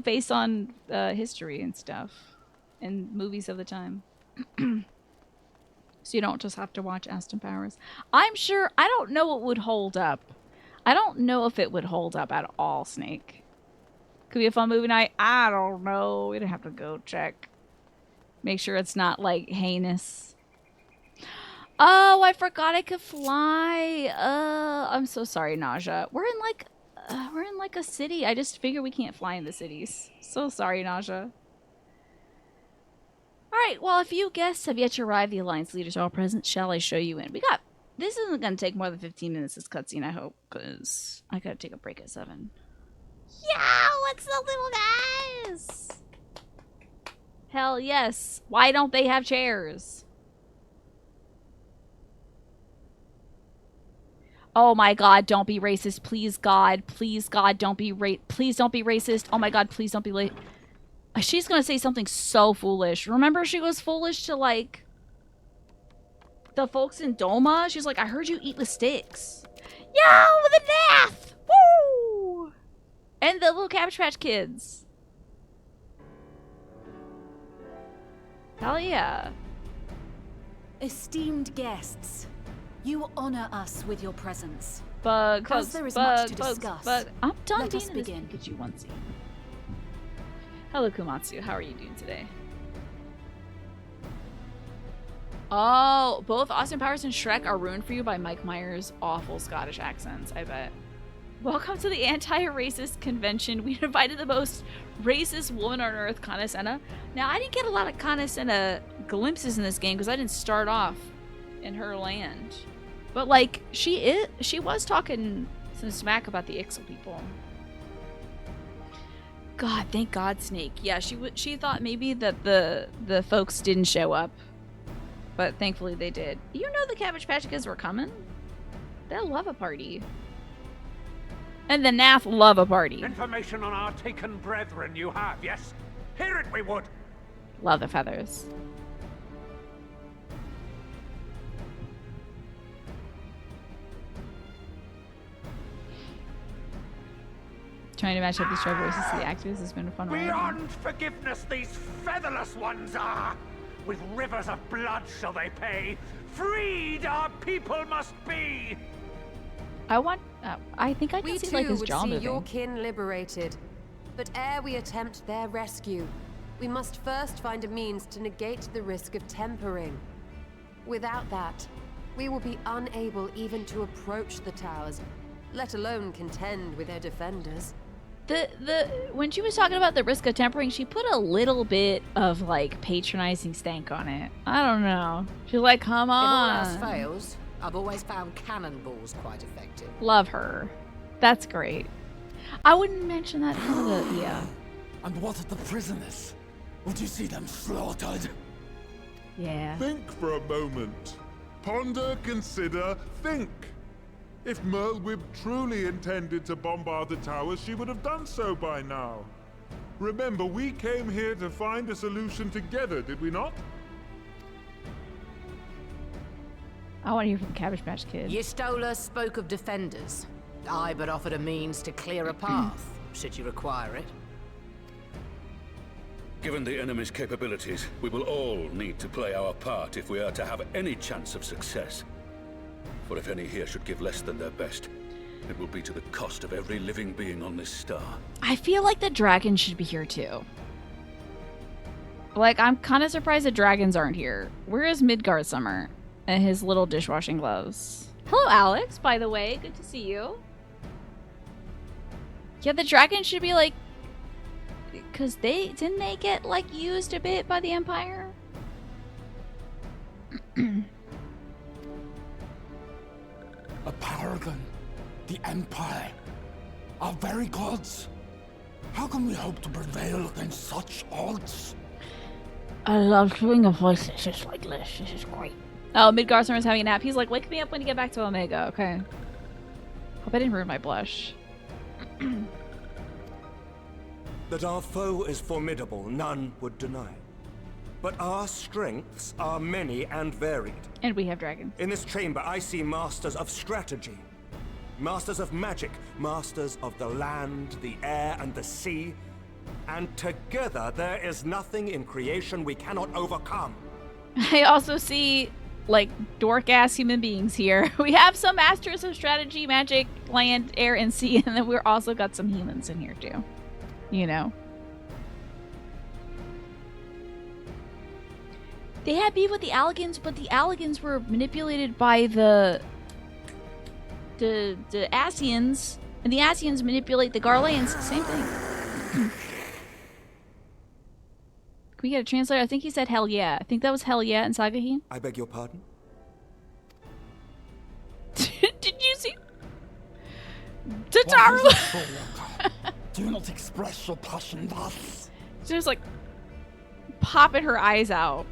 based on history and stuff. And movies of the time. So you don't just have to watch Austin Powers. I'm sure, I don't know what would hold up. I don't know if it would hold up at all, Snake. Could be a fun movie night. I don't know. We'd have to go check. Make sure it's not, like, heinous. Oh, I forgot I could fly. I'm so sorry, Nausea. We're in like a city. I just figure we can't fly in the cities. So sorry, Nausea. Alright, well, a few guests have yet to arrive. The Alliance leaders are all present. Shall I show you in? This isn't going to take more than 15 minutes, this cutscene, I hope, because I gotta take a break at 7. Yeah, what's the little guys? Hell yes. Why don't they have chairs? Oh my god, don't be racist. Please, God. Please, God, don't be please don't be racist. Oh my god, please don't be late. She's gonna say something so foolish. Remember she was foolish to, like, the folks in Doma? She's like, I heard you eat with sticks. Yo, the Nath! Woo! And the little Cabbage Patch Kids. Hell yeah. Esteemed guests, you honor us with your presence. Bug, As there is much to discuss, I'm done let being us in this begin. Pikachu onesie. Hello, Kumatsu. How are you doing today? Oh, both Austin Powers and Shrek are ruined for you by Mike Myers' awful Scottish accents, I bet. Welcome to the anti-racist convention. We invited the most racist woman on earth, Kana Senna. Now, I didn't get a lot of Kana Senna glimpses in this game because I didn't start off in her land. But, like, she was talking some smack about the Ixal people. God, thank God, Snake. Yeah, she thought maybe that the folks didn't show up. But thankfully they did. You know the Cabbage Patch Kids were coming. They'll love a party. And the Nath love a party. Information on our taken brethren you have, yes? Hear it we would. Love the feathers. Trying to match up the Stride voices to the actors has been a fun ride. Beyond forgiveness these featherless ones are. With rivers of blood shall they pay. Freed our people must be. I think I can see like his jaw moving. We too would see your kin liberated. But ere we attempt their rescue, we must first find a means to negate the risk of tempering. Without that, we will be unable even to approach the towers, let alone contend with their defenders. When she was talking about the risk of tempering, she put a little bit of like patronizing stank on it. I don't know. She's like, come on. If all else fails, I've always found cannonballs quite effective. Love her. That's great. I wouldn't mention that yeah. And what of the prisoners? Would you see them slaughtered? Yeah. Think for a moment. Ponder, consider, think. If Merlwyb truly intended to bombard the towers, she would have done so by now. Remember, we came here to find a solution together, did we not? I want to hear from Cabbage Patch Kid. Y'Stola spoke of defenders. I but offered a means to clear a path, should you require it. Given the enemy's capabilities, we will all need to play our part if we are to have any chance of success. For if any here should give less than their best, it will be to the cost of every living being on this star. I feel like the dragons should be here too. Like, I'm kind of surprised the dragons aren't here. Where is Midgard Summer and his little dishwashing gloves? Hello, Alex, by the way. Good to see you. Yeah, the dragons should be like... Because didn't they get, like, used a bit by the Empire? A paragon, the Empire, our very gods. How can we hope to prevail against such odds? I love hearing a voice just like this. This is great. Oh, Midgard Summer's having a nap. He's like, wake me up when you get back to Omega. Okay. Hope I didn't ruin my blush. That our foe is formidable, none would deny. But our strengths are many and varied. And we have dragons. In this chamber, I see masters of strategy, masters of magic, masters of the land, the air, and the sea. And together, there is nothing in creation we cannot overcome. I also see, like, dork-ass human beings here. We have some masters of strategy, magic, land, air, and sea, and then we're also got some humans in here, too. You know? They had beef with the Allagans, but the Allagans were manipulated by the Asians, and the Asians manipulate the Garleans. Same thing. Can we get a translator? I think he said hell yeah. I think that was hell yeah in Sagaheen. I beg your pardon? Did you see? Tataru! Do not express your passion thus. She's just like popping her eyes out.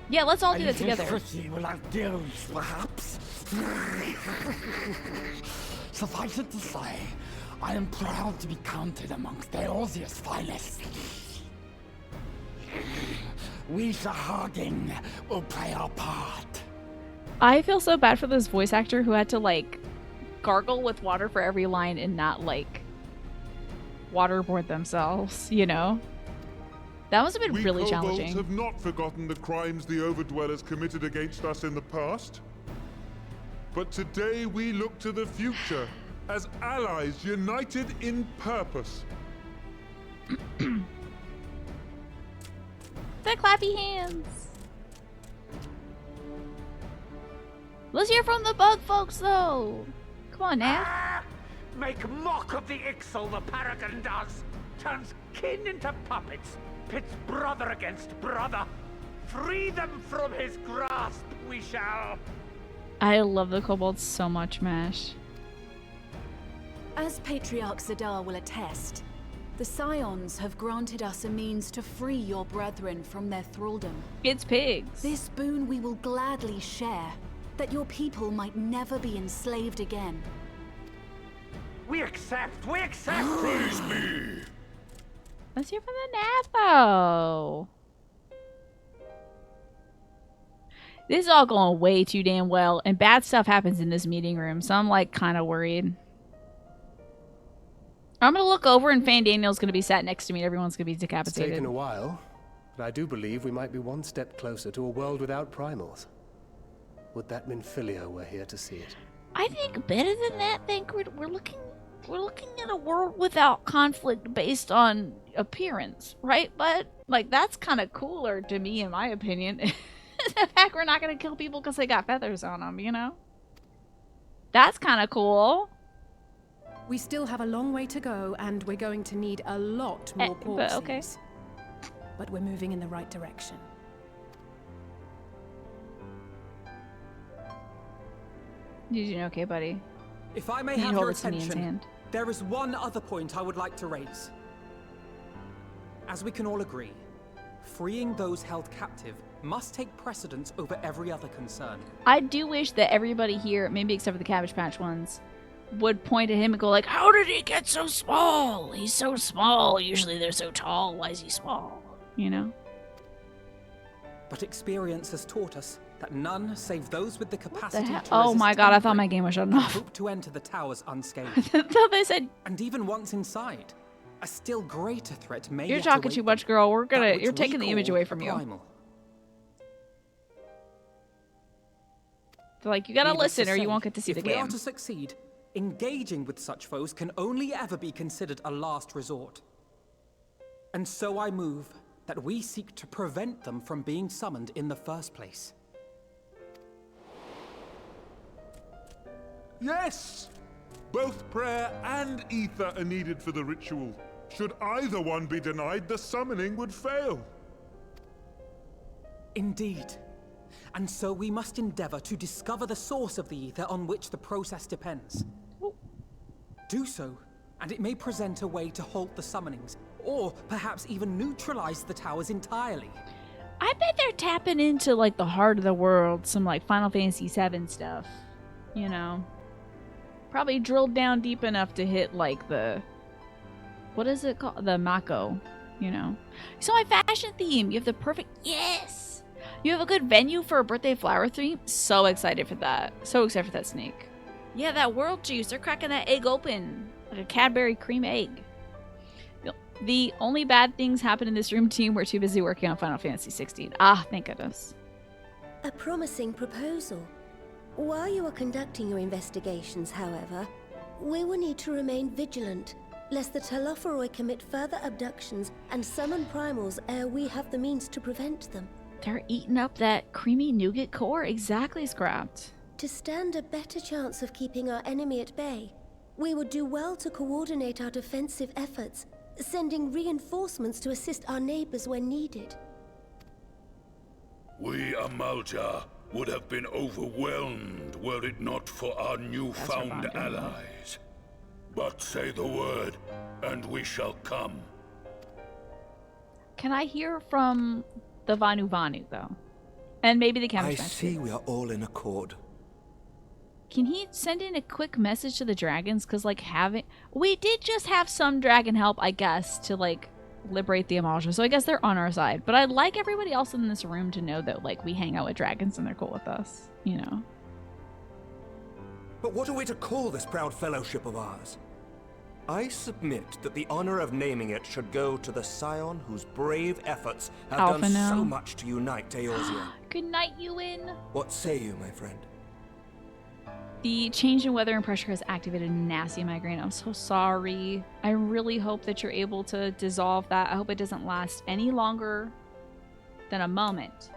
Yeah, let's all do that together. Will have deals, perhaps. Suffice it to say, I am proud to be counted amongst Eorzea's finest. We Sahagin will play our part. I feel so bad for this voice actor who had to, like, gargle with water for every line and not, like, waterboard themselves, you know? That must have been really challenging. We kobolds have not forgotten the crimes the Overdwellers committed against us in the past. But today we look to the future as allies united in purpose. The clappy hands. Let's hear from the bug folks, though. Come on, Nav. Make mock of the Ixal the Paragon does. Turns kin into puppets. Pits brother against brother. Free them from his grasp, we shall. I love the kobolds so much, Mash. As Patriarch Zadar will attest, the Scions have granted us a means to free your brethren from their thraldom. It's pigs. This boon we will gladly share, that your people might never be enslaved again. We accept! We accept! Praise me! Let's hear from the Navo. This is all going way too damn well, and bad stuff happens in this meeting room, so I'm like kind of worried. I'm gonna look over and Fandaniel's gonna be sat next to me and everyone's gonna be decapitated. It's taken a while, but I do believe we might be one step closer to a world without primals. Would that mean Levellieur were here to see it? I think better than that, we're looking at a world without conflict based on appearance, right? But like that's kind of cooler to me, in my opinion. The fact we're not gonna kill people because they got feathers on them, you know? That's kind of cool. We still have a long way to go, and we're going to need a lot more corpses. Okay. But we're moving in the right direction. You doing okay, buddy? If I may have your attention, there is one other point I would like to raise. As we can all agree, freeing those held captive must take precedence over every other concern. I do wish that everybody here, maybe except for the Cabbage Patch ones, would point at him and go like, how did he get so small? He's so small. Usually they're so tall. Why is he small? You know? But experience has taught us that none save those with the capacity to oh my god, I thought my game was shut off. Hope to enter the towers unscathed. I thought they said. And even once inside, a still greater threat may You're talking too much, girl. You're taking the image away from you. Primal. They're like, you gotta listen or you won't get to see the game. If we are to succeed, engaging with such foes can only ever be considered a last resort. And so I move that we seek to prevent them from being summoned in the first place. Yes! Both prayer and ether are needed for the ritual. Should either one be denied, the summoning would fail. Indeed. And so we must endeavor to discover the source of the ether on which the process depends. Do so, and it may present a way to halt the summonings, or perhaps even neutralize the towers entirely. I bet they're tapping into like the heart of the world, some like Final Fantasy VII stuff, you know. Probably drilled down deep enough to hit like the, what is it called? The Mako, you know. So my fashion theme, you have the perfect, yes! You have a good venue for a birthday flower theme. So excited for that. So excited for that snake. Yeah, that world juice. They're cracking that egg open. Like a Cadbury cream egg. The only bad things happen in this room team. We're too busy working on Final Fantasy XVI. Ah, thank goodness. A promising proposal. While you are conducting your investigations, however, we will need to remain vigilant, lest the Telophoroi commit further abductions and summon primals ere we have the means to prevent them. They're eating up that creamy nougat core. Exactly, Scrapped. To stand a better chance of keeping our enemy at bay, we would do well to coordinate our defensive efforts, sending reinforcements to assist our neighbors when needed. We, Amalja, would have been overwhelmed were it not for our newfound allies. But say the word, and we shall come. Can I hear from the Vanu Vanu, though? And maybe the Cabbage Patch. I see we are all in accord. Can he send in a quick message to the dragons? Because, like, we did just have some dragon help, I guess, to, like, liberate the Amalja. So I guess they're on our side. But I'd like everybody else in this room to know that, like, we hang out with dragons and they're cool with us. You know? But what are we to call this proud fellowship of ours? I submit that the honor of naming it should go to the Scion whose brave efforts have done so much to unite Eorzea. Good night, Ewan. What say you, my friend? The change in weather and pressure has activated a nasty migraine. I'm so sorry. I really hope that you're able to dissolve that. I hope it doesn't last any longer than a moment.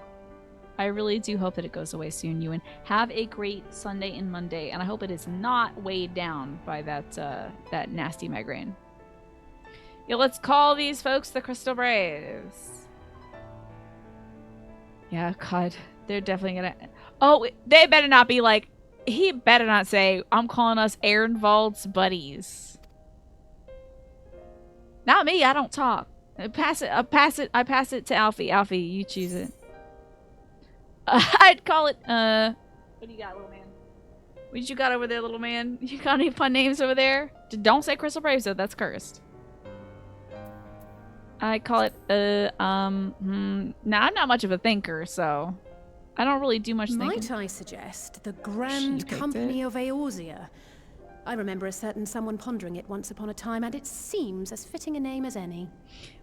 I really do hope that it goes away soon, Ewan. Have a great Sunday and Monday, and I hope it is not weighed down by that nasty migraine. Yeah, let's call these folks the Crystal Braves. Yeah, God, they're definitely gonna... Oh, they better not be like... He better not say, I'm calling us Ehrenwald's buddies. Not me, I don't talk. I pass it to Alfie. Alfie, you choose it. I'd call it, what do you got, little man? What you got over there, little man? You got any fun names over there? Don't say Crystal Braves, though. That's cursed. I call it, nah, I'm not much of a thinker, so I don't really do much thinking. Might I suggest the Grand Company of Eorzea? I remember a certain someone pondering it once upon a time, and it seems as fitting a name as any.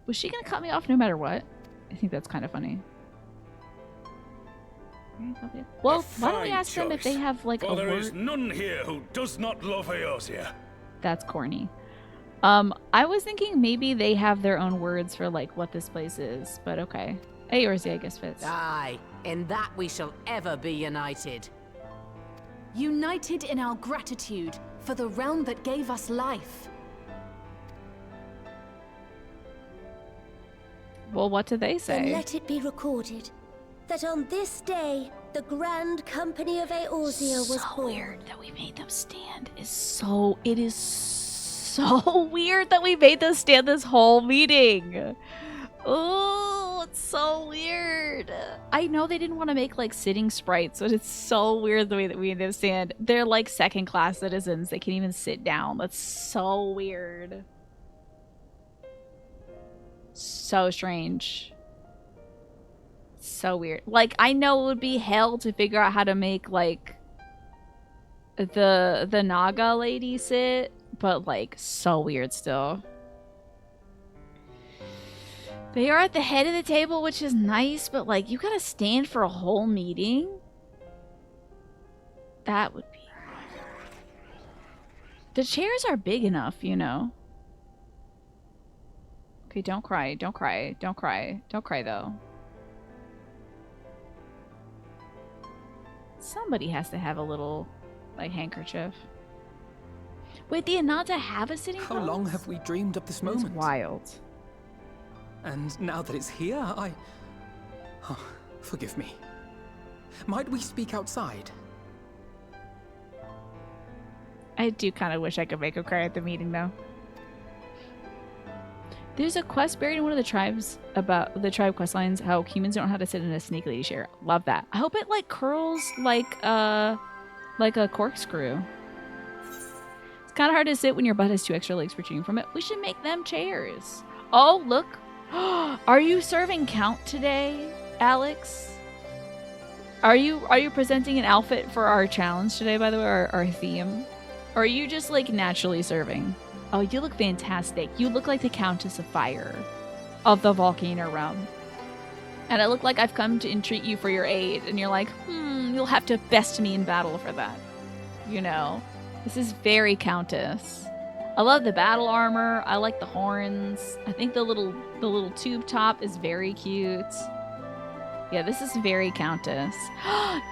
Was she gonna cut me off no matter what? I think that's kind of funny. Well, why don't we ask them if they have, like, a word? There is none here who does not love Eorzea. That's corny. I was thinking maybe they have their own words for, like, what this place is, but okay. Eorzea, I guess, fits. Aye, in that we shall ever be united. United in our gratitude for the realm that gave us life. Well, what do they say? Then let it be recorded that on this day, the Grand Company of Eorzea was born. Weird that we made them stand. It is so weird that we made them stand this whole meeting. Oh, it's so weird. I know they didn't want to make, like, sitting sprites, but it's so weird the way that we made them stand. They're like second-class citizens. They can't even sit down. That's so weird. So strange. So weird. Like, I know it would be hell to figure out how to make, like, the Naga lady sit, but, like, so weird still. They are at the head of the table, which is nice, but, like, you gotta stand for a whole meeting? That would be... The chairs are big enough, you know. Okay, don't cry. Don't cry. Don't cry. Don't cry, though. Somebody has to have a little, like, handkerchief. Wait, the Ananta have a sitting How long have we dreamed of this moment? It's wild. And now that it's here, Oh, forgive me. Might we speak outside? I do kind of wish I could make him cry at the meeting, though. There's a quest buried in one of the tribes about the tribe quest lines, how humans don't know how to sit in a snake lady chair. Love that. I hope it, like, curls like a corkscrew. It's kind of hard to sit when your butt has 2 extra legs protruding from it. We should make them chairs. Oh, look. Are you serving count today, Alex? Are you presenting an outfit for our challenge today, by the way, our theme? Or are you just, like, naturally serving? Oh, you look fantastic. You look like the Countess of Fire of the Volcano realm. And I look like I've come to entreat you for your aid. And you're like, you'll have to best me in battle for that. You know, this is very Countess. I love the battle armor. I like the horns. I think the little tube top is very cute. Yeah, this is very Countess.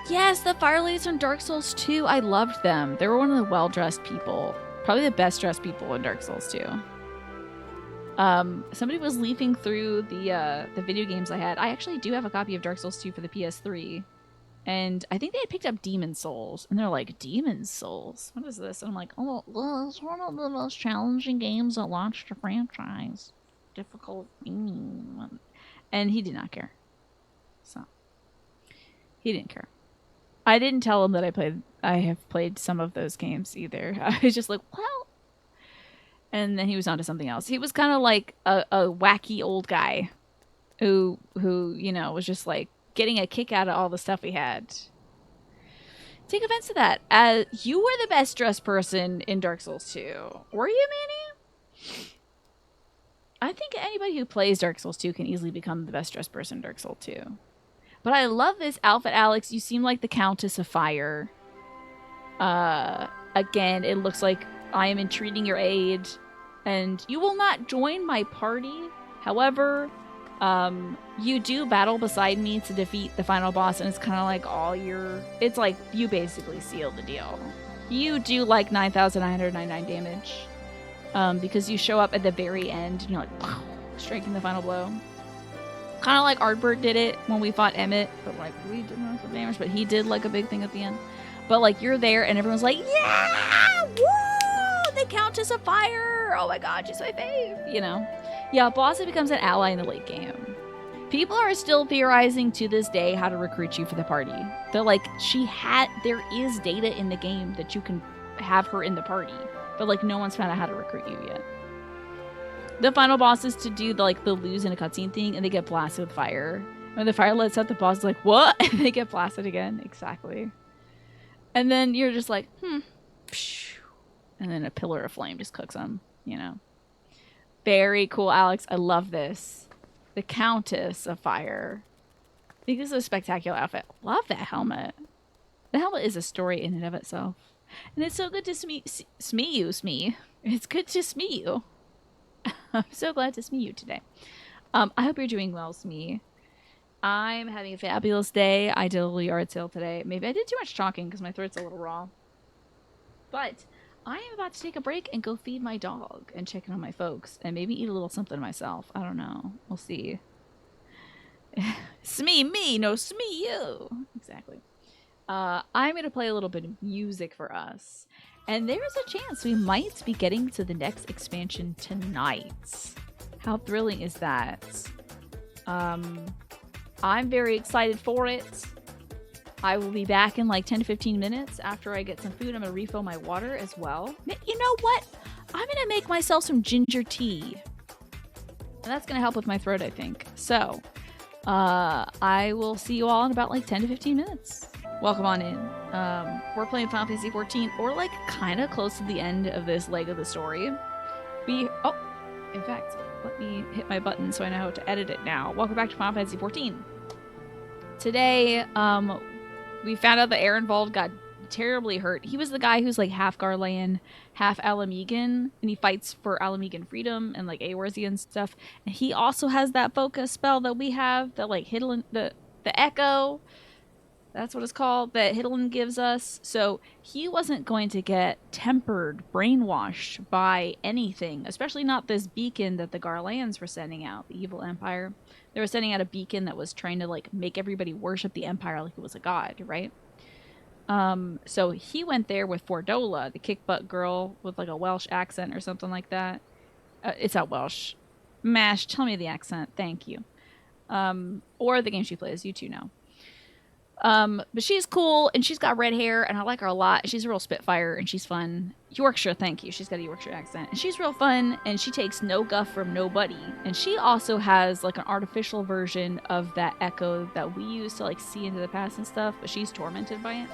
Yes, the Fire Ladies from Dark Souls 2. I loved them. They were one of the well-dressed people. Probably the best dressed people in Dark Souls 2. Somebody was leafing through the video games I had. I actually do have a copy of Dark Souls 2 for the PS3. And I think they had picked up Demon Souls. And they're like, Demon Souls? What is this? And I'm like, oh, well, it's one of the most challenging games that launched a franchise. Difficult. And he did not care. So. He didn't care. I didn't tell him that I have played some of those games either. I was just like, well. And then he was onto something else. He was kind of like a wacky old guy who, you know, was just like getting a kick out of all the stuff we had. Take offense to that. You were the best dressed person in Dark Souls 2. Were you, Manny? I think anybody who plays Dark Souls 2 can easily become the best dressed person in Dark Souls 2. But I love this outfit, Alex. You seem like the Countess of Fire. Again, it looks like I am entreating your aid. And you will not join my party. However, You do battle beside me to defeat the final boss, and it's kind of like it's like you basically seal the deal. You do like 9,999 damage, because you show up at the very end and you're like, pow, striking the final blow. Kind of like Ardbert did it when we fought Emmett, but like we did most of the damage, but he did like a big thing at the end. But like you're there and everyone's like, yeah, woo, the Countess of Fire. Oh my God, she's my fave, you know? Yeah, Bossa becomes an ally in the late game. People are still theorizing to this day how to recruit you for the party. They're like, there is data in the game that you can have her in the party, but like no one's found out how to recruit you yet. The final boss is to do the lose in a cutscene thing, and they get blasted with fire. When the fire lets out, the boss is like, what? And they get blasted again. Exactly. And then you're just like, psh, and then a pillar of flame just cooks them, you know. Very cool, Alex. I love this. The Countess of Fire. I think this is a spectacular outfit. Love that helmet. The helmet is a story in and of itself. And it's so good to Smee you. It's good to Smee you. I'm so glad to Smee you today. I hope you're doing well, Smee. I'm having a fabulous day. I did a little yard sale today. Maybe I did too much talking because my throat's a little raw. But I am about to take a break and go feed my dog and check in on my folks and maybe eat a little something myself. I don't know. We'll see. Smee me, no Smee you. Exactly. I'm going to play a little bit of music for us. And there's a chance we might be getting to the next expansion tonight. How thrilling is that? I'm very excited for it. I will be back in like 10 to 15 minutes after I get some food. I'm going to refill my water as well. You know what? I'm going to make myself some ginger tea. And that's going to help with my throat, I think. So, I will see you all in about like 10 to 15 minutes. Welcome on in. We're playing Final Fantasy XIV. We're like kind of close to the end of this leg of the story. In fact, let me hit my button so I know how to edit it now. Welcome back to Final Fantasy XIV. Today, we found out that Ehrenwald got terribly hurt. He was the guy who's like half Garlean, half Alamegan, and he fights for Alamegan freedom and like Eorzea and stuff. And he also has that focus spell that we have, that like the Echo. That's what it's called, that Hidden gives us. So he wasn't going to get tempered, brainwashed by anything, especially not this beacon that the Garleans were sending out, the evil empire. They were sending out a beacon that was trying to like make everybody worship the empire like it was a god, right? So he went there with Fordola, the kick-butt girl with like a Welsh accent or something like that. It's not Welsh. Mash, tell me the accent. Thank you. Or the game she plays. You two know. But she's cool, and she's got red hair, and I like her a lot. She's a real spitfire, and she's fun. Yorkshire, thank you. She's got a Yorkshire accent. And she's real fun, and she takes no guff from nobody. And she also has, like, an artificial version of that echo that we use to, like, see into the past and stuff, but she's tormented by it.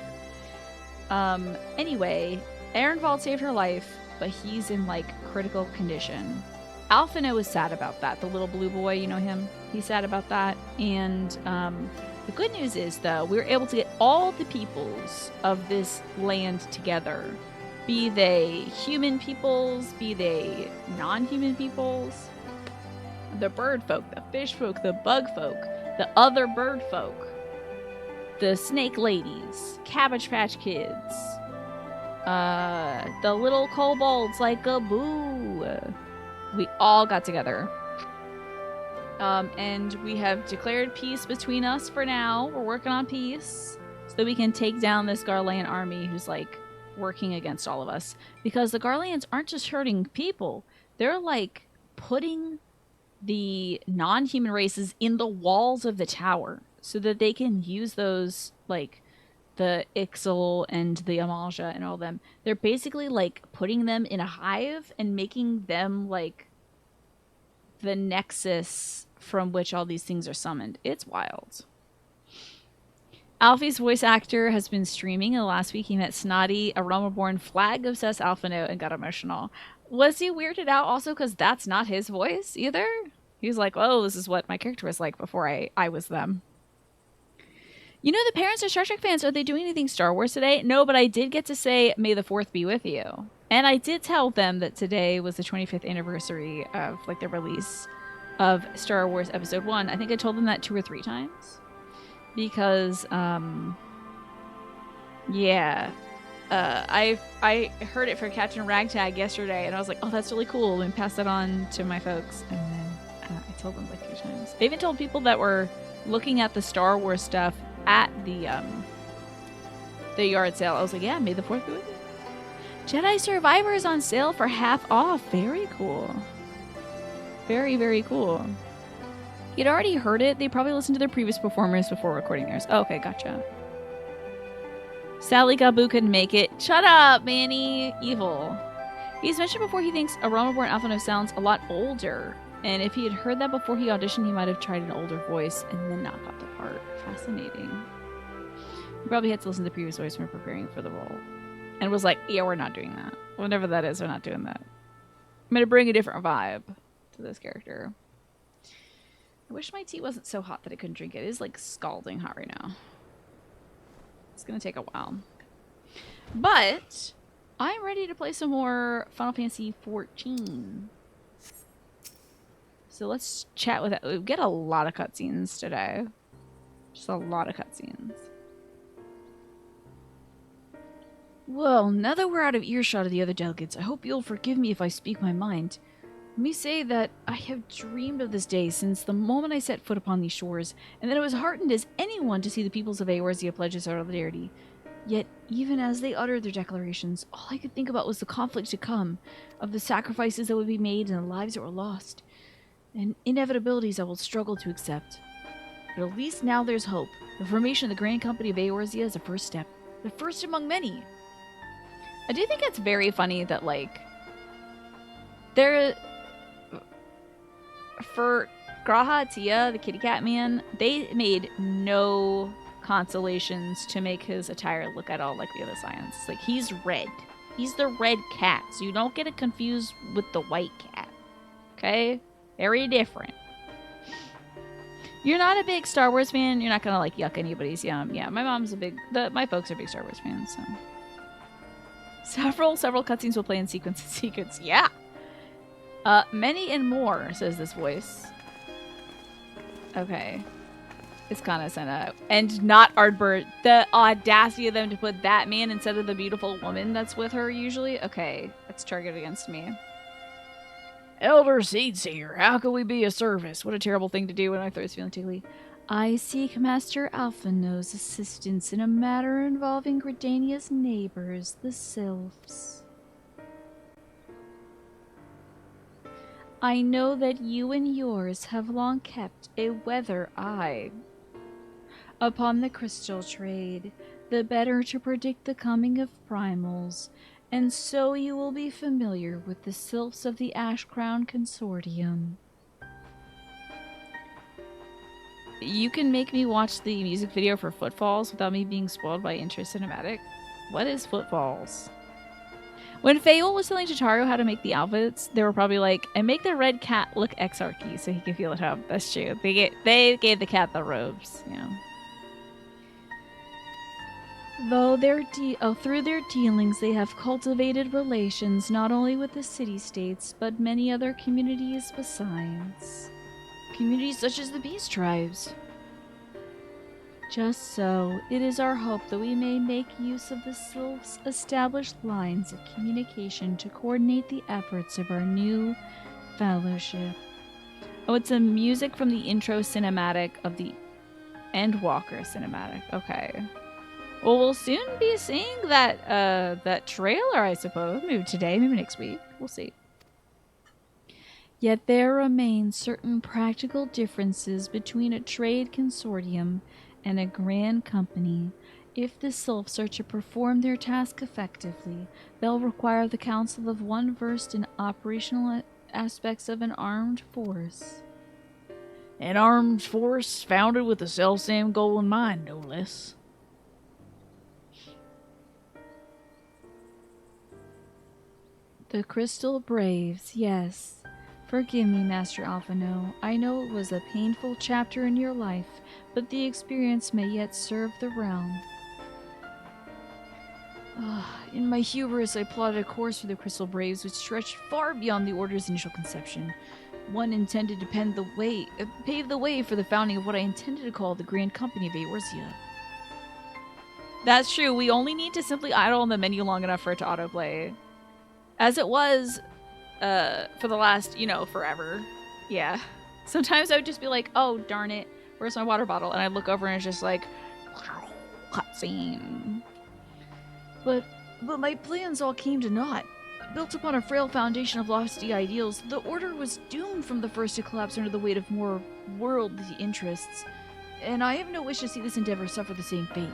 Anyway, Ehrenwald saved her life, but he's in, like, critical condition. Alphino is sad about that. The little blue boy, you know him? He's sad about that. And, the good news is, though, we were able to get all the peoples of this land together. Be they human peoples, be they non-human peoples. The bird folk, the fish folk, the bug folk, the other bird folk. The snake ladies, Cabbage Patch Kids. The little kobolds like a boo. We all got together. And we have declared peace between us for now. We're working on peace so that we can take down this Garlean army who's like working against all of us. Because the Garleans aren't just hurting people. They're like putting the non-human races in the walls of the tower so that they can use those, like the Ixal and the Amaja and all them. They're basically like putting them in a hive and making them like the nexus from which all these things are summoned. It's wild. Alfie's voice actor has been streaming, and last week he met Snotty, a Roma-born flag-obsessed Alphino, and got emotional. Was he weirded out also because that's not his voice either? He was like, oh, this is what my character was like before I was them. You know, the parents are Star Trek fans. Are they doing anything Star Wars today? No, but I did get to say, may the 4th be with you. And I did tell them that today was the 25th anniversary of, like, the release of Star Wars Episode 1. I think I told them that 2 or 3 times. Because, yeah. I heard it for Captain Ragtag yesterday, and I was like, oh, that's really cool, and passed that on to my folks. And then I told them like 3 times. I even told people that were looking at the Star Wars stuff at the yard sale. I was like, yeah, May the 4th be with you. Jedi Survivor is on sale for half off. Very cool. Very, very cool. You'd already heard it. They probably listened to their previous performers before recording theirs. Oh, okay, gotcha. Sally Gabu couldn't make it. Shut up, Manny. Evil. He's mentioned before he thinks Aromaborn Alphino sounds a lot older. And if he had heard that before he auditioned, he might have tried an older voice and then not got the part. Fascinating. He probably had to listen to the previous voice when preparing for the role. And was like, yeah, we're not doing that. Whatever that is, we're not doing that. I'm going to bring a different vibe to this character. I wish my tea wasn't so hot that I couldn't drink it. It is like scalding hot right now. It's going to take a while. But I'm ready to play some more Final Fantasy XIV. So let's chat with it. We get a lot of cutscenes today. Just a lot of cutscenes. Well, now that we're out of earshot of the other delegates, I hope you'll forgive me if I speak my mind. Let me say that I have dreamed of this day since the moment I set foot upon these shores, and that I was heartened as anyone to see the peoples of Eorzea pledge their solidarity. Yet, even as they uttered their declarations, all I could think about was the conflict to come, of the sacrifices that would be made and the lives that were lost, and inevitabilities I will struggle to accept. But at least now there's hope. The formation of the Grand Company of Eorzea is a first step, the first among many. I do think it's very funny that, like, for Graha Tia, the kitty cat man, they made no consolations to make his attire look at all like the other Scions. Like, he's red. He's the red cat, so you don't get it confused with the white cat. Okay? Very different. You're not a big Star Wars fan. You're not gonna, like, yuck anybody's yum. Yeah, my mom's a big... my folks are big Star Wars fans, so... Several cutscenes will play in sequence. Yeah! Many and more, says this voice. Okay. It's kind of Senna. And not Ardbert. The audacity of them to put that man instead of the beautiful woman that's with her usually. Okay. That's targeted against me. Elder Seedseer, how can we be of service? What a terrible thing to do when my throat's feeling tickly. I seek Master Alphino's assistance in a matter involving Gridania's neighbors, the Sylphs. I know that you and yours have long kept a weather eye upon the crystal trade, the better to predict the coming of primals, and so you will be familiar with the Sylphs of the Ash Crown Consortium. You can make me watch the music video for Footfalls without me being spoiled by intro cinematic. What is Footfalls? When Faol was telling Tataru how to make the outfits, they were probably like, and make the red cat look exarchy so he can feel at home. That's true. They gave the cat the robes, you know. Though through their dealings, they have cultivated relations not only with the city-states, but many other communities besides. Communities such as the Beast Tribes. Just so, it is our hope that we may make use of the Sylph's established lines of communication to coordinate the efforts of our new fellowship. Oh, it's a music from the intro cinematic of the Endwalker cinematic. Okay. Well, we'll soon be seeing that trailer, I suppose. Maybe today, maybe next week. We'll see. Yet there remain certain practical differences between a trade consortium and a grand company. If the Sylphs are to perform their task effectively, they'll require the counsel of one versed in operational aspects of an armed force. An armed force founded with the self-same goal in mind, no less. The Crystal Braves, yes. Forgive me, Master Alphino. I know it was a painful chapter in your life, but the experience may yet serve the realm. In my hubris, I plotted a course for the Crystal Braves which stretched far beyond the Order's initial conception. one intended to pave the way for the founding of what I intended to call the Grand Company of Eorzea. That's true. We only need to simply idle on the menu long enough for it to autoplay. As it was for the last, forever. Yeah. Sometimes I would just be like, oh, darn it. Where's my water bottle? And I look over and it's just like, cutscene. But my plans all came to naught. Built upon a frail foundation of lofty ideals, the Order was doomed from the first to collapse under the weight of more worldly interests. And I have no wish to see this endeavor suffer the same fate.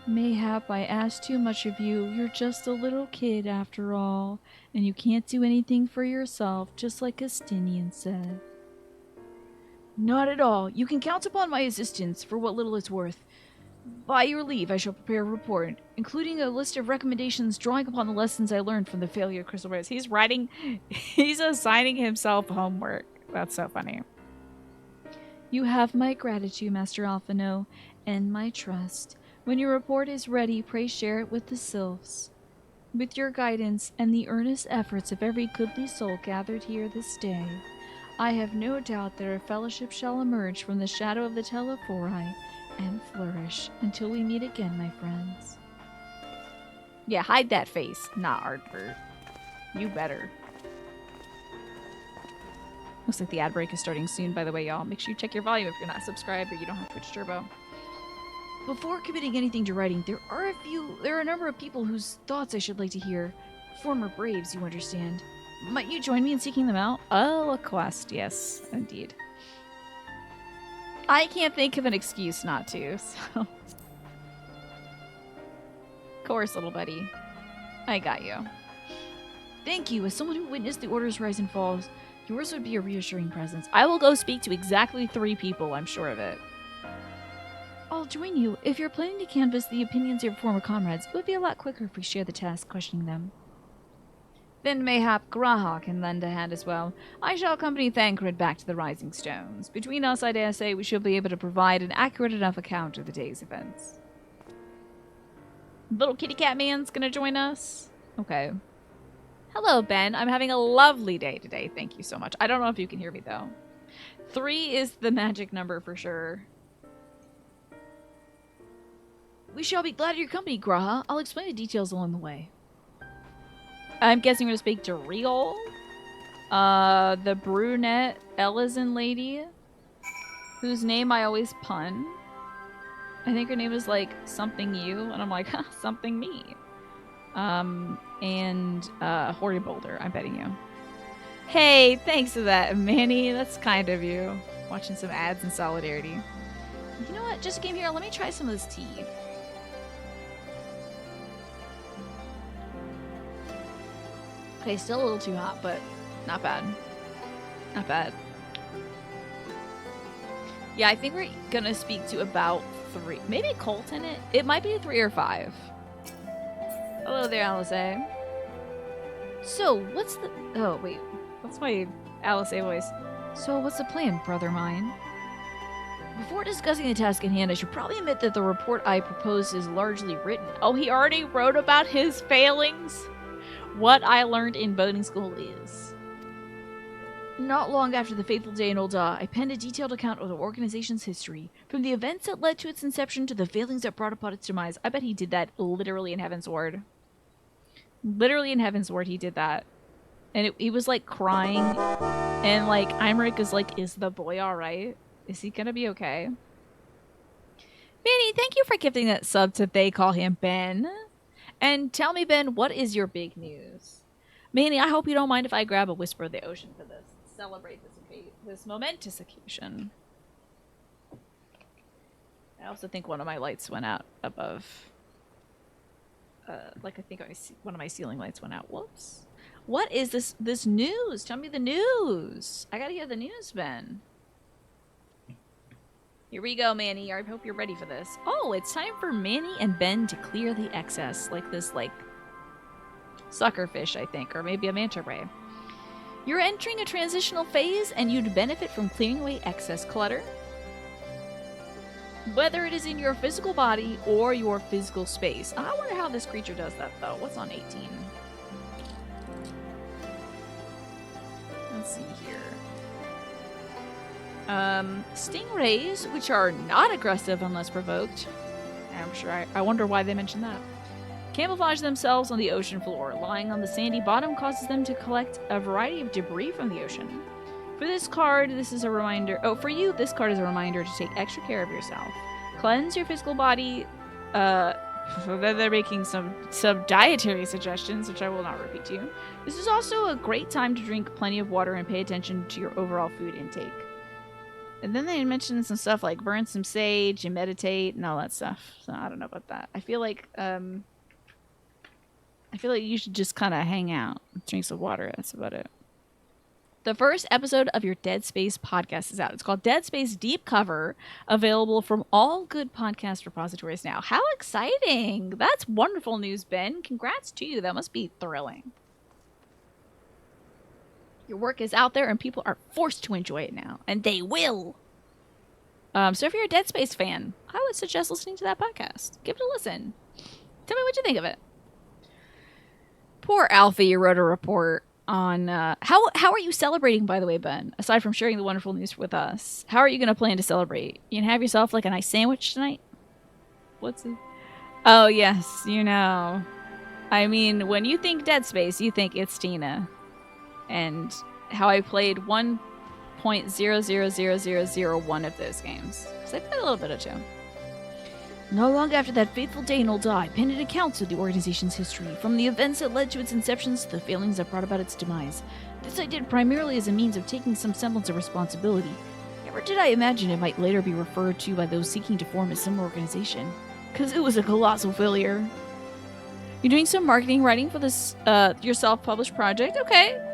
Mayhap I ask too much of you. You're just a little kid after all, and you can't do anything for yourself, just like Justinian said. Not at all. You can count upon my assistance for what little it's worth. By your leave, I shall prepare a report, including a list of recommendations drawing upon the lessons I learned from the failure of Crystal Rose. He's assigning himself homework. That's so funny. You have my gratitude, Master Alphino, and my trust. When your report is ready, pray share it with the Sylphs. With your guidance and the earnest efforts of every goodly soul gathered here this day, I have no doubt that our fellowship shall emerge from the shadow of the Telephori and flourish until we meet again, my friends. Yeah, hide that face, not Artbert. You better. Looks like the ad break is starting soon, by the way, y'all. Make sure you check your volume if you're not subscribed or you don't have Twitch Turbo. Before committing anything to writing, there are a number of people whose thoughts I should like to hear. Former Braves, you understand. Might you join me in seeking them out? Oh, a quest. Yes, indeed. I can't think of an excuse not to, so... Of course, little buddy. I got you. Thank you. As someone who witnessed the Order's rise and falls, yours would be a reassuring presence. I will go speak to exactly 3 people, I'm sure of it. I'll join you. If you're planning to canvass the opinions of your former comrades, it would be a lot quicker if we share the task questioning them. Then mayhap Graha can lend a hand as well. I shall accompany Thancred back to the Rising Stones. Between us, I dare say, we shall be able to provide an accurate enough account of the day's events. Little kitty cat man's gonna join us? Okay. Hello, Ben. I'm having a lovely day today. Thank you so much. I don't know if you can hear me, though. 3 is the magic number for sure. We shall be glad of your company, Graha. I'll explain the details along the way. I'm guessing we're going to speak to Riol. The brunette Ellison lady, whose name I always pun. I think her name is like something you, and I'm like, huh, something me. And Hoary Boulder, I'm betting you. Hey, thanks for that, Manny. That's kind of you. Watching some ads in solidarity. You know what? Just came here. Let me try some of this tea. Okay, still a little too hot, but not bad. Not bad. Yeah, I think we're gonna speak to about 3. Maybe Colt in it? It might be a 3 or 5. Hello there, Alice A. So, what's the... Oh, wait. That's my Alice A voice. So, what's the plan, brother mine? Before discussing the task at hand, I should probably admit that the report I propose is largely written. Oh, he already wrote about his failings? What I learned in boating school is... Not long after the fateful day in Ul'dah, I penned a detailed account of the organization's history, from the events that led to its inception to the failings that brought about its demise. I bet he did that literally in Heaven's Ward. Literally in Heaven's Ward, he did that. And he was, like, crying. And, like, Imric is like, is the boy alright? Is he gonna be okay? Manny, thank you for gifting that sub to They Call Him Ben. And tell me, Ben, what is your big news? Manny, I hope you don't mind if I grab a Whisper of the Ocean for this. Celebrate this momentous occasion. I also think one of my lights went out above. Like I think one of my ceiling lights went out. Whoops. What is this news? Tell me the news. I gotta hear the news, Ben. Here we go, Manny. I hope you're ready for this. Oh, it's time for Manny and Ben to clear the excess. Like this, like, suckerfish, I think. Or maybe a manta ray. You're entering a transitional phase, and you'd benefit from clearing away excess clutter. Whether it is in your physical body or your physical space. I wonder how this creature does that, though. What's on 18? Let's see here. Stingrays, which are not aggressive unless provoked. I'm sure I wonder why they mentioned that. Camouflage themselves on the ocean floor. Lying on the sandy bottom causes them to collect a variety of debris from the ocean. For this card, this is a reminder. Oh, for you, this card is a reminder to take extra care of yourself. Cleanse your physical body. They're making some dietary suggestions, which I will not repeat to you. This is also a great time to drink plenty of water and pay attention to your overall food intake. And then they mentioned some stuff like burn some sage and meditate and all that stuff. So I don't know about that. I feel like you should just kind of hang out, drink some water. That's about it. The first episode of your Dead Space podcast is out. It's called Dead Space Deep Cover, available from all good podcast repositories now. How exciting! That's wonderful news, Ben. Congrats to you. That must be thrilling. Your work is out there and people are forced to enjoy it now. And they will! So if you're a Dead Space fan, I would suggest listening to that podcast. Give it a listen. Tell me what you think of it. Poor Alfie, you wrote a report on how are you celebrating, by the way, Ben? Aside from sharing the wonderful news with us, how are you going to plan to celebrate? You can have yourself like a nice sandwich tonight? What's it? Oh, yes, you know. I mean, when you think Dead Space, you think it's Tina. And how I played 1.00001 of those games. Because I played a little bit of two. Not long after that fateful day in Old Eye, penned accounts of the organization's history, from the events that led to its inception to the failings that brought about its demise. This I did primarily as a means of taking some semblance of responsibility. Never did I imagine it might later be referred to by those seeking to form a similar organization. Because it was a colossal failure. You're doing some marketing writing for this, your self-published project? Okay.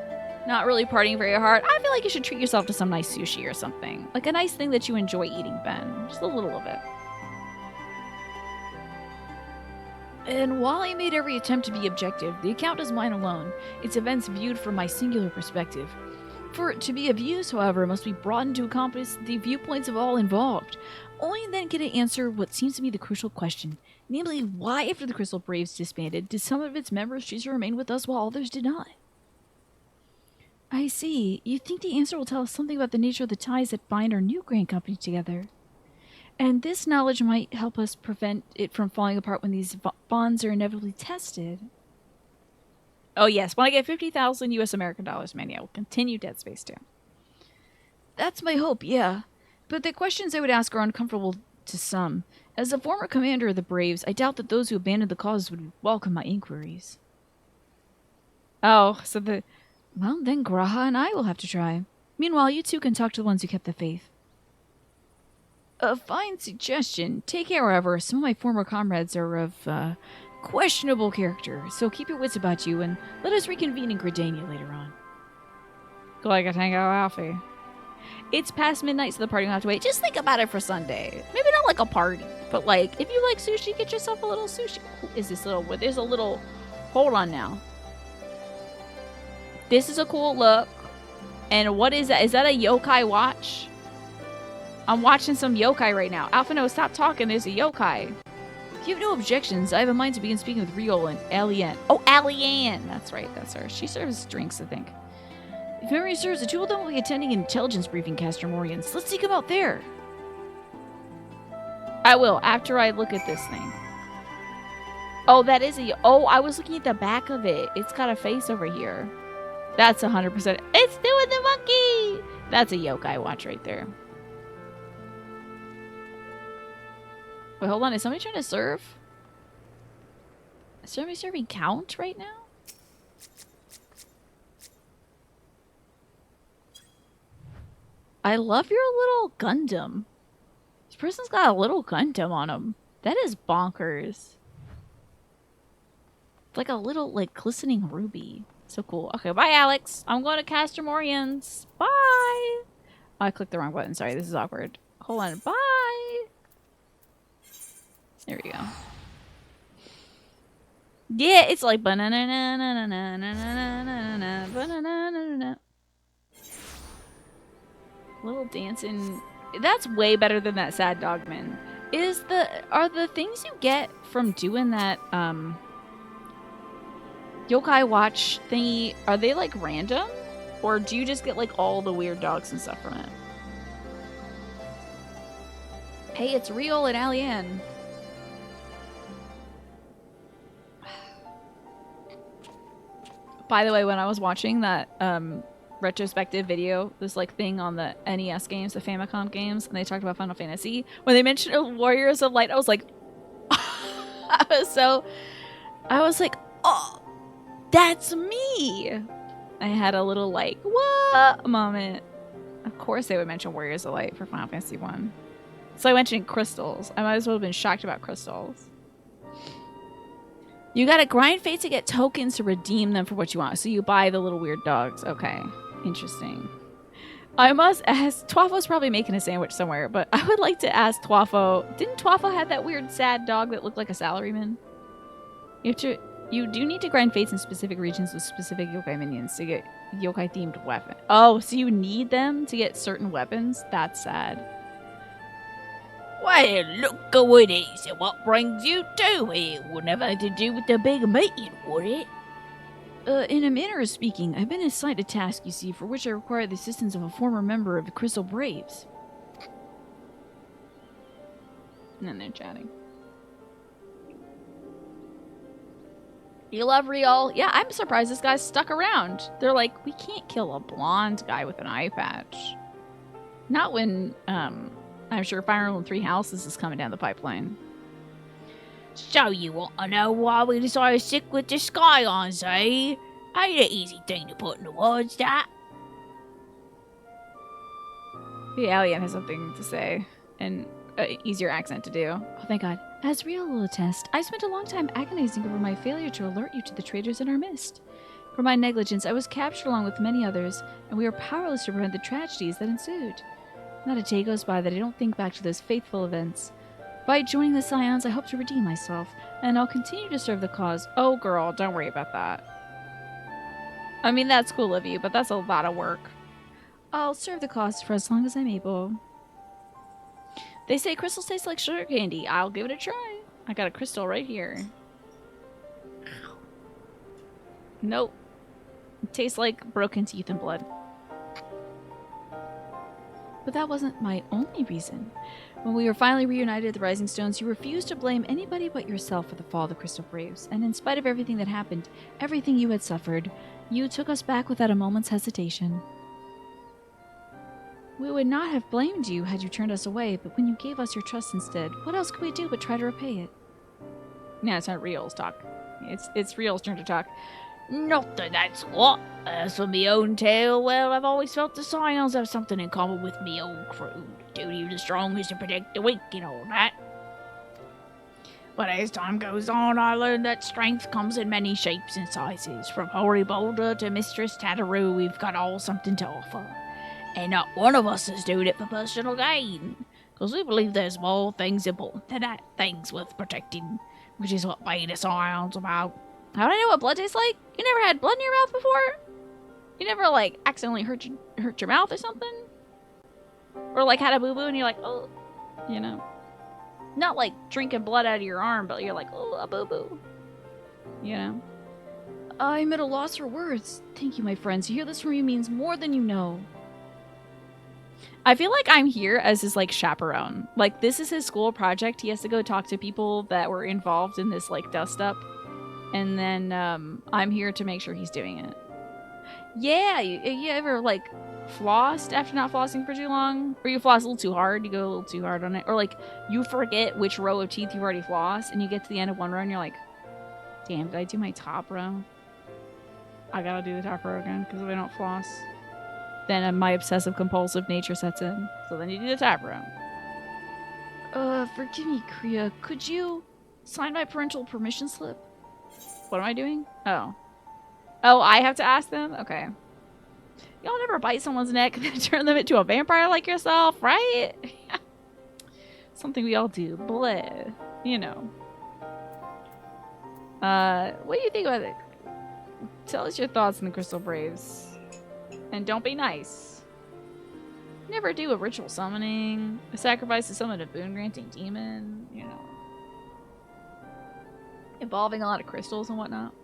Not really partying very hard. I feel like you should treat yourself to some nice sushi or something. Like a nice thing that you enjoy eating, Ben. Just a little of it. And while I made every attempt to be objective, the account is mine alone, its events viewed from my singular perspective. For it to be of use, however, must be broadened to encompass the viewpoints of all involved. Only then can it answer what seems to be the crucial question, namely, why, after the Crystal Braves disbanded, did some of its members choose to remain with us while others did not? I see. You think the answer will tell us something about the nature of the ties that bind our new Grand Company together. And this knowledge might help us prevent it from falling apart when these bonds are inevitably tested. Oh yes, when I get 50,000 US American dollars, man, yeah, we'll continue Dead Space 2. That's my hope, yeah. But the questions I would ask are uncomfortable to some. As a former commander of the Braves, I doubt that those who abandoned the cause would welcome my inquiries. Oh, so well, then Graha and I will have to try. Meanwhile, you two can talk to the ones who kept the faith. A fine suggestion. Take care, however. Some of my former comrades are of, questionable character, so keep your wits about you and let us reconvene in Gridania later on. Go like a tango, Alfie. It's past midnight, so the party will have to wait. Just think about it for Sunday. Maybe not like a party, but like, if you like sushi, get yourself a little sushi. Who is this little, there's a little, hold on now. This is a cool look. And what is that? Is that a yokai watch? I'm watching some yokai right now. Alpha, no, stop talking. There's a yokai. If you have no objections, I have a mind to begin speaking with Riol and Alien. Oh, Alien! That's right, that's her. She serves drinks, I think. If memory serves, the two of them will be attending an intelligence briefing, Castromorians. Let's seek them out there. I will, after I look at this thing. Oh, that is a... Oh, I was looking at the back of it. It's got a face over here. That's 100%. It's doing the monkey! That's a yokai watch right there. Wait, hold on. Is somebody trying to serve? Is somebody serving Count right now? I love your little Gundam. This person's got a little Gundam on him. That is bonkers. It's like a little, like, glistening ruby. So cool. Okay, bye, Alex. I'm going to Castromorians. Bye. Oh, I clicked the wrong button. Sorry, this is awkward. Hold on. Bye. There we go. Yeah, it's like little dancing. That's way better than that Sad Dogman. Are the things you get from doing that yokai watch thingy, are they like random? Or do you just get like all the weird dogs and stuff from it? Hey, it's real and Alien. By the way, when I was watching that retrospective video, this like thing on the NES games, the Famicom games, and they talked about Final Fantasy, when they mentioned Warriors of Light, I was like, I was like, oh, that's me. I had a little like, what moment. Of course they would mention Warriors of Light for Final Fantasy 1. So I mentioned crystals. I might as well have been shocked about crystals. You gotta grind fate to get tokens to redeem them for what you want. So you buy the little weird dogs. Okay. Interesting. I must ask, Twafo's probably making a sandwich somewhere, but I would like to ask Twafo, didn't Twafo have that weird sad dog that looked like a salaryman? You do need to grind fates in specific regions with specific yokai minions to get yokai themed weapon. Oh, so you need them to get certain weapons? That's sad. Well, look at what it is. What brings you to it? Wouldn't have anything to do with the big meeting, would it? In a manner of speaking, I've been assigned a task, you see, for which I require the assistance of a former member of the Crystal Braves. And then they're chatting. You love Real? Yeah, I'm surprised this guy's stuck around. They're like, we can't kill a blonde guy with an eye patch. Not when, I'm sure Fire Emblem 3 Houses is coming down the pipeline. So you want to know why we decided to stick with the Skyons, eh? Ain't an easy thing to put into words, that. The alien has something to say, and an easier accent to do. Oh, thank God. As Real will attest, I spent a long time agonizing over my failure to alert you to the traitors in our midst. For my negligence, I was captured along with many others, and we are powerless to prevent the tragedies that ensued. Not a day goes by that I don't think back to those fateful events. By joining the Scions, I hope to redeem myself, and I'll continue to serve the cause. Oh, girl, don't worry about that. I mean, that's cool of you, but that's a lot of work. I'll serve the cause for as long as I'm able. They say crystals taste like sugar candy. I'll give it a try. I got a crystal right here. Nope. It tastes like broken teeth and blood. But that wasn't my only reason. When we were finally reunited at the Rising Stones, you refused to blame anybody but yourself for the fall of the Crystal Braves. And in spite of everything that happened, everything you had suffered, you took us back without a moment's hesitation. We would not have blamed you had you turned us away, but when you gave us your trust instead, what else could we do but try to repay it? No, it's not Real's talk. It's Real's turn to talk. Not that that's what. As for me own tale, well, I've always felt the Scions have something in common with me old crew. The duty of the strong is to protect the weak and all that. But as time goes on, I learned that strength comes in many shapes and sizes. From Hoary Boulder to Mistress Tataroo, we've got all something to offer. And not one of us is doing it for personal gain. Because we believe there's more things important than that, things worth protecting. Which is what being a Scion's about. How do I know what blood tastes like? You never had blood in your mouth before? You never, like, accidentally hurt your mouth or something? Or, like, had a boo-boo and you're like, oh, you know? Not, like, drinking blood out of your arm, but you're like, oh, a boo-boo. You know? I'm at a loss for words. Thank you, my friends. To hear this from you means more than you know. I feel like I'm here as his, like, chaperone. Like, this is his school project. He has to go talk to people that were involved in this, like, dust-up. And then, I'm here to make sure he's doing it. Yeah, you ever, like, flossed after not flossing for too long? Or you floss a little too hard, you go a little too hard on it. Or, like, you forget which row of teeth you've already flossed, and you get to the end of one row and you're like, damn, did I do my top row? I gotta do the top row again, because if I don't floss, then my obsessive-compulsive nature sets in. So then you do the top row. Forgive me, Kriya. Could you sign my parental permission slip? What am I doing? Oh. Oh, I have to ask them? Okay. Y'all never bite someone's neck and then turn them into a vampire like yourself, right? Something we all do. Bleh. You know. What do you think about it? Tell us your thoughts on the Crystal Braves. And don't be nice. Never do a ritual summoning. A sacrifice to summon a boon-granting demon. You know. Involving a lot of crystals and whatnot.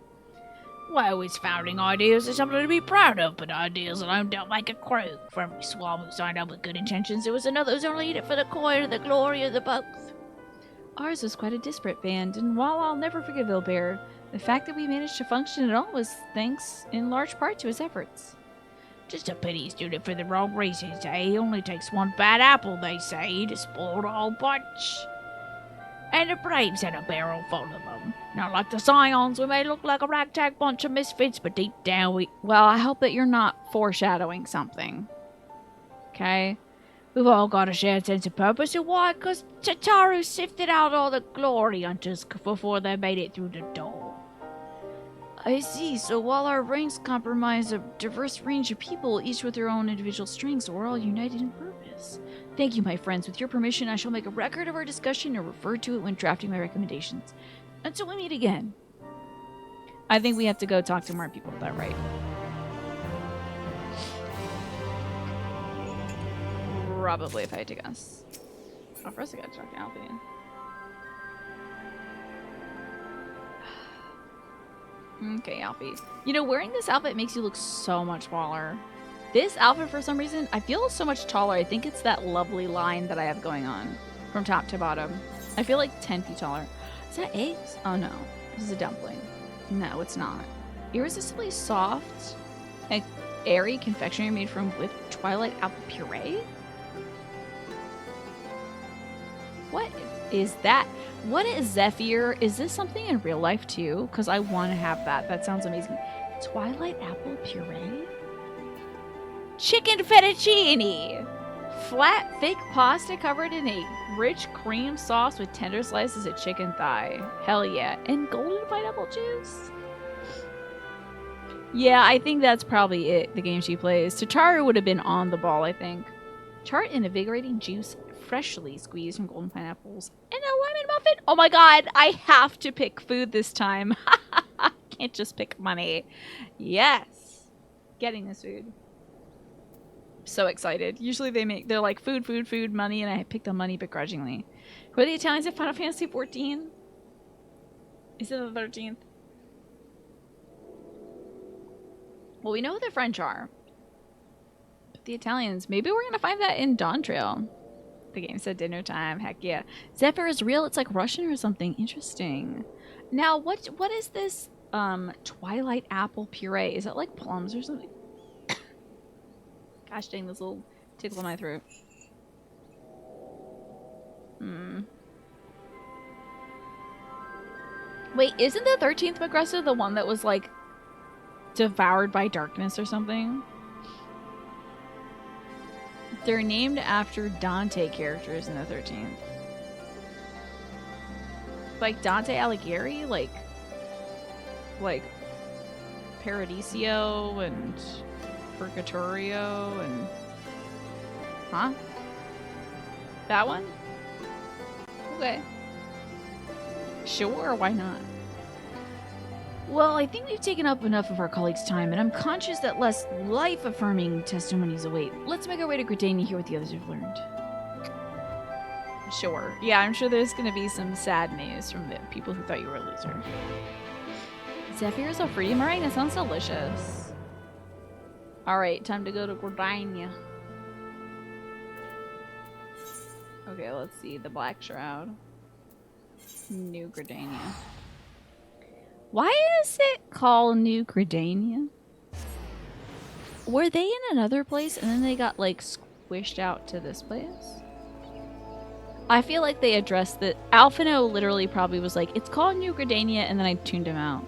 Well, his founding ideas are something to be proud of, but ideas alone don't make a crew. From every swarm who signed up with good intentions, there was another who's only in it for the coin and the glory of the both. Ours was quite a disparate band, and while I'll never forgive Levellieur, the fact that we managed to function at all was thanks in large part to his efforts. Just a pity he's doing it for the wrong reasons, eh? It only takes one bad apple, they say, to spoil the whole bunch. And the Braves had a barrel full of them. Not like the Scions, we may look like a ragtag bunch of misfits, but deep down we... Well, I hope that you're not foreshadowing something. Okay? We've all got a shared sense of purpose, and why? Because Tataru sifted out all the glory hunters before they made it through the door. I see. So while our ranks comprise a diverse range of people, each with their own individual strengths, we're all united in purpose. Thank you, my friends. With your permission, I shall make a record of our discussion and refer to it when drafting my recommendations. Until we meet again. I think we have to go talk to more people. Is that right? Probably, if I had to guess. Oh, first I gotta talk to Alfie. Okay, Alfie. You know, wearing this outfit makes you look so much smaller. This outfit, for some reason, I feel so much taller. I think it's that lovely line that I have going on from top to bottom. I feel like 10 feet taller. Is that eggs? Oh no, this is a dumpling. No, it's not. Irresistibly soft and airy confectionery made from whipped twilight apple puree? What is that? What is Zephyr? Is this something in real life too? Because I want to have that. That sounds amazing. Twilight apple puree? Chicken fettuccine! Flat, thick pasta covered in a rich cream sauce with tender slices of chicken thigh. Hell yeah. And golden pineapple juice? Yeah, I think that's probably it, the game she plays. Tataru would have been on the ball, I think. Tart and invigorating juice, freshly squeezed from golden pineapples. And a lemon muffin! Oh my god, I have to pick food this time. Can't just pick money. Yes! Getting this food. So excited. Usually they're like food, food, food, money, and I pick the money begrudgingly. Who are the Italians at Final Fantasy XIV? Is it the 13th? Well, we know who the French are. But the Italians, maybe we're gonna find that in Dawn Trail. The game said dinner time. Heck yeah. Zephyr is real. It's like Russian or something. Interesting. Now, what is this Twilight apple puree? Is it like plums or something? Gosh dang, this little tickle in my throat. Wait, isn't the 13th Progressive the one that was like devoured by darkness or something? They're named after Dante characters in the 13th. Like Dante Alighieri? Like Paradiso and Purgatorio and... Huh? That one? Okay. Sure, why not? Well, I think we've taken up enough of our colleagues' time, and I'm conscious that less life-affirming testimonies await. Let's make our way to Gridania here with the others we've learned. Sure. Yeah, I'm sure there's gonna be some sad news from the people who thought you were a loser. Zephyr's a fruity meringue? That sounds delicious. Alright, time to go to Gridania. Okay, let's see. The Black Shroud. New Gridania. Why is it called New Gridania? Were they in another place and then they got like squished out to this place? I feel like they addressed that. Alphino literally probably was like, it's called New Gridania, and then I tuned him out.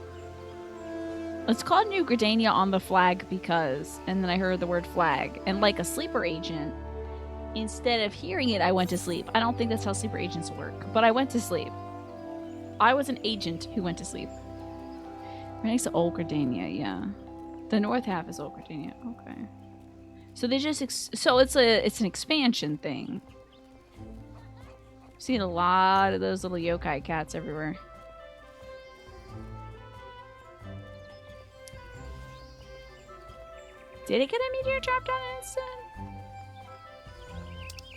It's called New Gridania on the flag because, and then I heard the word flag, and like a sleeper agent, instead of hearing it, I went to sleep. I don't think that's how sleeper agents work, but I went to sleep. I was an agent who went to sleep. Right next to Old Gridania, yeah. The north half is Old Gridania. Okay. So they just so it's an expansion thing. I've seen a lot of those little yokai cats everywhere. Did it get a meteor dropped on it instead?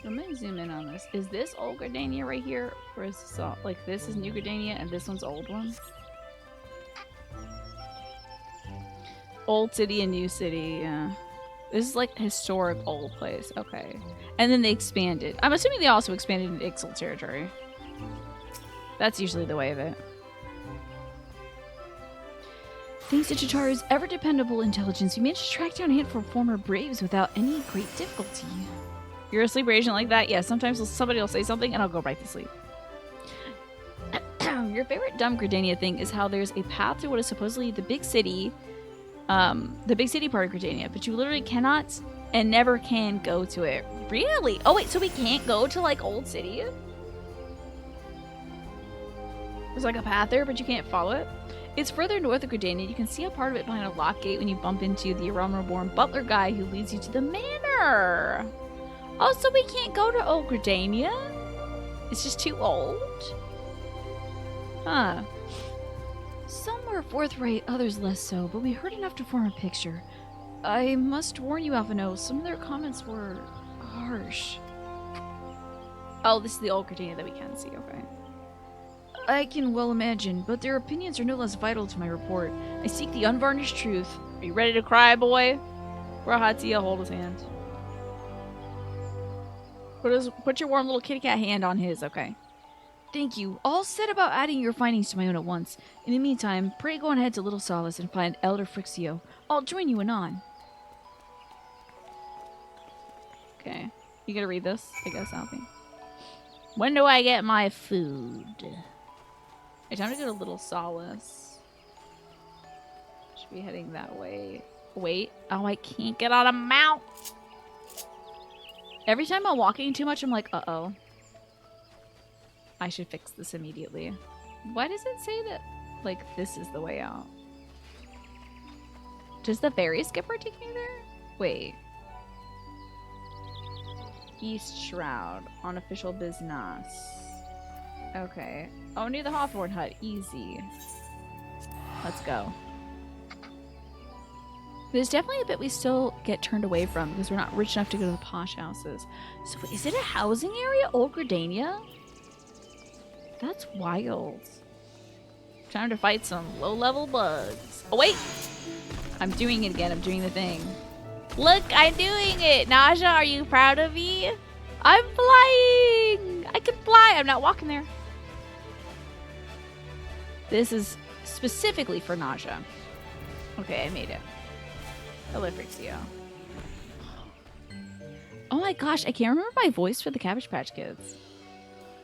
I'm gonna zoom in on this. Is this Old Gridania right here? Or is this all, like this is New Gridania and this one's Old one? Old city and new city, yeah. This is like historic old place. Okay. And then they expanded. I'm assuming they also expanded into Ixal territory. That's usually the way of it. Thanks to Chitaru's ever-dependable intelligence, we managed to track down a handful of former Braves without any great difficulty. You're a sleeper agent like that? Yeah, sometimes somebody will say something and I'll go right to sleep. Your favorite dumb Gridania thing is how there's a path to what is supposedly the big city part of Gridania, but you literally cannot and never can go to it. Really? Oh wait, so we can't go to like Old City? There's like a path there, but you can't follow it. It's further north of Gridania. You can see a part of it behind a lock gate when you bump into the Realm-reborn butler guy who leads you to the manor. Oh, so we can't go to Old Gridania? It's just too old? Huh. Some were forthright, others less so, but we heard enough to form a picture. I must warn you, Alphino, some of their comments were harsh. Oh, this is the Old Gridania that we can see, okay. I can well imagine, but their opinions are no less vital to my report. I seek the unvarnished truth. Are you ready to cry, boy? Rahatia, hold his hand. Put your warm little kitty cat hand on his, okay. Thank you. All said about adding your findings to my own at once. In the meantime, pray go on ahead to Little Solace and find Elder Frixio. I'll join you anon. Okay. You gonna read this? I guess, Alfie. When do I get my food? Okay, time to go to Little Solace. Should be heading that way. Wait. Oh, I can't get on a mount. Every time I'm walking too much, I'm like, uh-oh. I should fix this immediately. Why does it say that, like, this is the way out? Does the ferry skipper take me there? Wait. East Shroud. Unofficial business. Okay. Oh, near the Hawthorne Hut. Easy. Let's go. There's definitely a bit we still get turned away from because we're not rich enough to go to the posh houses. So is it a housing area? Old Gridania? That's wild. Time to fight some low-level bugs. Oh, wait! I'm doing it again. I'm doing the thing. Look, I'm doing it! Naja, are you proud of me? I'm flying! I can fly! I'm not walking there. This is specifically for Naja. Okay, I made it. Hello, Frixio. Oh my gosh, I can't remember my voice for the Cabbage Patch Kids.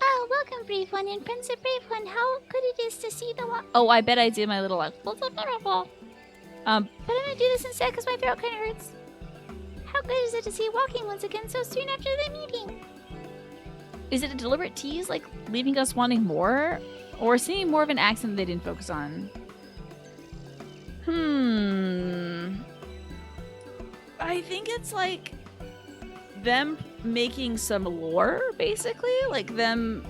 Oh, welcome, Brave One and Prince of Brave One. How good it is to see the Oh, I bet I did my little like, what's up, beautiful? But I'm gonna do this instead because my throat kind of hurts. How good is it to see walking once again so soon after the meeting? Is it a deliberate tease, like leaving us wanting more? Or seeing more of an accent they didn't focus on? I think it's like them making some lore, basically. Like them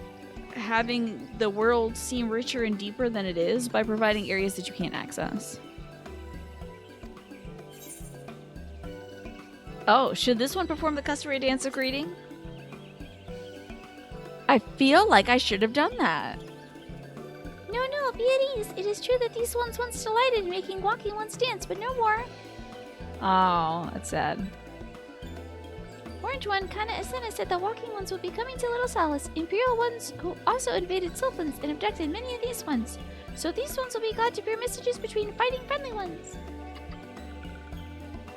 having the world seem richer and deeper than it is by providing areas that you can't access. Oh, should this one perform the customary dance of greeting? I feel like I should have done that. No, be at ease. It is true that these ones once delighted in making walking ones dance, but no more. Oh, that's sad. Orange One, Kana Asena said the walking ones will be coming to Little Solace. Imperial ones who also invaded Sylphans and abducted many of these ones. So these ones will be glad to bear messages between fighting friendly ones.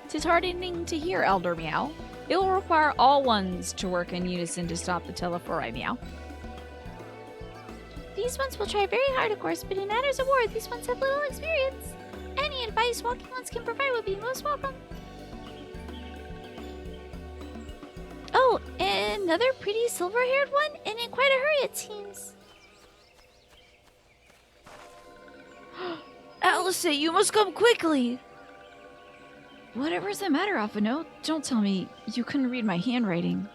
'Tis heartening to hear, Elder Meow. It will require all ones to work in unison to stop the Telephori, Meow. These ones will try very hard, of course, but in matters of war, these ones have little experience. Any advice walking ones can provide would be most welcome. Oh, another pretty silver-haired one? And in quite a hurry, it seems. Alice, you must come quickly! Whatever's the matter, Alphino? Don't tell me you couldn't read my handwriting.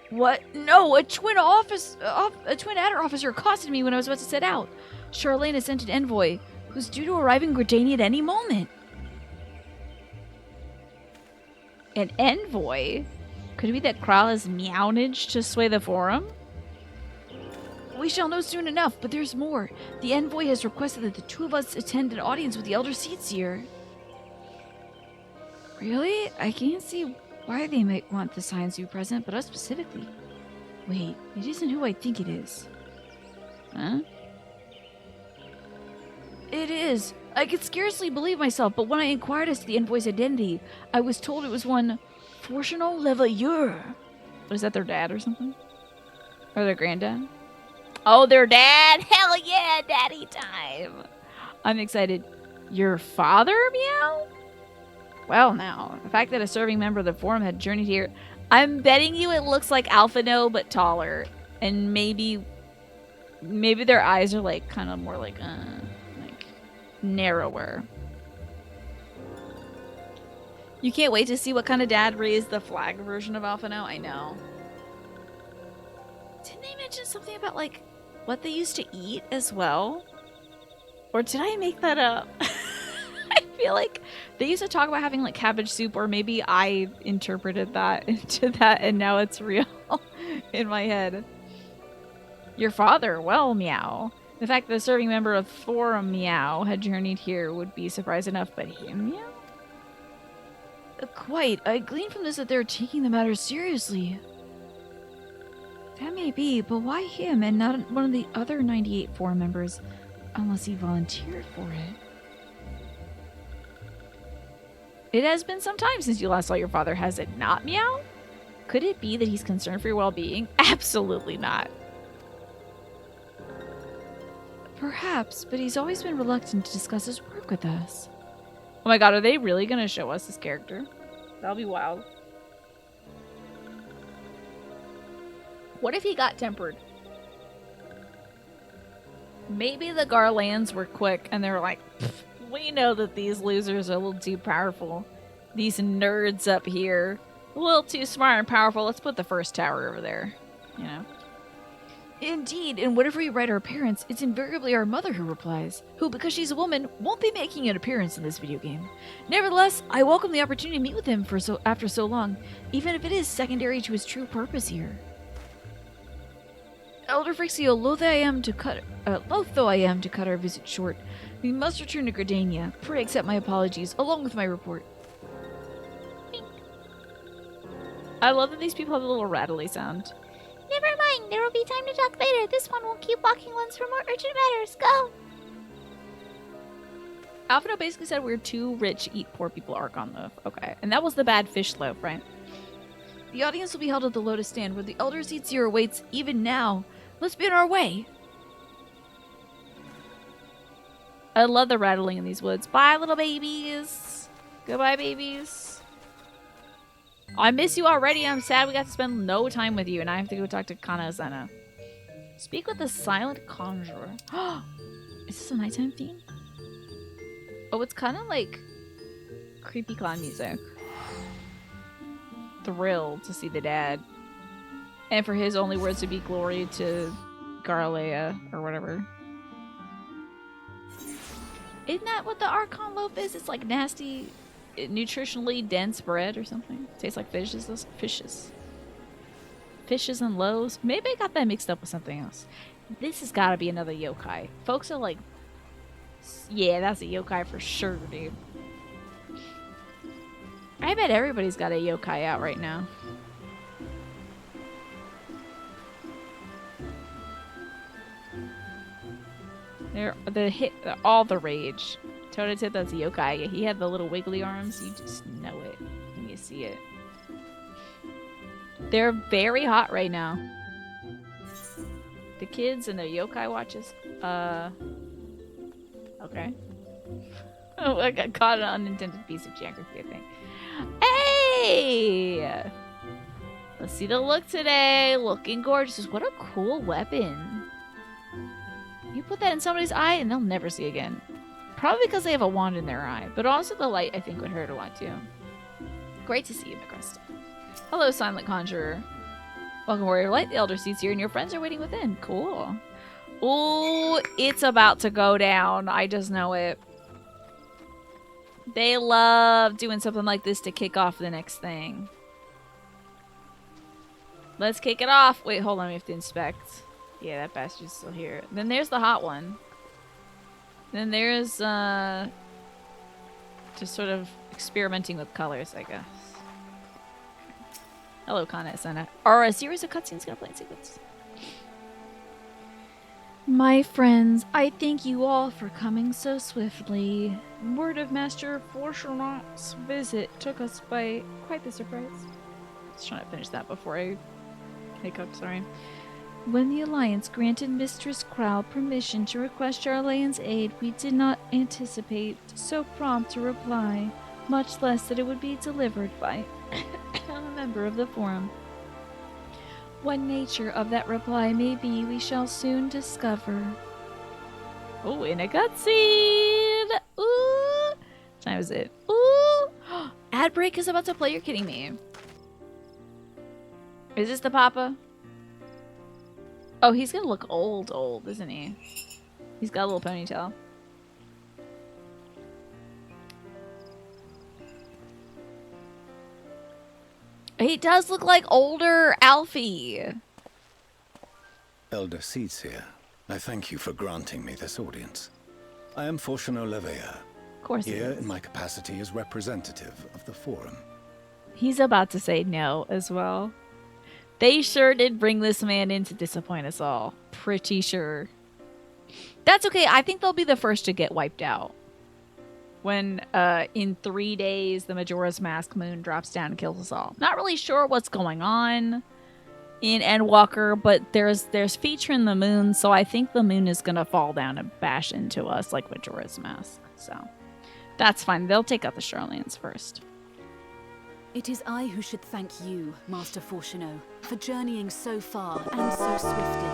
What? No, a twin adder officer accosted me when I was about to set out. Charlene has sent an envoy who's due to arrive in Gridania at any moment. An envoy? Could it be that Kral has meownage to sway the forum? We shall know soon enough, but there's more. The envoy has requested that the two of us attend an audience with the Elder Seedseer. Really? I can't see why they might want the signs to be present, but us specifically. Wait, it isn't who I think it is. Huh? It is. I could scarcely believe myself, but when I inquired as to the envoy's identity, I was told it was one Fortunal Levellieur. Was that their dad or something? Or their granddad? Oh, their dad! Hell yeah, daddy time! I'm excited. Your father, Meow? Well now, the fact that a serving member of the Forum had journeyed here, I'm betting you it looks like Alphino but taller. And maybe their eyes are like kind of more like narrower. You can't wait to see what kind of dad raised the flag version of Alphino? I know. Didn't they mention something about like what they used to eat as well? Or did I make that up? I feel like they used to talk about having like cabbage soup, or maybe I interpreted that into that and now it's real in my head. Your father, well, Meow. The fact that a serving member of Forum Meow had journeyed here would be surprise enough, but him, Meow? Quite. I gleaned from this that they're taking the matter seriously. That may be, but why him and not one of the other 98 Forum members, unless he volunteered for it? It has been some time since you last saw your father, has it not, Meow? Could it be that he's concerned for your well-being? Absolutely not. Perhaps, but he's always been reluctant to discuss his work with us. Oh my god, are they really going to show us this character? That'll be wild. What if he got tempered? Maybe the Garlands were quick and they were like, we know that these losers are a little too powerful. These nerds up here, a little too smart and powerful. Let's put the first tower over there, you know? Indeed, and whenever we write our parents, it's invariably our mother who replies, who, because she's a woman, won't be making an appearance in this video game. Nevertheless, I welcome the opportunity to meet with him after so long, even if it is secondary to his true purpose here. Elder Frixio, loath though I am to cut our visit short, we must return to Gridania. Pray accept my apologies, along with my report. I love that these people have a little rattly sound. Never mind, there will be time to talk later. This one will keep walking once for more urgent matters. Go! Alphino basically said we're too rich to eat poor people Archon loaf. Okay, and that was the bad fish loaf, right? The audience will be held at the Lotus Stand, where the Elder Seat Seer awaits even now. Let's be on our way. I love the rattling in these woods. Bye, little babies. Goodbye, babies. I miss you already. I'm sad we got to spend no time with you, and I have to go talk to Kana-Zena. Speak with the Silent Conjurer. Is this a nighttime theme? Oh, it's kind of like creepy clown music. Thrilled to see the dad. And for his only words to be glory to Garlea, or whatever. Isn't that what the Archon loaf is? It's like nasty, nutritionally dense bread or something. Tastes like fishes and loaves. Maybe I got that mixed up with something else. This has got to be another yokai. Folks are like, yeah, that's a yokai for sure, dude. I bet everybody's got a yokai out right now. They're all the rage. Toadetip, that's a yokai. He had the little wiggly arms. You just know it when you see it. They're very hot right now. The kids and their yokai watches. Okay. Oh, I got caught an unintended piece of geography, I think. Hey! Let's see the look today. Looking gorgeous. What a cool weapon. You put that in somebody's eye and they'll never see again. Probably because they have a wand in their eye. But also the light, I think, would hurt a lot too. Great to see you, McCrest. Hello, Silent Conjurer. Welcome, Warrior Light. The Elder Seat's here and your friends are waiting within. Cool. Ooh, it's about to go down. I just know it. They love doing something like this to kick off the next thing. Let's kick it off. Wait, hold on. We have to inspect. Yeah, that bastard's still here. Then there's the hot one. Then there's, just sort of experimenting with colors, I guess. Hello, Kana Asana. Are a series of cutscenes gonna play in sequence? My friends, I thank you all for coming so swiftly. Word of Master Fortunat's visit took us by quite the surprise. I was trying to finish that before I hiccuped, sorry. When the Alliance granted Mistress Crowl permission to request Charlane's aid, we did not anticipate so prompt a reply, much less that it would be delivered by a member of the Forum. What nature of that reply may be, we shall soon discover. Oh, in a cutscene! Ooh! What time is it? Ooh! Ad break is about to play, you're kidding me. Is this the Papa? Oh, he's gonna look old, isn't he? He's got a little ponytail. He does look like older Alfie. Elder Seedseer, I thank you for granting me this audience. I am Fortuno Levellieur. Of course he Here is. in my capacity as representative of the Forum. He's about to say no as well. They sure did bring this man in to disappoint us all. Pretty sure. That's okay. I think they'll be the first to get wiped out. When, in 3 days, the Majora's Mask moon drops down and kills us all. Not really sure what's going on in Endwalker, but there's featuring the moon, so I think the moon is gonna fall down and bash into us like Majora's Mask. So, that's fine. They'll take out the Charlanes first. It is I who should thank you, Master Fortuno, for journeying so far and so swiftly.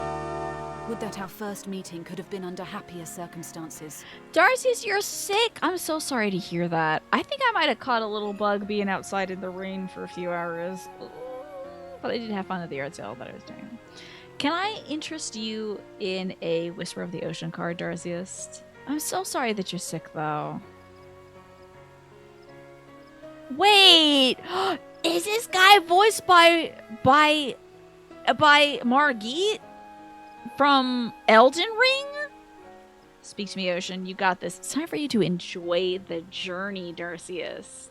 Would that our first meeting could have been under happier circumstances. Darcy's, you're sick. I'm so sorry to hear that. I think I might have caught a little bug being outside in the rain for a few hours. But I did have fun at the art sale that I was doing. Can I interest you in a Whisper of the Ocean card, Darcius? I'm so sorry that you're sick, though. Wait! Is this guy voiced by Margit from Elden Ring? Speak to me, Ocean. You got this. It's time for you to enjoy the journey, Darcius.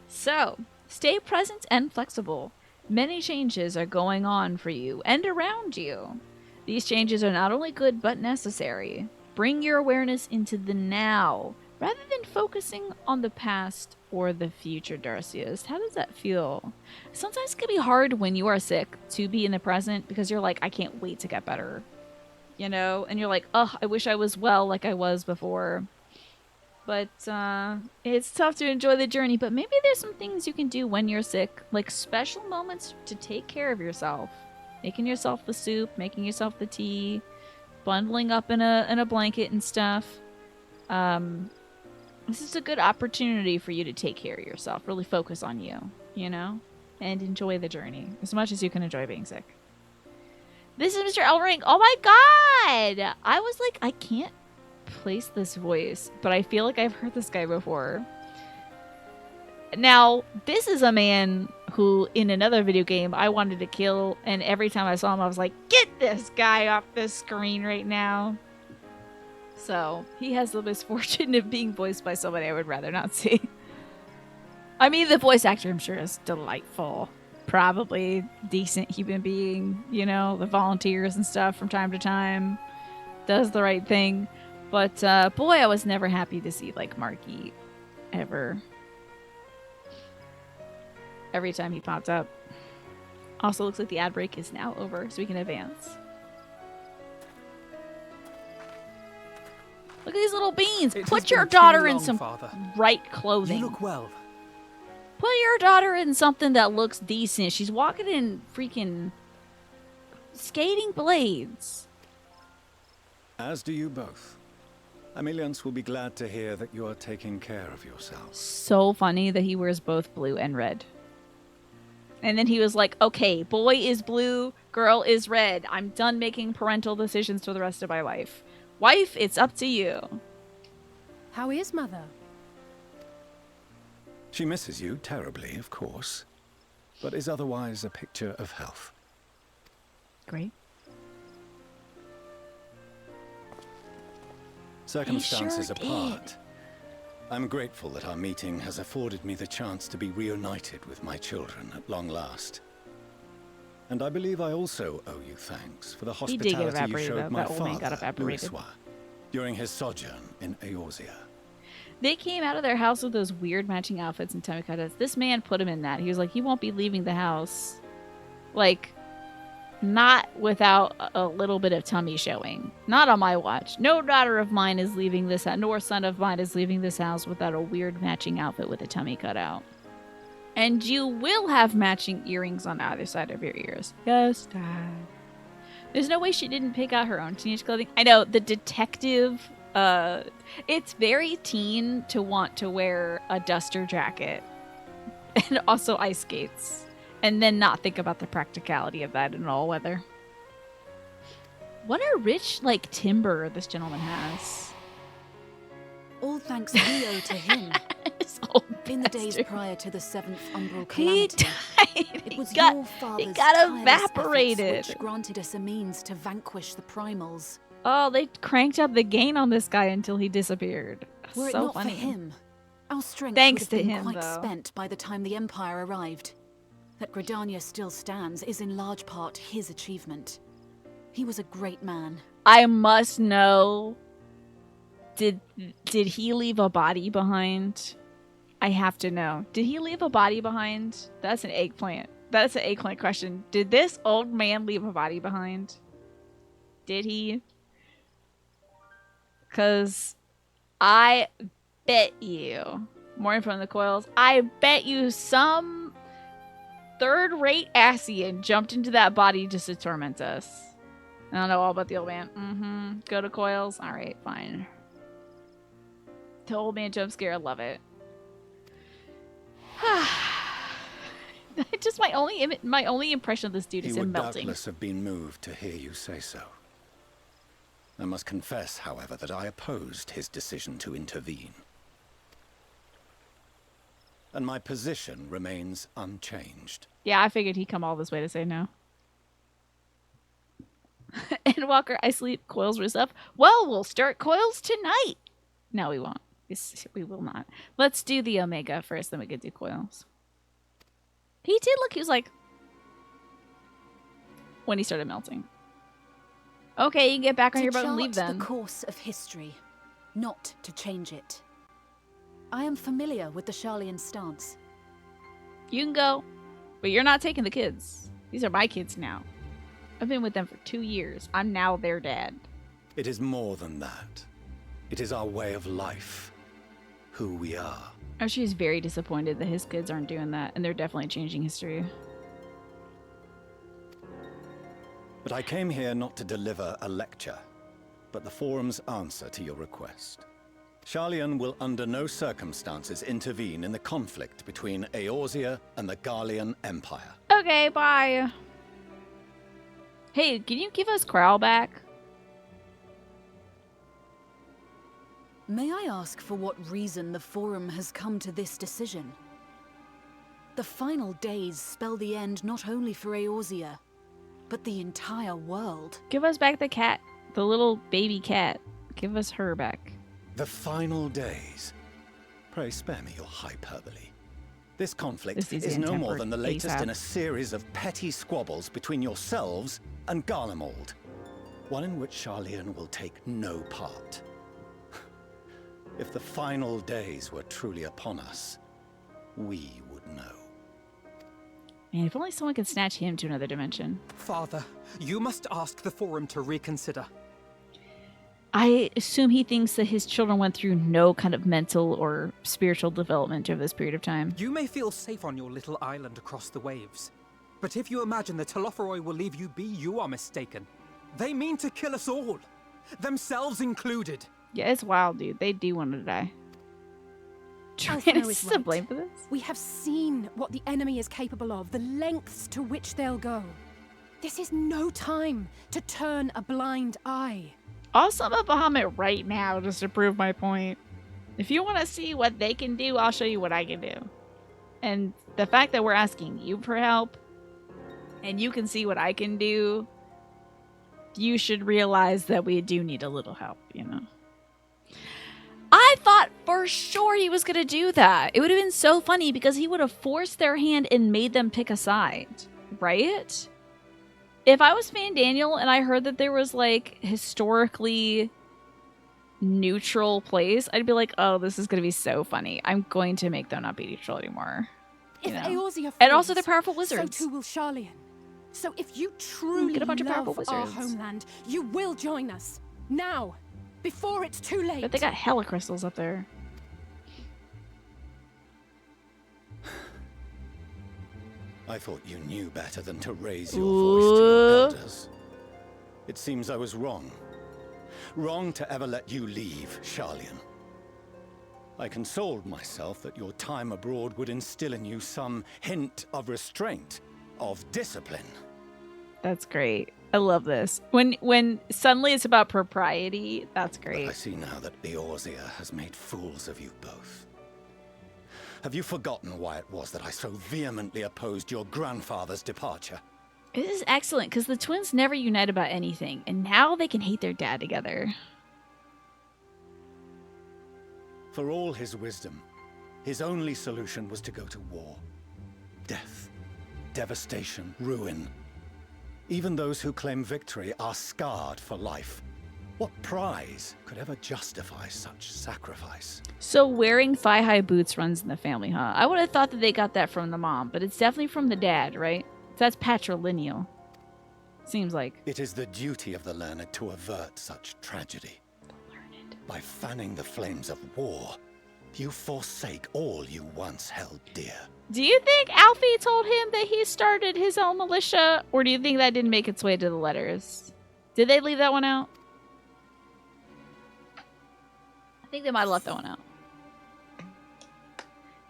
So, stay present and flexible. Many changes are going on for you and around you. These changes are not only good but necessary. Bring your awareness into the now, rather than focusing on the past or the future, Darcius. How does that feel? Sometimes it can be hard when you are sick to be in the present because you're like, I can't wait to get better. You know? And you're like, oh, I wish I was well like I was before. But it's tough to enjoy the journey. But maybe there's some things you can do when you're sick. Like special moments to take care of yourself. Making yourself the soup, making yourself the tea, bundling up in a blanket and stuff. This is a good opportunity for you to take care of yourself. Really focus on you, you know? And enjoy the journey as much as you can enjoy being sick. This is Mr. Elring. Oh my god! I was like, I can't place this voice, but I feel like I've heard this guy before. Now, this is a man who, in another video game, I wanted to kill, and every time I saw him, I was like, get this guy off the screen right now. So, he has the misfortune of being voiced by somebody I would rather not see. I mean, the voice actor, I'm sure, is delightful. Probably decent human being, you know, the volunteers and stuff from time to time. Does the right thing. But, boy, I was never happy to see, like, Marky ever. Every time he pops up. Also, looks like the ad break is now over, so we can advance. Look at these little beans. Put your daughter in some right clothing. You look well. Put your daughter in something that looks decent. She's walking in freaking skating blades. As do you both. Ameliance will be glad to hear that you are taking care of yourselves. So funny that he wears both blue and red. And then he was like, okay, boy is blue, girl is red. I'm done making parental decisions for the rest of my life. Wife, it's up to you. How is Mother? She misses you terribly, of course, but is otherwise a picture of health. Great. Circumstances sure apart, I'm grateful that our meeting has afforded me the chance to be reunited with my children at long last. And I believe I also owe you thanks for the He did get hospitality you evaporated, showed though. my That old man got father, evaporated. Levellieur, during his sojourn in Eorzea. They came out of their house with those weird matching outfits and tummy cuts. This man put him in that. He was like, he won't be leaving the house. Like, not without a little bit of tummy showing. Not on my watch. No daughter of mine is leaving this house, nor son of mine is leaving this house without a weird matching outfit with a tummy cut out. And you will have matching earrings on either side of your ears. Yes, Dad. There's no way she didn't pick out her own teenage clothing. I know, the detective... it's very teen to want to wear a duster jacket and also ice skates and then not think about the practicality of that in all weather. What a rich, like, timber this gentleman has. All thanks Leo to him. In the days prior to the 7th Umbral Calamity, it was your father's tireless evaporated. efforts which granted us a means to vanquish the primals. Oh, they cranked up the gain on this guy until he disappeared. Were it So not funny. for him, our strength Thanks would to have been him, quite though. spent by the time the Empire arrived. That Gridania still stands is in large part his achievement. He was a great man. I must know. Did he leave a body behind? I have to know. Did he leave a body behind? That's an eggplant. That's an eggplant question. Did this old man leave a body behind? Did he? Because I bet you, more info on the coils, I bet you some third-rate Asian jumped into that body just to torment us. I don't know all about the old man. Go to coils? Alright, fine. The old man jump scare, I love it. Just my only impression of this dude is He him would melting. doubtless have been moved to hear you say so. I must confess, however, that I opposed his decision to intervene. And my position remains unchanged. Yeah, I figured he'd come all this way to say no. And Walker, I sleep. Coils wrist up. Well, we'll start coils tonight. No, we won't. We will not. Let's do the Omega first, then we could do coils. He did look, he was like... when he started melting. Okay, you can get back on your boat and leave then. The course of history, not to change it. I am familiar with the Sharlayan stance. You can go, but you're not taking the kids. These are my kids now. I've been with them for 2 years. I'm now their dad. It is more than that. It is our way of life. Who we are. Oh, she's very disappointed that his kids aren't doing that, and they're definitely changing history. But I came here not to deliver a lecture, but the Forum's answer to your request. Sharlayan will under no circumstances intervene in the conflict between Eorzea and the Garlean Empire. Okay, bye. Hey, can you give us Crowl back? May I ask for what reason the Forum has come to this decision? The final days spell the end not only for Eorzea, but the entire world. Give us back the cat. The little baby cat. Give us her back. The final days. Pray spare me your hyperbole. This conflict is no more than the latest in a series of petty squabbles between yourselves and Garlemald. One in which Sharlayan will take no part. If the final days were truly upon us, we would know. Man, if only someone could snatch him to another dimension. Father, you must ask the Forum to reconsider. I assume he thinks that his children went through no kind of mental or spiritual development over this period of time. You may feel safe on your little island across the waves. But if you imagine the Telophoroi will leave you be, you are mistaken. They mean to kill us all. Themselves included. Yeah, it's wild, dude. They do want to die. Alphino is to right. blame for this? We have seen what the enemy is capable of, the lengths to which they'll go. This is no time to turn a blind eye. Also, I'm a Bahamut right now just to prove my point. If you want to see what they can do, I'll show you what I can do. And the fact that we're asking you for help, and you can see what I can do, you should realize that we do need a little help, you know? I thought for sure he was going to do that. It would have been so funny because he would have forced their hand and made them pick a side, right? If I was Fan Daniel and I heard that there was like historically neutral place, I'd be like, oh, this is going to be so funny. I'm going to make them not be neutral anymore. If Eorzea falls, and also they're powerful wizards. So too will Sharlayan. So if you truly get a bunch of love powerful our wizards. homeland, you will join us. Now. Before it's too late. But they got hella crystals up there. I thought you knew better than to raise your voice to your elders. It seems I was wrong. Wrong to ever let you leave, Sharlayan. I consoled myself that your time abroad would instill in you some hint of restraint, of discipline. That's great. I love this. When suddenly it's about propriety, that's great. But I see now that Eorzea has made fools of you both. Have you forgotten why it was that I so vehemently opposed your grandfather's departure? This is excellent because the twins never unite about anything, and now they can hate their dad together. For all his wisdom, his only solution was to go to war. Death, devastation, ruin. Even those who claim victory are scarred for life. What prize could ever justify such sacrifice? So wearing thigh-high boots runs in the family, huh? I would have thought that they got that from the mom, but it's definitely from the dad, right? So that's patrilineal. Seems like. It is the duty of the learned to avert such tragedy. By fanning the flames of war, you forsake all you once held dear. Do you think Alfie told him that he started his own militia, or do you think that didn't make its way to the letters? Did they leave that one out? I think they might have left that one out.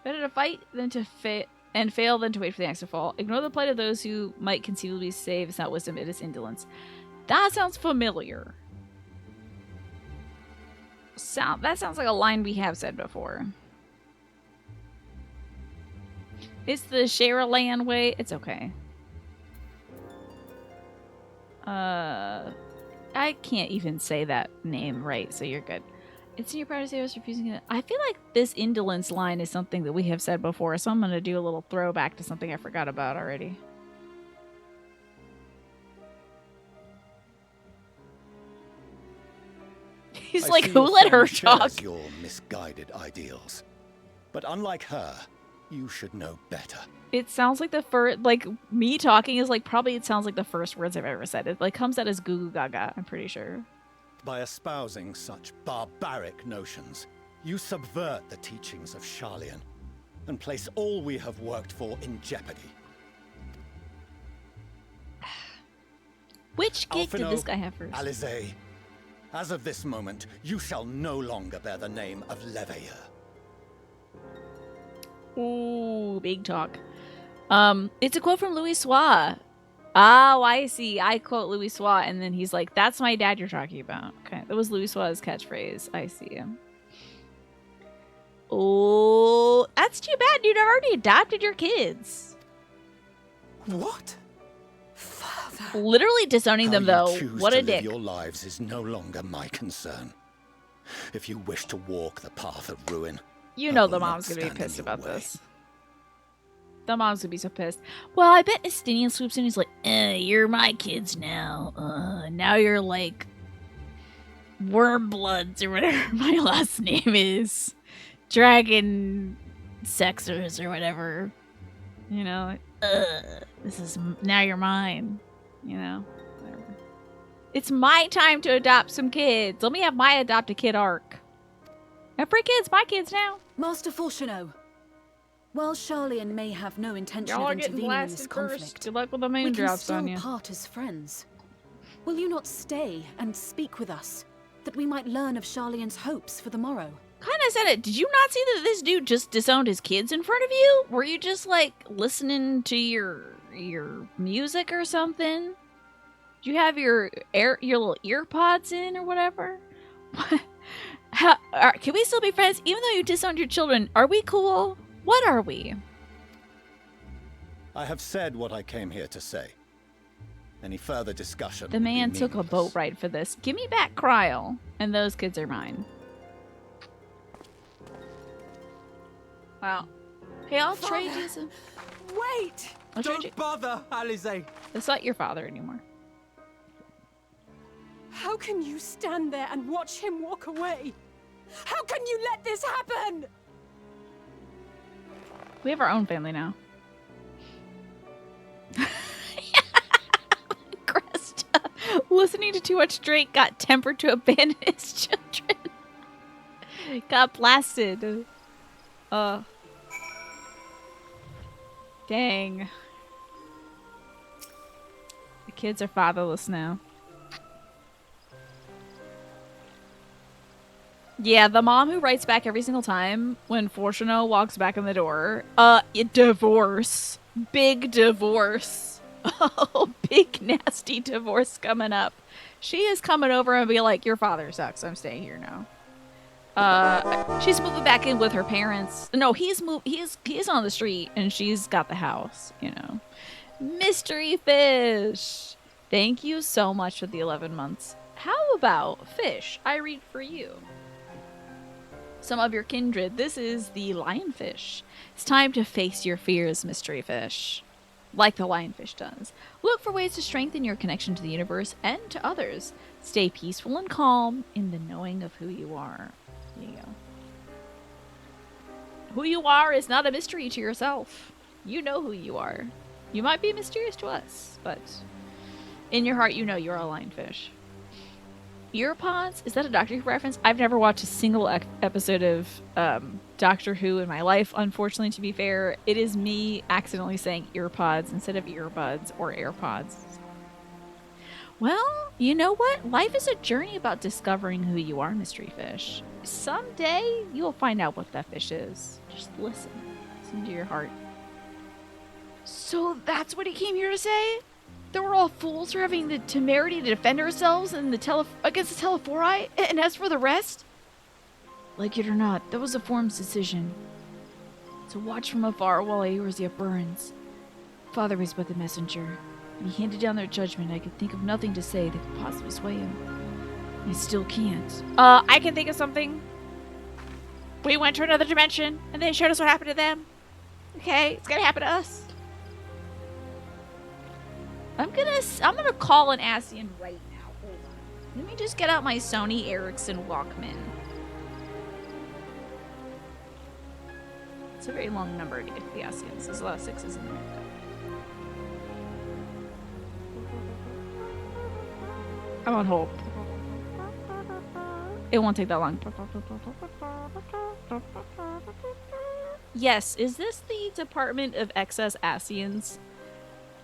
Better to fight than to fail than to wait for the axe to fall. Ignore the plight of those who might conceivably save. It's not wisdom, it is indolence. That sounds familiar. That sounds like a line we have said before. It's the Sharalan way. It's okay. I can't even say that name right, so you're good. It's in your pride to say I was refusing it. I feel like this indolence line is something that we have said before, so I'm going to do a little throwback to something I forgot about already. He's like, who let her talk? Your misguided ideals. But unlike her, you should know better. It sounds like the first, like, me talking is like, probably it sounds like the first words I've ever said. It like comes out as goo goo gaga, I'm pretty sure. By espousing such barbaric notions, you subvert the teachings of Sharlayan and place all we have worked for in jeopardy. Which gig did this guy have first? Alizé, as of this moment, you shall no longer bear the name of Levellieur. Ooh, big talk. It's a quote from Louis Soir. Oh, I see. I quote Louis Soir, and then he's like, that's my dad you're talking about. Okay, that was Louis Soir's catchphrase. I see him. Oh, that's too bad. You'd already adopted your kids. What? Father. Literally disowning them, though. What a dick. Your lives is no longer my concern. If you wish to walk the path of ruin, you know the mom's gonna be pissed about this. The mom's gonna be so pissed. Well, I bet Estinian swoops in. He's like, you're my kids now. Now you're like Wormbloods or whatever my last name is. Dragon Sexers or whatever. You know, this is now you're mine. You know, whatever. It's my time to adopt some kids. Let me have my adopt a kid arc. I have free kids, my kids now. Master Fourcheneau, while Sharlayan may have no intention of intervening in this conflict, good luck with the moon we can drops still on you. part as friends. Will you not stay and speak with us, that we might learn of Sharlayan's hopes for the morrow? Kinda said it. Did you not see that this dude just disowned his kids in front of you? Were you just like listening to your music or something? Do you have your little ear pods in or whatever? Can we still be friends even though you disowned your children? Are we cool? What are we? I have said what I came here to say. Any further discussion? The man took a boat ride for this. Give me back Kryl, and those kids are mine. Wow. Hey, I'll trade you some. Wait! Don't bother, Alize. It's not your father anymore. How can you stand there and watch him walk away? How can you let this happen? We have our own family now. Cresta, listening to too much Drake, got tempered to abandon his children. Got blasted. Dang. The kids are fatherless now. Yeah, the mom who writes back every single time when Fortuno walks back in the door. Divorce. Big divorce. Oh, big nasty divorce coming up. She is coming over and be like, your father sucks. I'm staying here now. She's moving back in with her parents. No, he's on the street and she's got the house, you know. Mystery Fish. Thank you so much for the 11 months. How about Fish? I read for you. Some of your kindred. This is the lionfish. It's time to face your fears, Mystery Fish. Like the lionfish does. Look for ways to strengthen your connection to the universe and to others. Stay peaceful and calm in the knowing of who you are. There you go. Who you are is not a mystery to yourself. You know who you are. You might be mysterious to us, but in your heart you know you're a lionfish. Earpods? Is that a Doctor Who reference? I've never watched a single episode of Doctor Who in my life, unfortunately, to be fair. It is me accidentally saying earpods instead of earbuds or AirPods. Well, you know what? Life is a journey about discovering who you are, Mystery Fish. Someday, you'll find out what that fish is. Just listen. Listen to your heart. So that's what he came here to say? That we're all fools for having the temerity to defend ourselves and against the Telephori? And as for the rest? Like it or not, that was the Forum's decision. To watch from afar while Eorzea burns. Father was but the messenger. When he handed down their judgment, I could think of nothing to say that could possibly sway him. I still can't. I can think of something. We went to another dimension, and they showed us what happened to them. Okay, it's gonna happen to us. I'm gonna call an Ascian right now. Hold on. Let me just get out my Sony Ericsson Walkman. It's a very long number to get to the Ascians. There's a lot of sixes in there. I'm on hold. It won't take that long. Yes, is this the Department of Excess Ascians?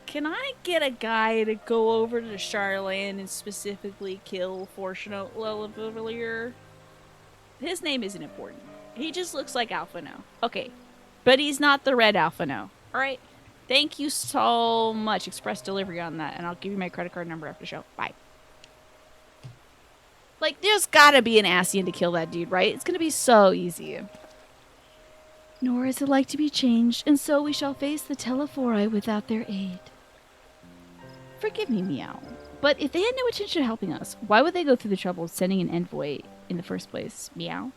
Can I get a guy to go over to Charland and specifically kill Fortuno Levellieur? His name isn't important. He just looks like Alphino. Okay, but he's not the red Alphino. Alright? Thank you so much. Express delivery on that, and I'll give you my credit card number after the show. Bye. Like, there's gotta be an Ascian to kill that dude, right? It's gonna be so easy. Nor is it like to be changed, and so we shall face the Telephori without their aid. Forgive me, Meow, but if they had no intention of helping us, why would they go through the trouble of sending an envoy in the first place, Meow?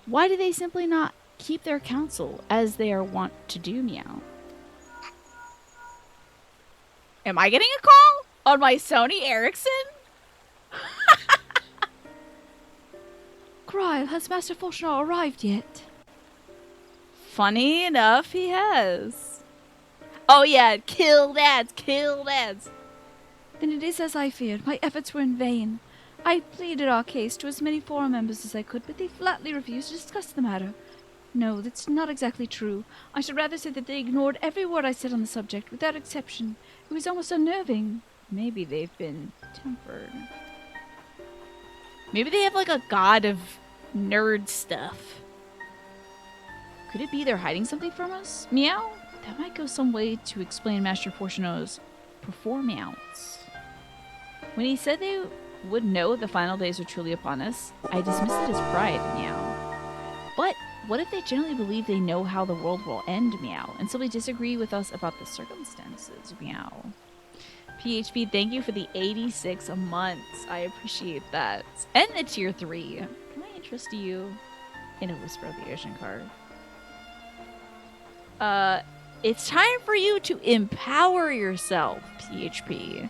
Why do they simply not keep their counsel as they are wont to do, Meow? Am I getting a call on my Sony Ericsson? Cry, has Master Fortuno arrived yet? Funny enough, he has. Oh yeah, kill dads, kill dads. Then it is as I feared. My efforts were in vain. I pleaded our case to as many forum members as I could, but they flatly refused to discuss the matter. No, that's not exactly true. I should rather say that they ignored every word I said on the subject, without exception. It was almost unnerving. Maybe they've been tempered. Maybe they have like a god of nerd stuff. Could it be they're hiding something from us? Meow? That might go some way to explain Master Fortuno's performance. When he said they would know the final days are truly upon us, I dismissed it as pride, Meow. But what if they generally believe they know how the world will end, Meow, and simply disagree with us about the circumstances, Meow? PHP, thank you for the 86 months. I appreciate that. And the tier 3. Can I interest you in a Whisper of the Ocean card? It's time for you to empower yourself, PHP.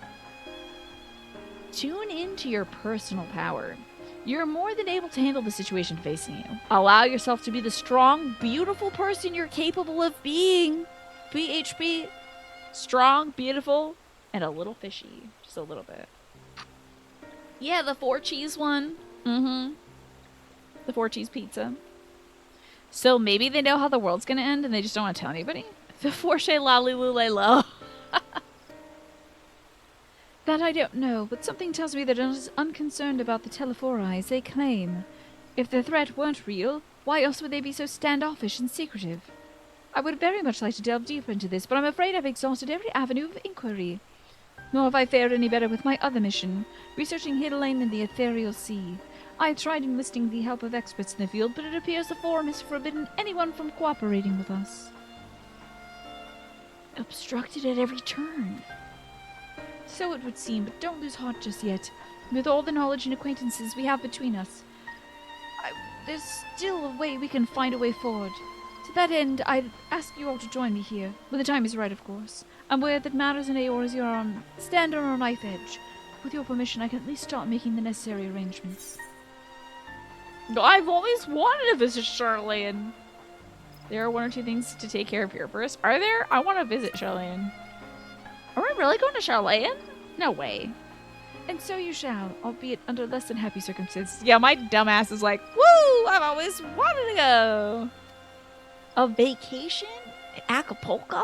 Tune into your personal power. You're more than able to handle the situation facing you. Allow yourself to be the strong, beautiful person you're capable of being. PHP. Strong, beautiful, and a little fishy. Just a little bit. Yeah, the 4 cheese one. Mm-hmm. The 4 cheese pizza. So maybe they know how the world's gonna end and they just don't want to tell anybody? The 4 shay lolly lule lo. That I don't know, but something tells me they're not as unconcerned about the telephori as they claim. If the threat weren't real, why else would they be so standoffish and secretive? I would very much like to delve deeper into this, but I'm afraid I've exhausted every avenue of inquiry. Nor have I fared any better with my other mission, researching Hidalane in the Ethereal Sea. I have tried enlisting the help of experts in the field, but it appears the Forum has forbidden anyone from cooperating with us. Obstructed at every turn. So it would seem, but don't lose heart just yet. With all the knowledge and acquaintances we have between us, there's still a way we can find a way forward. To that end, I'd ask you all to join me here, when the time is right, of course. I'm aware that matters in Eorzea stand on a knife edge. With your permission, I can at least start making the necessary arrangements. I've always wanted to visit Charlene. There are 1 or 2 things to take care of here first. Are there? I want to visit Charlene. Are we really going to Charlene? No way. And so you shall, albeit under less than happy circumstances. Yeah, my dumbass is like, woo! I've always wanted to go. A vacation? Acapulco?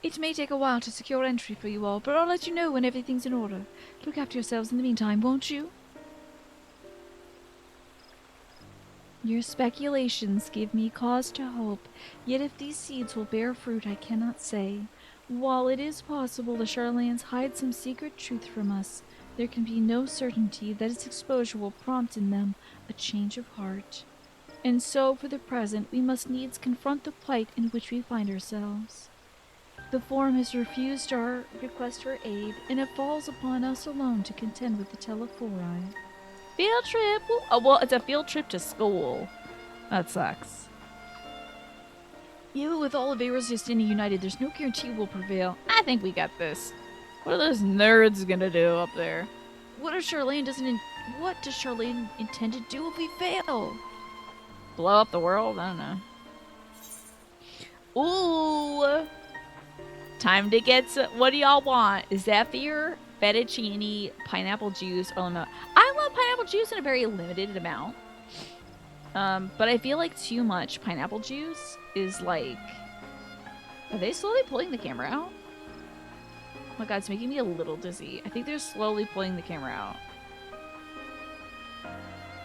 It may take a while to secure entry for you all, but I'll let you know when everything's in order. Look after yourselves in the meantime, won't you? Your speculations give me cause to hope, yet if these seeds will bear fruit, I cannot say. While it is possible the Charlanes hide some secret truth from us, there can be no certainty that its exposure will prompt in them a change of heart. And so, for the present, we must needs confront the plight in which we find ourselves. The Forum has refused our request for aid, and it falls upon us alone to contend with the telephori. Field trip! Oh, well, it's a field trip to school. That sucks. Even with all of Eorzea standing united, there's no guarantee we'll prevail. I think we got this. What are those nerds gonna do up there? What does Charlene intend to do if we fail? Blow up the world? I don't know. Ooh! Time to get some. What do y'all want? Zephyr, fettuccine, pineapple juice, or lemon. I love pineapple juice in a very limited amount. But I feel like too much pineapple juice is like... Are they slowly pulling the camera out? Oh my god, it's making me a little dizzy. I think they're slowly pulling the camera out.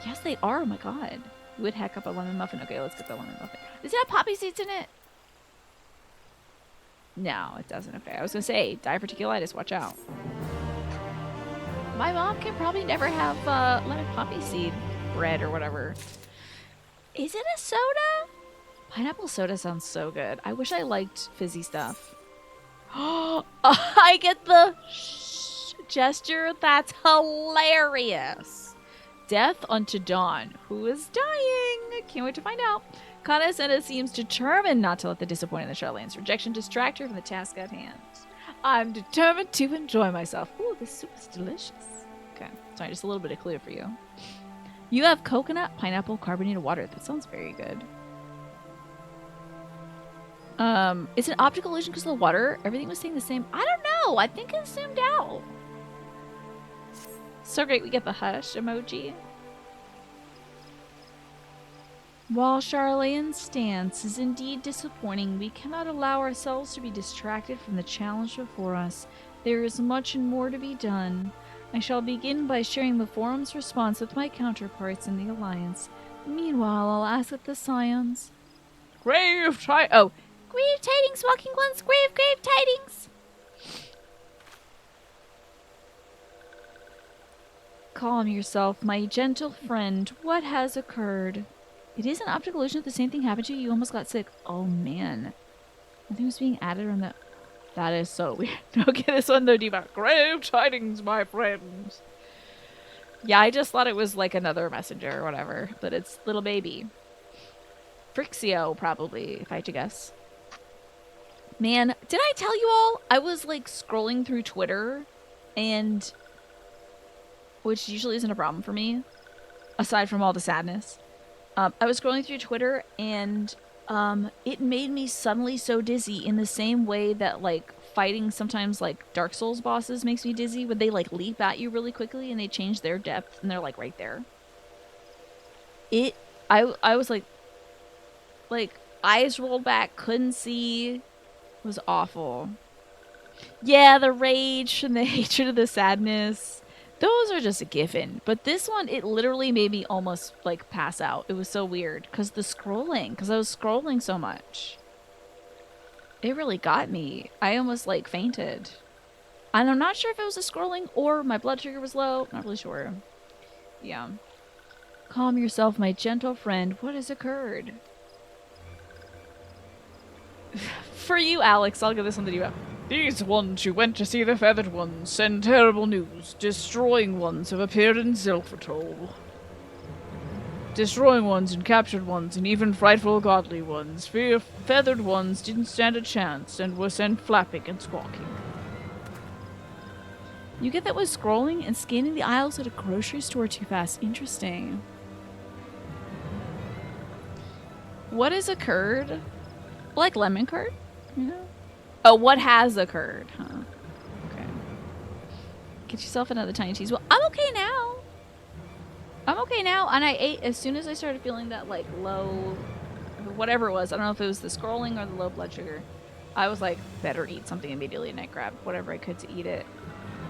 Yes, they are. Oh my god. You would hack up a lemon muffin. Okay, let's get the lemon muffin. Does it have poppy seeds in it? No, it doesn't. Okay, I was gonna say, diverticulitis, watch out. My mom can probably never have lemon poppy seed bread or whatever. Is it a soda? Pineapple soda sounds so good. I wish I liked fizzy stuff. Oh, I get the gesture. That's hilarious. Death unto Dawn. Who is dying? Can't wait to find out. Condescenda seems determined not to let the disappointing Charlane's rejection distract her from the task at hand. I'm determined to enjoy myself. Ooh, this soup is delicious. Okay, sorry, just a little bit of clear for you. You have coconut, pineapple, carbonated water. That sounds very good. Is it an optical illusion because of the water? Everything was staying the same. I don't know. I think it zoomed out. So great, we get the hush emoji. While Charlane's stance is indeed disappointing, we cannot allow ourselves to be distracted from the challenge before us. There is much and more to be done. I shall begin by sharing the Forum's response with my counterparts in the Alliance. Meanwhile, I'll ask that the Scions... Grave tidings, walking ones! Grave tidings! Calm yourself, my gentle friend. What has occurred? It is an optical illusion if the same thing happened to you. You almost got sick. Oh, man. Nothing was being added on the... That is so weird. Okay, this one though, Diva. Grave tidings, my friends. Yeah, I just thought it was like another messenger or whatever, but it's little baby. FFXIV, probably, if I had to guess. Man, did I tell you all? I was like scrolling through Twitter, and which usually isn't a problem for me, aside from all the sadness. I was scrolling through Twitter, and it made me suddenly so dizzy in the same way that like fighting sometimes like Dark Souls bosses makes me dizzy when they like leap at you really quickly and they change their depth and they're like right there. I was like eyes rolled back, couldn't see. It was awful. Yeah, the rage and the hatred of the sadness, those are just a given. But this one, it literally made me almost like pass out. It was so weird because I was scrolling so much. It really got me. I almost like fainted. And I'm not sure if it was the scrolling or my blood sugar was low. Not really sure. Yeah. Calm yourself, my gentle friend. What has occurred? For you, Alex, I'll give this one to you. These ones who went to see the feathered ones send terrible news. Destroying ones have appeared in Zilphatol. Destroying ones and captured ones and even frightful godly ones. Feathered ones didn't stand a chance and were sent flapping and squawking. You get that with scrolling and scanning the aisles at a grocery store too fast. Interesting. What has occurred? Like lemon curd? You know? Oh, what has occurred? Huh. Okay. Get yourself another tiny cheese. Well, I'm okay now. I'm okay now, and I ate as soon as I started feeling that like low, whatever it was. I don't know if it was the scrolling or the low blood sugar. I was like, better eat something immediately, and I grabbed whatever I could to eat it.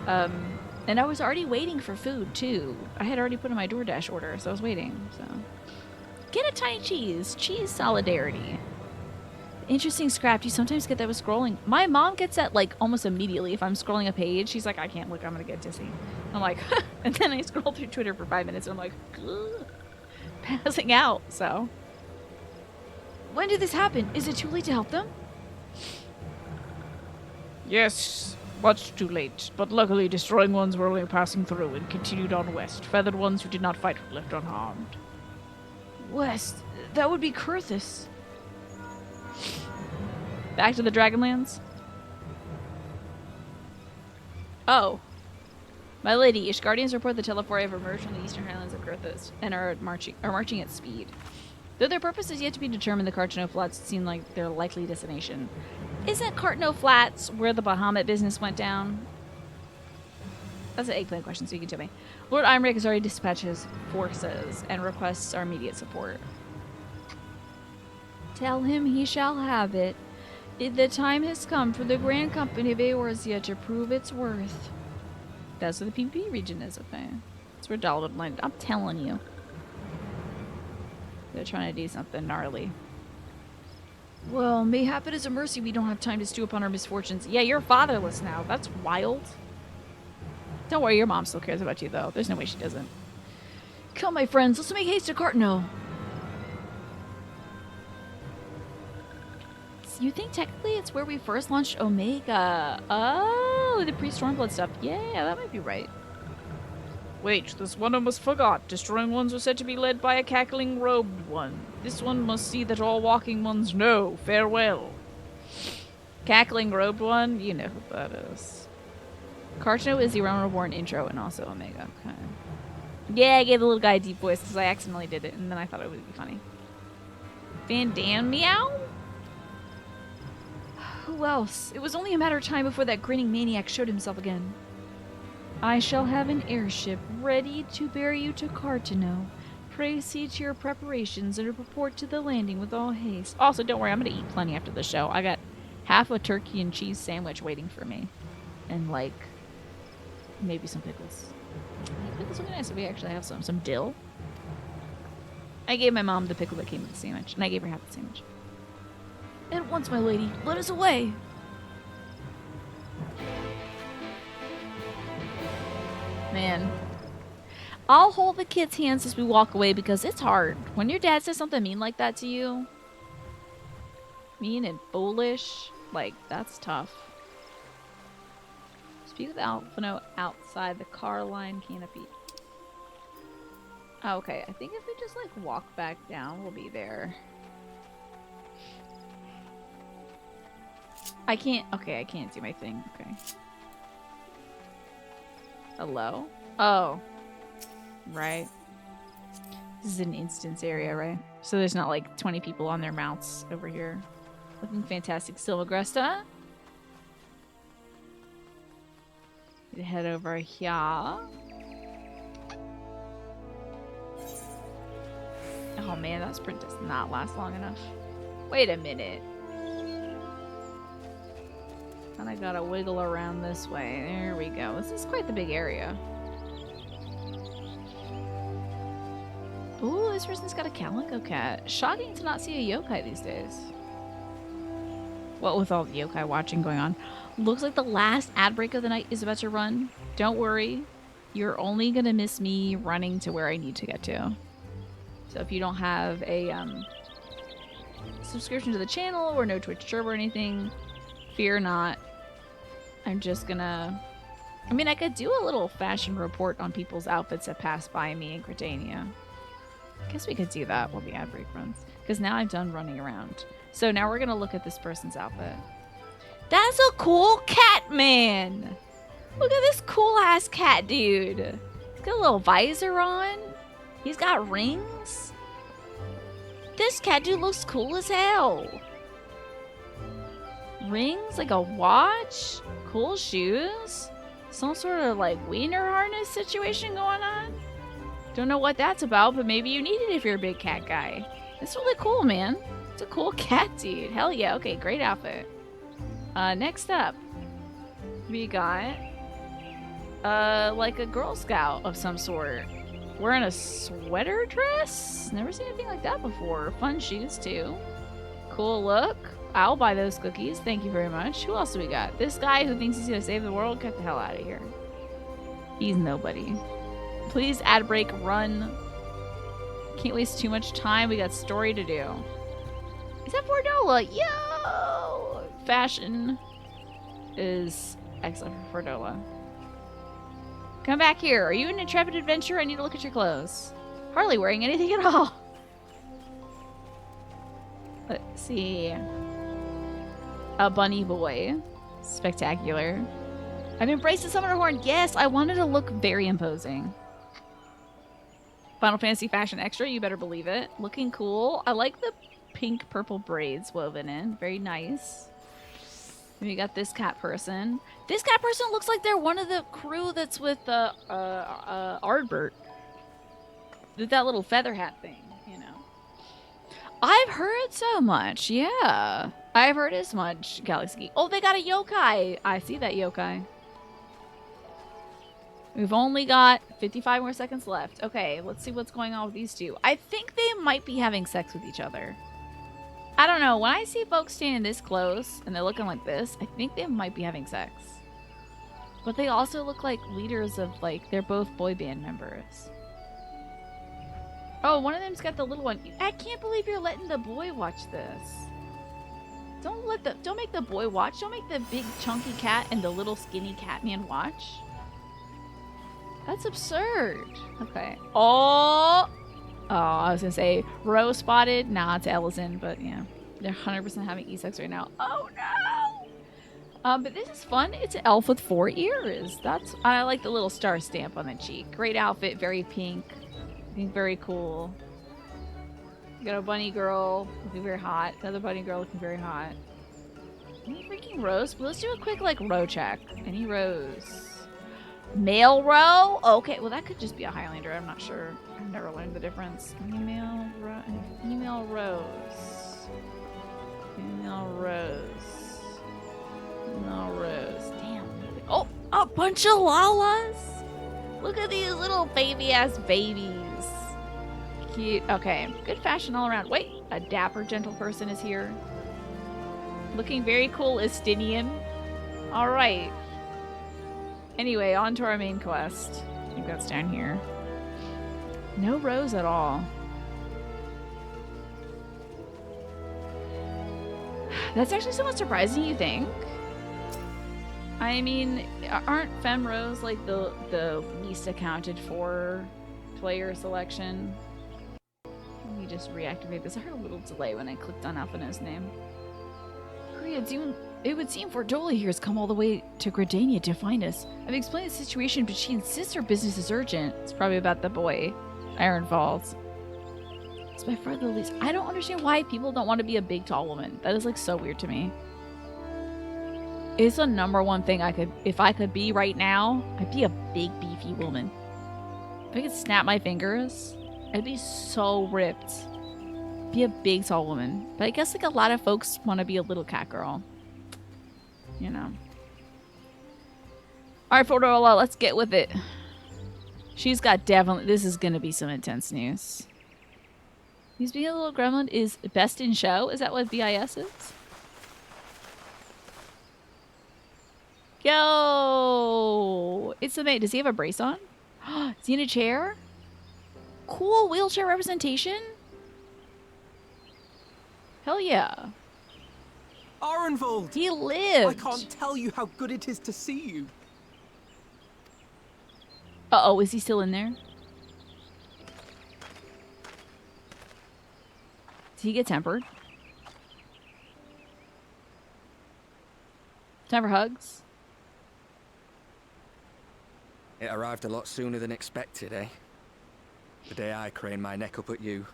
And I was already waiting for food too. I had already put in my DoorDash order, so I was waiting. So, get a tiny cheese. Cheese solidarity. Interesting scrap. You sometimes get that with scrolling. My mom gets that like almost immediately. If I'm scrolling a page, she's like, I can't look, I'm gonna get dizzy. I'm like, and then I scroll through Twitter for 5 minutes and I'm like, passing out. So, when did this happen? Is it too late to help them? Yes, much too late. But luckily, destroying ones were only passing through and continued on west. Feathered ones who did not fight were left unharmed. West? That would be Kurthus. Back to the Dragonlands? Oh. My lady, Ishgardians report the Telephori have emerged from the eastern highlands of Kurthus and are marching at speed. Though their purpose is yet to be determined, the Cartano Flats seem like their likely destination. Isn't Cartano Flats where the Bahamut business went down? That's an eggplant question, so you can tell me. Lord Imric has already dispatched his forces and requests our immediate support. Tell him he shall have it. The time has come for the Grand Company of Eorzea to prove its worth. That's where the PvP region is, okay? That's where Dalvin landed. I'm telling you. They're trying to do something gnarly. Well, mayhap it is a mercy we don't have time to stew upon our misfortunes. Yeah, you're fatherless now. That's wild. Don't worry, your mom still cares about you, though. There's no way she doesn't. Come, my friends. Let's make haste to Cartano. You think technically it's where we first launched Omega. Oh, the pre-Stormblood stuff. Yeah, that might be right. Wait, this one almost forgot. Destroying ones are said to be led by a cackling robed one. This one must see that all walking ones know. Farewell. Cackling robed one? You know who that is. Cartano is the Realm Reborn intro and also Omega. Okay. Yeah, I gave the little guy a deep voice because I accidentally did it and then I thought it would be funny. Van Dam meow? Who else? It was only a matter of time before that grinning maniac showed himself again. I shall have an airship ready to bear you to Cartano. Pray see to your preparations and report to the landing with all haste. Also, don't worry, I'm going to eat plenty after the show. I got half a turkey and cheese sandwich waiting for me. And, like, maybe some pickles. Pickles would be nice if we actually have some dill. I gave my mom the pickle that came with the sandwich, and I gave her half the sandwich. At once, my lady, let us away. Man. I'll hold the kids' hands as we walk away because it's hard. When your dad says something mean like that to you, mean and foolish, like, that's tough. Speak with Alphino outside the car line canopy. Oh, okay, I think if we just, like, walk back down, we'll be there. I can't. Okay, I can't do my thing. Okay. Hello? Oh. Right. This is an instance area, right? So there's not like 20 people on their mounts over here. Looking fantastic. Silvagresta. Head over here. Oh man, that sprint does not last long enough. Wait a minute. And I gotta wiggle around this way. There we go. This is quite the big area. Ooh, this person's got a calico cat. Shocking to not see a yokai these days. What with all the yokai watching going on. Looks like the last ad break of the night is about to run. Don't worry. You're only gonna miss me running to where I need to get to. So if you don't have a subscription to the channel or no Twitch Turbo or anything, fear not. I'm just gonna... I mean, I could do a little fashion report on people's outfits that pass by me in Cretania. I guess we could do that while the ad break runs. Because now I'm done running around. So now we're gonna look at this person's outfit. That's a cool cat, man! Look at this cool-ass cat dude. He's got a little visor on. He's got rings. This cat dude looks cool as hell. Rings, like a watch, cool shoes, some sort of like wiener harness situation going on. Don't know what that's about, but maybe you need it if you're a big cat guy. It's really cool, man. It's a cool cat dude. Hell yeah. Okay, great outfit. Next up, we got like a Girl Scout of some sort. Wearing a sweater dress? Never seen anything like that before. Fun shoes too. Cool look. I'll buy those cookies. Thank you very much. Who else do we got? This guy who thinks he's gonna save the world? Get the hell out of here. He's nobody. Please, ad break, run. Can't waste too much time. We got story to do. Is that Fordola? Yo! Fashion is excellent for Fordola. Come back here. Are you an intrepid adventurer? I need to look at your clothes. Hardly wearing anything at all. Let's see. A bunny boy. Spectacular. I've embraced the summoner horn. Yes, I wanted to look very imposing. Final Fantasy Fashion Extra, you better believe it. Looking cool. I like the pink purple braids woven in. Very nice. We got this cat person. This cat person looks like they're one of the crew that's with Ardbert. With that little feather hat thing, you know. I've heard so much, yeah. I've heard as much, Galaxy. Oh, they got a yokai. I see that yokai. We've only got 55 more seconds left. Okay, let's see what's going on with these two. I think they might be having sex with each other. I don't know. When I see folks standing this close and they're looking like this, I think they might be having sex. But they also look like leaders of, like, they're both boy band members. Oh, one of them's got the little one. I can't believe you're letting the boy watch this. Don't make the boy watch. Don't make the big chunky cat and the little skinny cat man watch. That's absurd. Okay. Oh, I was gonna say Rose spotted. Nah, it's Ellison, but yeah, they're 100% having e-sex right now. Oh no! But this is fun. It's an elf with 4 ears. I like the little star stamp on the cheek. Great outfit, very pink. I think very cool. You got a bunny girl looking very hot. Another bunny girl looking very hot. Any freaking Rose? Well, let's do a quick like row check. Any Rose? Male row? Okay, well that could just be a Highlander. I'm not sure. I've never learned the difference. Female rose. Female rose. Female rose. Damn. Oh, a bunch of Lalas. Look at these little baby ass babies. Cute. Okay, good fashion all around. Wait, a dapper gentle person is here. Looking very cool, Estinian. All right. Anyway, on to our main quest. I think that's down here. No Rose at all. That's actually somewhat surprising, you think? I mean, aren't Femme Rose like the least accounted for player selection? Let me just reactivate this. I heard a little delay when I clicked on Alphina's name. Korea, It would seem Levellieur has come all the way to Gridania to find us. I've explained the situation, but she insists her business is urgent. It's probably about the boy, Iron Falls. It's by far the least. I don't understand why people don't want to be a big, tall woman. That is like so weird to me. It's the #1 thing if I could be right now, I'd be a big, beefy woman. If I could snap my fingers, I'd be so ripped. Be a big, tall woman. But I guess like a lot of folks want to be a little cat girl. You know. Alright, Fodorola, let's get with it. She's got definitely... This is going to be some intense news. He's being a little gremlin is best in show? Is that what BIS is? Yo! It's the mate. Does he have a brace on? Is he in a chair? Cool wheelchair representation? Hell yeah. Arenvold! He lived! I can't tell you how good it is to see you. Uh-oh, is he still in there? Did he get tempered? Time for hugs? It arrived a lot sooner than expected, eh? The day I craned my neck up at you.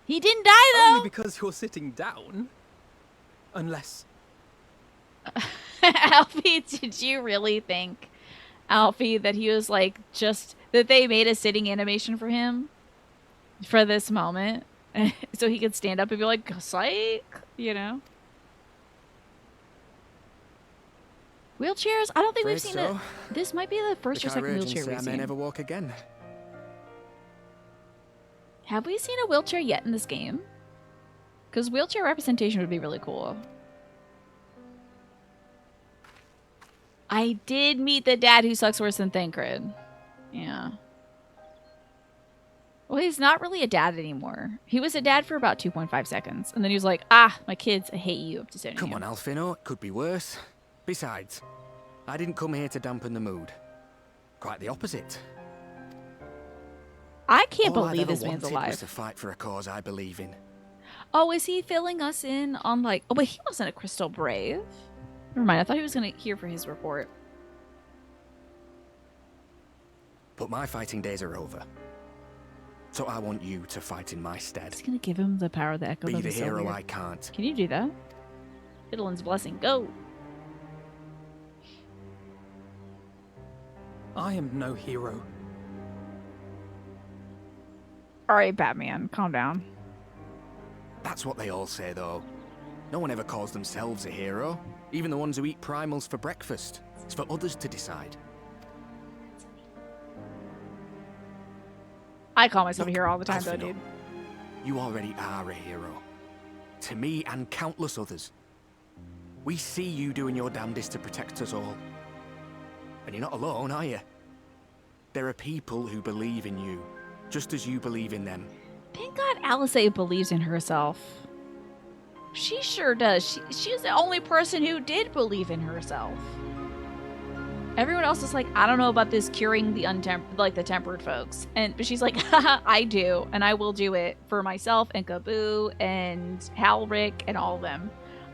He didn't die, though! Only because you're sitting down. Unless... Alfie, did you really think, Alfie, that he was like just... That they made a sitting animation for him? For this moment? So he could stand up and be like, psych! You know? Wheelchairs? I don't think we've seen it. This might be the first or second wheelchair we've I may seen. never walk again. Have we seen a wheelchair yet in this game? Because wheelchair representation would be really cool. I did meet the dad who sucks worse than Thancred. Yeah. Well, he's not really a dad anymore. He was a dad for about 2.5 seconds. And then he was like, ah, my kids, I hate you. Come on, Alfino. It could be worse. Besides, I didn't come here to dampen the mood. Quite the opposite. I can't All believe I've this ever man's wanted alive. was to fight for a cause I believe in. Oh, is he filling us in on like... Oh, but he wasn't a Crystal Brave. Never mind, I thought he was going to hear for his report. But my fighting days are over. So I want you to fight in my stead. He's going to give him the power of the Echo. Be That'd the so hero weird. I can't. Can you do that? Fiddlin's blessing, go! I am no hero. Alright, Batman, calm down. That's what they all say, though. No one ever calls themselves a hero. Even the ones who eat primals for breakfast. It's for others to decide. I call myself a hero all the time, though, Alfino, dude. You already are a hero. To me and countless others. We see you doing your damnedest to protect us all. And you're not alone, are you? There are people who believe in you, just as you believe in them. Thank God Alice believes in herself. She sure does. She's the only person who did believe in herself. Everyone else is like, I don't know about this curing the the tempered folks. But she's like, haha, I do. And I will do it for myself and Kaboo and Halric and all of them.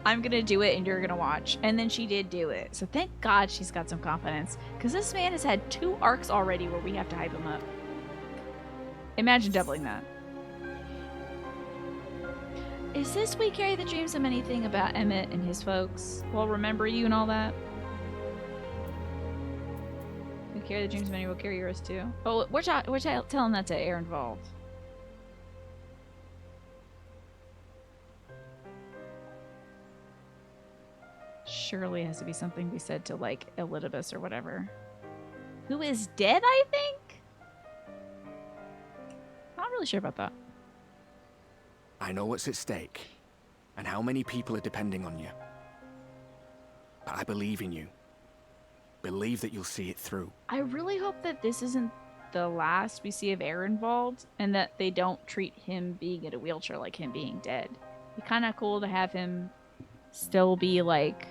I'm going to do it and you're going to watch. And then she did do it. So thank God she's got some confidence. Because this man has had 2 arcs already where we have to hype him up. Imagine doubling that. Is this we carry the dreams of anything about Emmett and his folks? We'll remember you and all that? We carry the dreams of many, we'll carry yours too. Oh, we're telling that to Arenvold. Surely it has to be something we said to, like, Elidibus or whatever. Who is dead, I think? Not really sure about that. I know what's at stake, and how many people are depending on you. But I believe in you. Believe that you'll see it through. I really hope that this isn't the last we see of Arenvold, and that they don't treat him being in a wheelchair like him being dead. It'd be kind of cool to have him still be, like,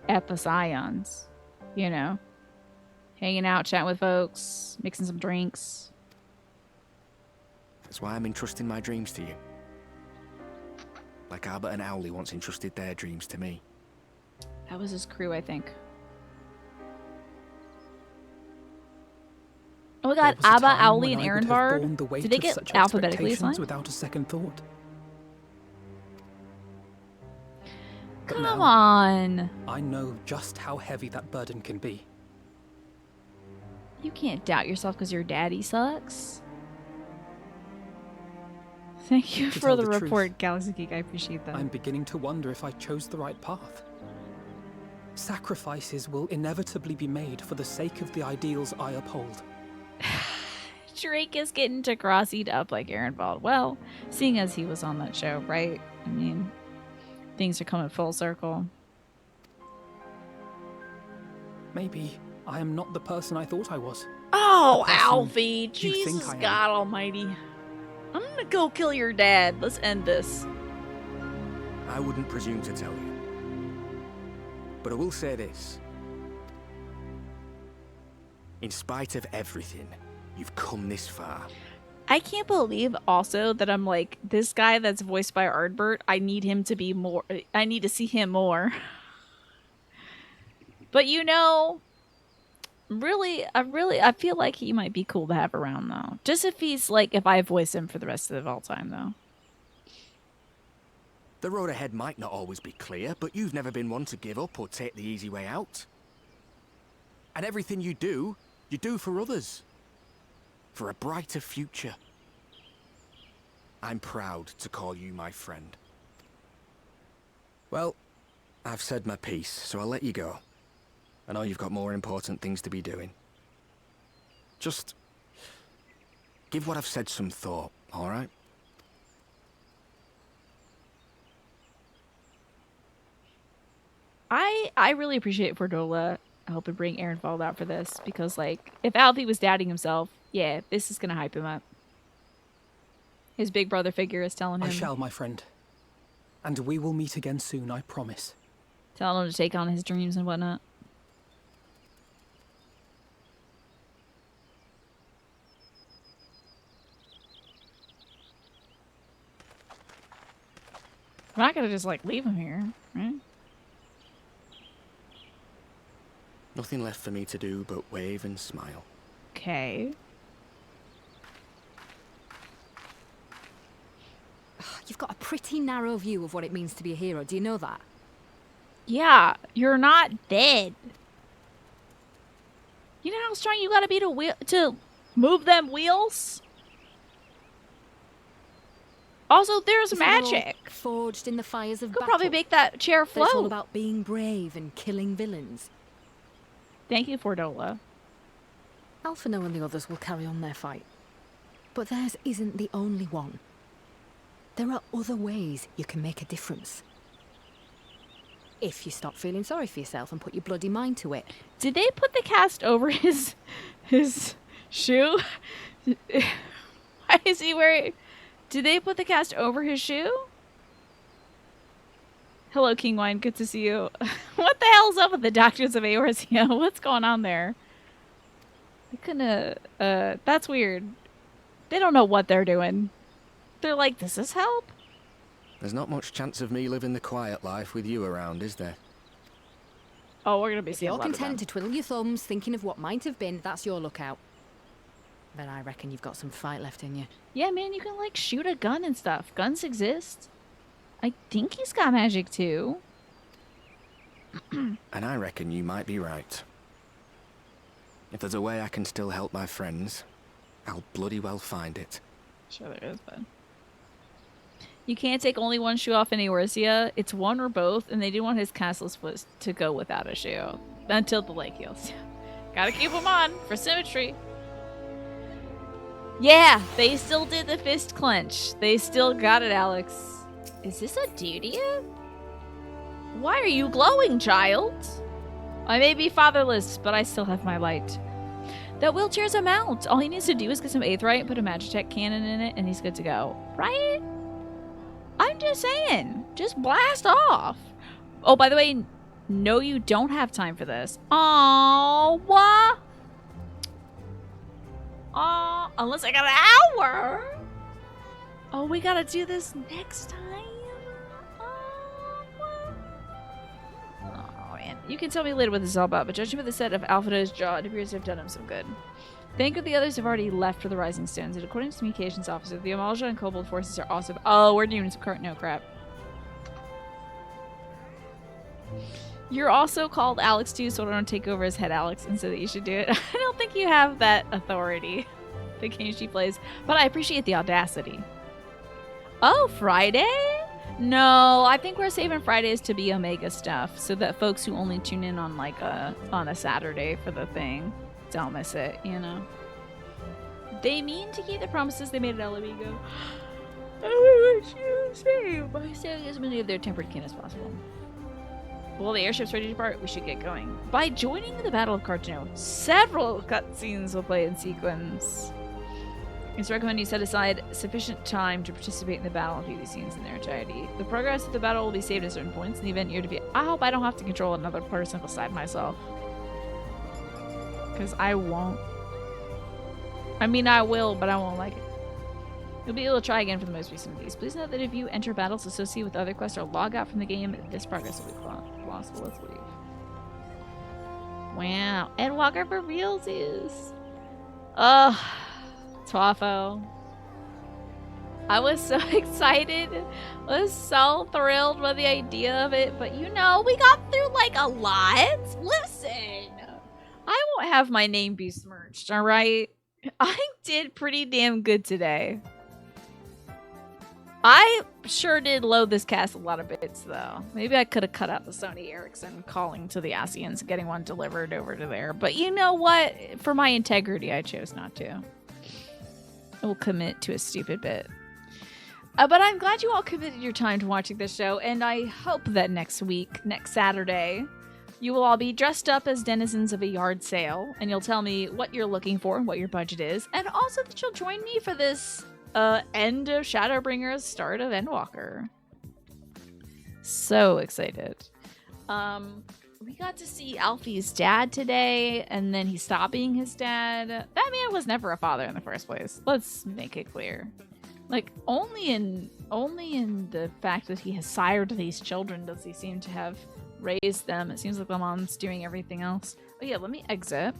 at the Scions, you know? Hanging out, chatting with folks, mixing some drinks. That's why I'm entrusting my dreams to you. Like Albert and Owly once entrusted their dreams to me. That was his crew, I think. Oh my god, There was a Abba, time Owly, when and I would have borne the Ehrenvard? weight Did they of get such alphabetically expectations assigned? without a second thought. But Come now, on. I know just how heavy that burden can be. You can't doubt yourself because your daddy sucks. Thank you To for tell the the truth, report, Galaxy Geek. I appreciate that. I'm beginning to wonder if I chose the right path. Sacrifices will inevitably be made for the sake of the ideals I uphold. Drake is getting to cross-eat up like Ehrenwald. Well, seeing as he was on that show, right? I mean, things are coming full circle. Maybe I am not the person I thought I was. Oh, The person Alfie! you Jesus think I am. God Almighty! I'm gonna go kill your dad. Let's end this. I wouldn't presume to tell you. But I will say this. In spite of everything, you've come this far. I can't believe also that I'm like, this guy that's voiced by Ardbert, I need him to be more, I need to see him more. But you know, I feel like he might be cool to have around though. Just if he's like, if I voice him for the rest of all time though. The road ahead might not always be clear, but you've never been one to give up or take the easy way out. And everything you do for others. For a brighter future. I'm proud to call you my friend. Well, I've said my piece, so I'll let you go. I know you've got more important things to be doing. Just give what I've said some thought, all right? I really appreciate Fordola helping bring Ehrenwald out for this because, like, if Alfie was doubting himself, yeah, this is gonna hype him up. His big brother figure is telling him. I shall, my friend. And we will meet again soon, I promise. Telling him to take on his dreams and whatnot. I'm not gonna just, like, leave him here, right? Nothing left for me to do but wave and smile. Okay. You've got a pretty narrow view of what it means to be a hero. Do you know that? Yeah, you're not dead. You know how strong you gotta be to move them wheels? Also, there's Isn't that all magic. Forged in the fires of Could battle. probably make that chair But it's all float. about being brave and killing villains. Thank you, Fordola. Alphino and the others will carry on their fight. But theirs isn't the only one. There are other ways you can make a difference. If you stop feeling sorry for yourself and put your bloody mind to it. Did they put the cast over his shoe? Why is he wearing... Did they put the cast over his shoe? Hello, King Wine. Good to see you. What the hell's up with the Doctors of Eorzea? What's going on there? They couldn't that's weird. They don't know what they're doing. They're like, does this help? There's not much chance of me living the quiet life with you around, is there? Oh, we're gonna be If seeing you're a lot of them. content to twiddle your thumbs thinking of what might have been, that's your lookout. But I reckon you've got some fight left in you. Yeah, man, you can, like, shoot a gun and stuff. Guns exist. I think he's got magic, too. And I reckon you might be right. If there's a way I can still help my friends, I'll bloody well find it. Sure there is, but... You can't take only one shoe off in Eorzea. It's one or both, and they do want his castless foot to go without a shoe. Until the lake heals. Gotta keep them on, for symmetry. Yeah, they still did the fist clench. They still got it, Alex. Is this a Dudia? Why are you glowing, child? I may be fatherless, but I still have my light. That wheelchair's a mount. All he needs to do is get some Aetherite, put a Magitech cannon in it, and he's good to go. Right? I'm just saying. Just blast off. Oh, by the way, no, you don't have time for this. Aww, what? Aww, unless I got an hour. Oh, we gotta do this next time? Oh, You can tell me later what this is all about, but judging by the set of Alphado's jaw, it appears to have done him some good. Think of the others have already left for the Rising Stones, and according to the communications officer, the Amalja and Kobold forces are also... Oh, we're doing some no crap. You're also called Alex too, so I don't take over as head Alex and so that you should do it. I don't think you have that authority, the game she plays, but I appreciate the audacity. Oh, Friday? No, I think we're saving Fridays to be Omega stuff, so that folks who only tune in on like on a Saturday for the thing don't miss it, you know. They mean to keep the promises they made at Alamigo. I wish you the same by saving as many of their tempered kin as possible. Well, the airship's ready to depart. We should get going. By joining the Battle of Cartano, several cutscenes will play in sequence. It's recommended you set aside sufficient time to participate in the battle and view these scenes in their entirety. The progress of the battle will be saved at certain points in the event you're to be. I hope I don't have to control another person beside myself. Because I won't. I mean, I will, but I won't like it. You'll be able to try again for the most recent of these. Please note that if you enter battles associated with other quests or log out from the game, this progress will be lost. Well, let's leave. Wow. Ed Walker for realsies. Ugh. Twafo. I was so excited. I was so thrilled with the idea of it, but you know, we got through like a lot. Listen. I won't have my name besmirched, alright? I did pretty damn good today. I sure did load this cast a lot of bits, though. Maybe I could have cut out the Sony Ericsson calling to the Asians and getting one delivered over to there. But you know what? For my integrity, I chose not to. I will commit to a stupid bit. But I'm glad you all committed your time to watching this show, and I hope that next week, next Saturday, you will all be dressed up as denizens of a yard sale, and you'll tell me what you're looking for and what your budget is, and also that you'll join me for this end of Shadowbringers, start of Endwalker. So excited. We got to see Alfie's dad today, and then he stopped being his dad. That man was never a father in the first place. Let's make it clear. Like, only in the fact that he has sired these children does he seem to have raised them. It seems like the mom's doing everything else. Oh yeah, let me exit.